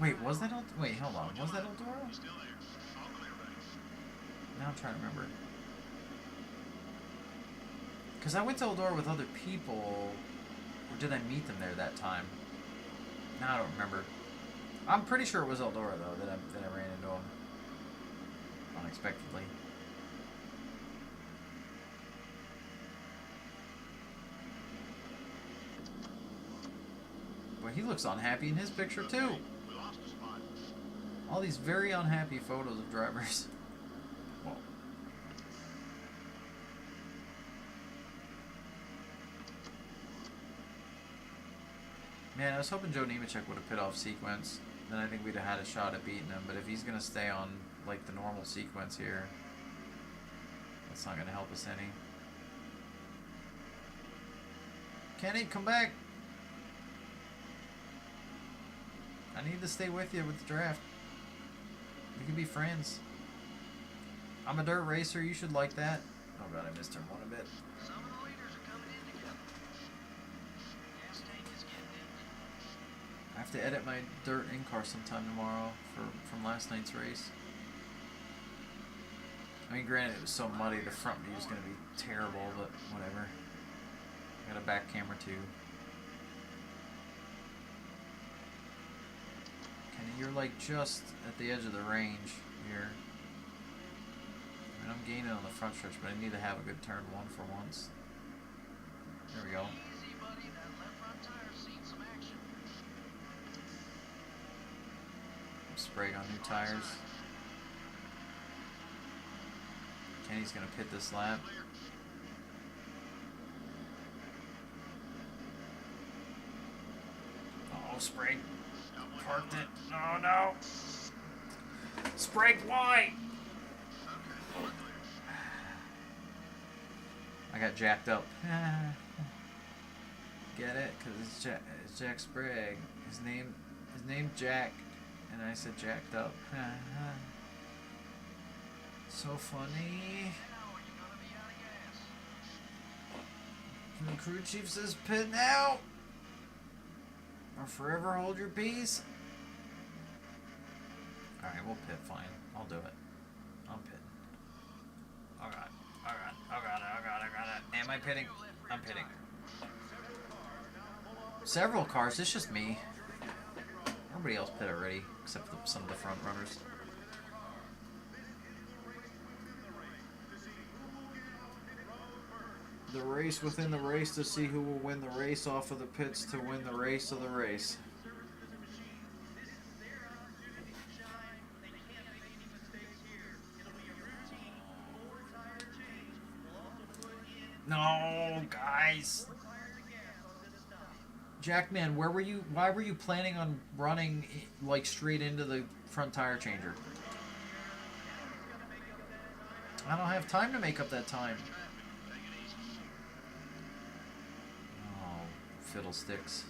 Wait, was that Wait, hold on. Was that Eldora? Now I'm trying to remember. Because I went to Eldora with other people. Or did I meet them there that time? Now I don't remember. I'm pretty sure it was Eldora, though, that I ran into him. Unexpectedly. But he looks unhappy in his picture, too. All these very unhappy photos of drivers. Whoa. Man, I was hoping Joe Nemechek would have pit off sequence. Then I think we'd have had a shot at beating him. But if he's going to stay on, like, the normal sequence here, that's not going to help us any. Kenny, come back! I need to stay with you with the draft. We can be friends. I'm a dirt racer. You should like that. Oh god, I missed turn one a bit.
Some of the leaders are coming in together. Gas tank is getting empty.
I have to edit my dirt in-car sometime tomorrow from last night's race. I mean, granted, it was so muddy, the front view is going to be terrible, but whatever. I got a back camera too. Kenny, you're like just at the edge of the range here. I mean, I'm gaining on the front stretch, but I need to have a good turn one for once. There we go.
Easy, buddy. That left front tire's seen some action.
Spraying on new tires. Kenny's gonna pit this lap. Oh, Sprague parked it. Oh no! Sprague, why? I got jacked up. Get it? Cause it's Jack Sprague. His name's Jack, and I said jacked up. So funny. The crew chief says pit now, or forever hold your peace. Alright, we'll pit, fine. I'll do it. I'm pitting. Oh god. Oh god. Oh god. Oh god. Oh god. Am I pitting? I'm pitting. Several cars, it's just me. Nobody else pit already, except for some of the front runners. The race within the race to see who will win the race off of the pits to win the race of the race. No, guys. Jackman, where were you? Why were you planning on running like straight into the front tire changer? I don't have time to make up that time. Oh, fiddlesticks.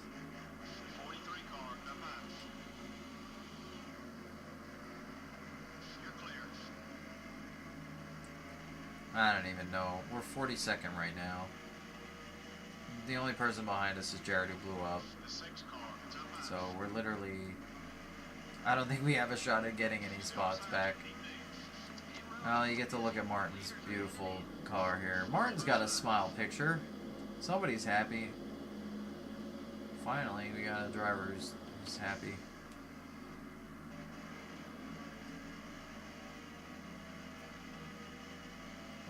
I don't even know. We're 42nd right now. The only person behind us is Jared, who blew up. So we're literally... I don't think we have a shot at getting any spots back. Well, you get to look at Martin's beautiful car here. Martin's got a smile picture. Somebody's happy. Finally, we got a driver who's happy.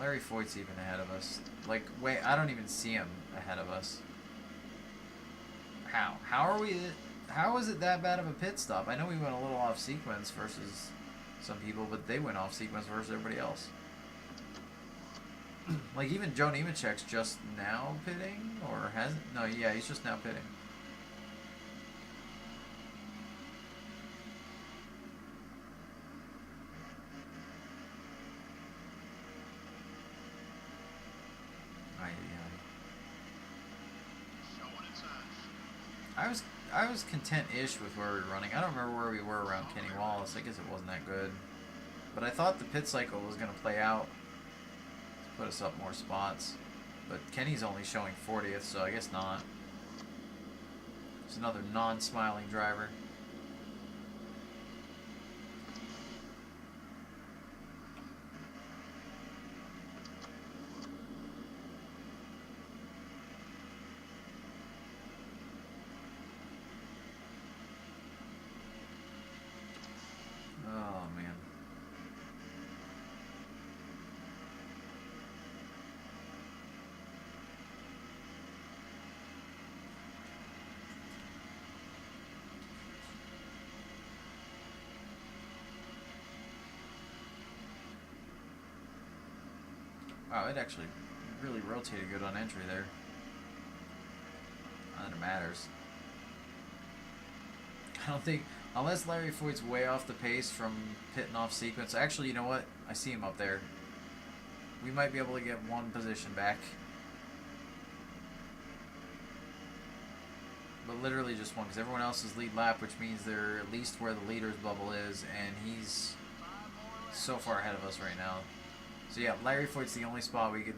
Larry Foyt's even ahead of us. Like, wait, I don't even see him ahead of us. How? How is it that bad of a pit stop? I know we went a little off sequence versus some people, but they went off sequence versus everybody else. Like, even Joe Nemechek's just now pitting? Or hasn't? No, yeah, he's just now pitting. I was content-ish with where we were running. I don't remember where we were around Kenny Wallace. I guess it wasn't that good. But I thought the pit cycle was going to play out to put us up more spots. But Kenny's only showing 40th, so I guess not. It's another non-smiling driver. Oh, man. Wow, it actually really rotated good on entry there. Not that it matters. I don't think, unless Larry Foyt's way off the pace from pitting off sequence. Actually, you know what? I see him up there. We might be able to get one position back. But literally just one, because everyone else is lead lap, which means they're at least where the leader's bubble is, and he's so far ahead of us right now. So yeah, Larry Foyt's the only spot we could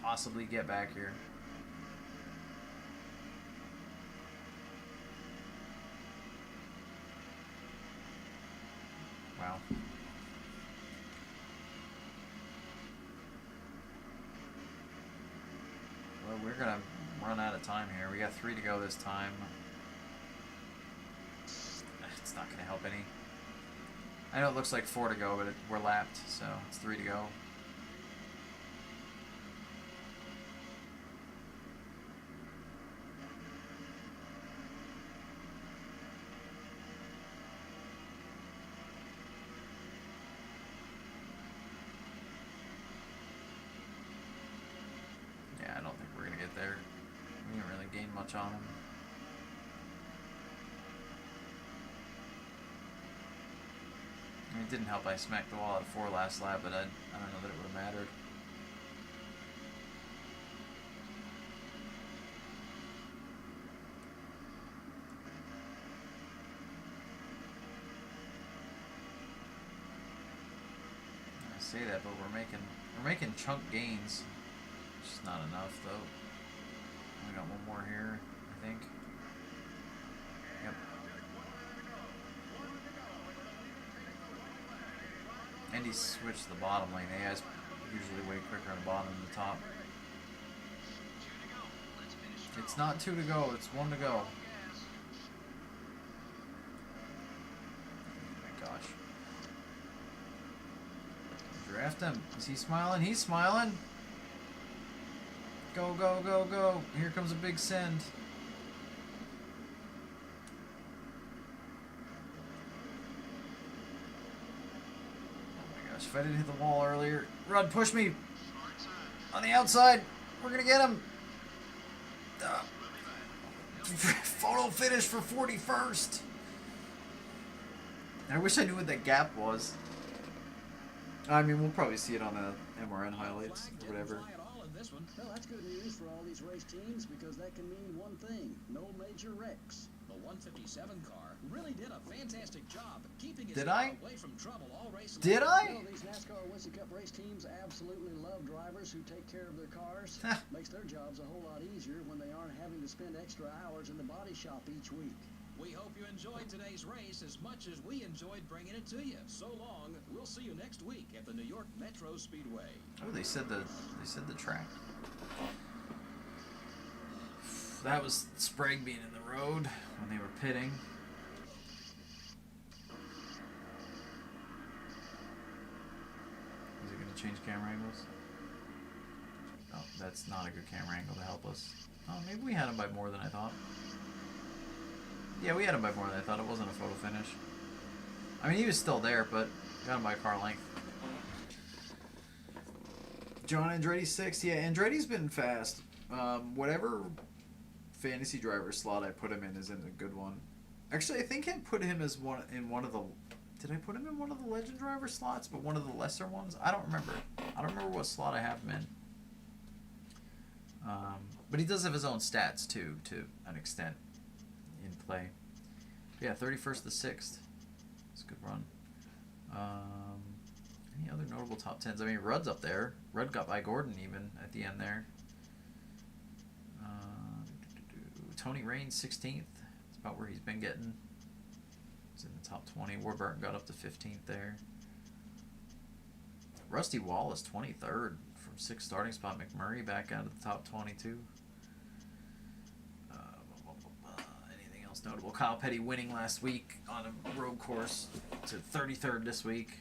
possibly get back here. Wow. Well, we're gonna run out of time here. We got 3 to go this time. It's not gonna help any. I know it looks like 4 to go, but we're lapped, so it's 3 to go. Yeah, I don't think we're gonna get there. We didn't really gain much on him. I mean, it didn't help I smacked the wall at 4 last lap, but I don't know that it would have mattered. I say that, but we're making chunk gains. It's just not enough though. We got one more here, I think. Yep. And he switched the bottom lane. AI's usually way quicker on the bottom than the top. It's not 2 to go, it's 1 to go. Oh my gosh. Draft him. Is he smiling? He's smiling. Go, go, go, go. Here comes a big send. If I didn't hit the wall earlier. Run, push me. On the outside. We're going to get him. Photo finish for 41st. I wish I knew what that gap was. I mean, we'll probably see it on the MRN highlights or whatever.
Well, that's good news for all these race teams because that can mean one thing: no major wrecks.
The 157 car really did a fantastic job keeping his
Did
car
I?
away from trouble all race long.
Did I?
Well, these NASCAR Winston Cup race teams absolutely love drivers who take care of their cars. Makes their jobs a whole lot easier when they aren't having to spend extra hours in the body shop each week.
We hope you enjoyed today's race as much as we enjoyed bringing it to you. So long. We'll see you next week at the New York Metro Speedway.
Oh, they said the track. That was Sprague being in the road when they were pitting. Is it going to change camera angles? Oh, that's not a good camera angle to help us. Oh, maybe we had him by more than I thought. Yeah, we had him by more than I thought. It wasn't a photo finish. I mean, he was still there, but got him by a car length. John Andretti 6. Yeah, Andretti's been fast. Whatever fantasy driver slot I put him in is in a good one. Actually, I think I put him as one of the... Did I put him in one of the legend driver slots, but one of the lesser ones? I don't remember. I don't remember what slot I have him in. But he does have his own stats, too, to an extent, in play. Yeah, 31st to 6th. It's a good run. Any other notable top 10s? I mean, Rudd's up there. Rudd got by Gordon even at the end there. Tony Raines, 16th. That's about where he's been getting. He's in the top 20. Warburton got up to 15th there. Rusty Wallace, 23rd from 6th starting spot. McMurray back out of the top 22. Anything else notable? Kyle Petty winning last week on a road course to 33rd this week.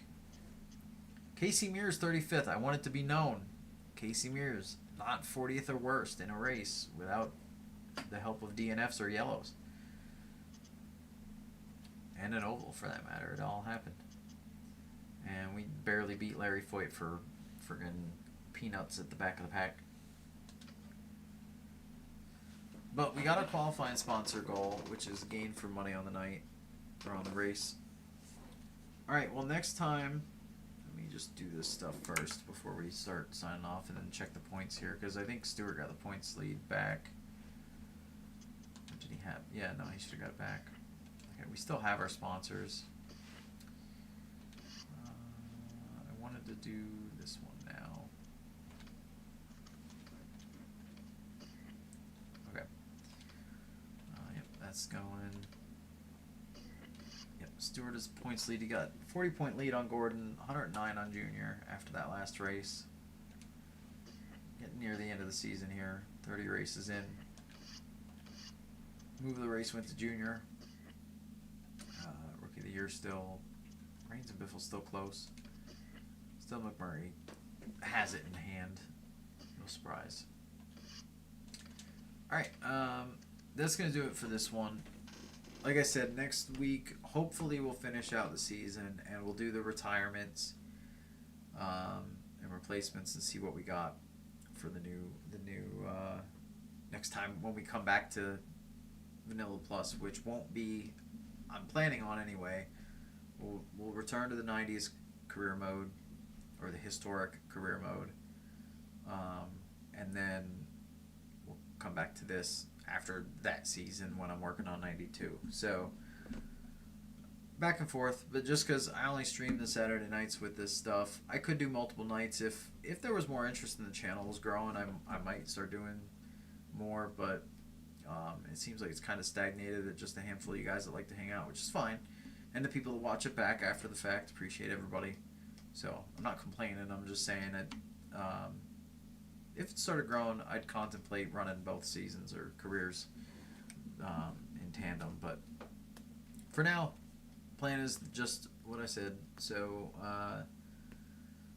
Casey Mears, 35th. I want it to be known. Casey Mears, not 40th or worst in a race without the help of DNFs or yellows. And an oval, for that matter. It all happened. And we barely beat Larry Foyt for friggin' peanuts at the back of the pack. But we got a qualifying sponsor goal, which is gain for money on the night, or on the race. Alright, well, next time, let me just do this stuff first before we start signing off, and then check the points here, because I think Stewart got the points lead back. What did he have? Yeah, no, he should have got it back. Okay, we still have our sponsors. I wanted to do this one now. Okay. Yep, that's going. Yep, Stewart is points lead. He got 40-point lead on Gordon, 109 on Junior after that last race. Getting near the end of the season here. 30 races in. Move of the race went to Junior. Rookie of the year still. Raines and Biffle still close. Still McMurray has it in hand. No surprise. Alright, that's going to do it for this one. Like I said, next week, hopefully we'll finish out the season and we'll do the retirements and replacements and see what we got for the new next time when we come back to Vanilla Plus, which won't be, I'm planning on anyway. We'll return to the 90s career mode, or the historic career mode, and then we'll come back to this after that season when I'm working on 92. So back and forth, but just because I only stream the Saturday nights with this stuff, I could do multiple nights. If there was more interest in the channel was growing, I might start doing more, but it seems like it's kind of stagnated at just a handful of you guys that like to hang out, which is fine, and the people that watch it back after the fact, appreciate everybody. So I'm not complaining, I'm just saying that if it started growing, I'd contemplate running both seasons or careers in tandem, but for now, plan is just what I said. So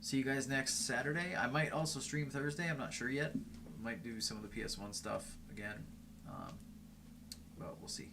see you guys next Saturday. I might also stream Thursday, I'm not sure yet. Might do some of the PS1 stuff again, but we'll see.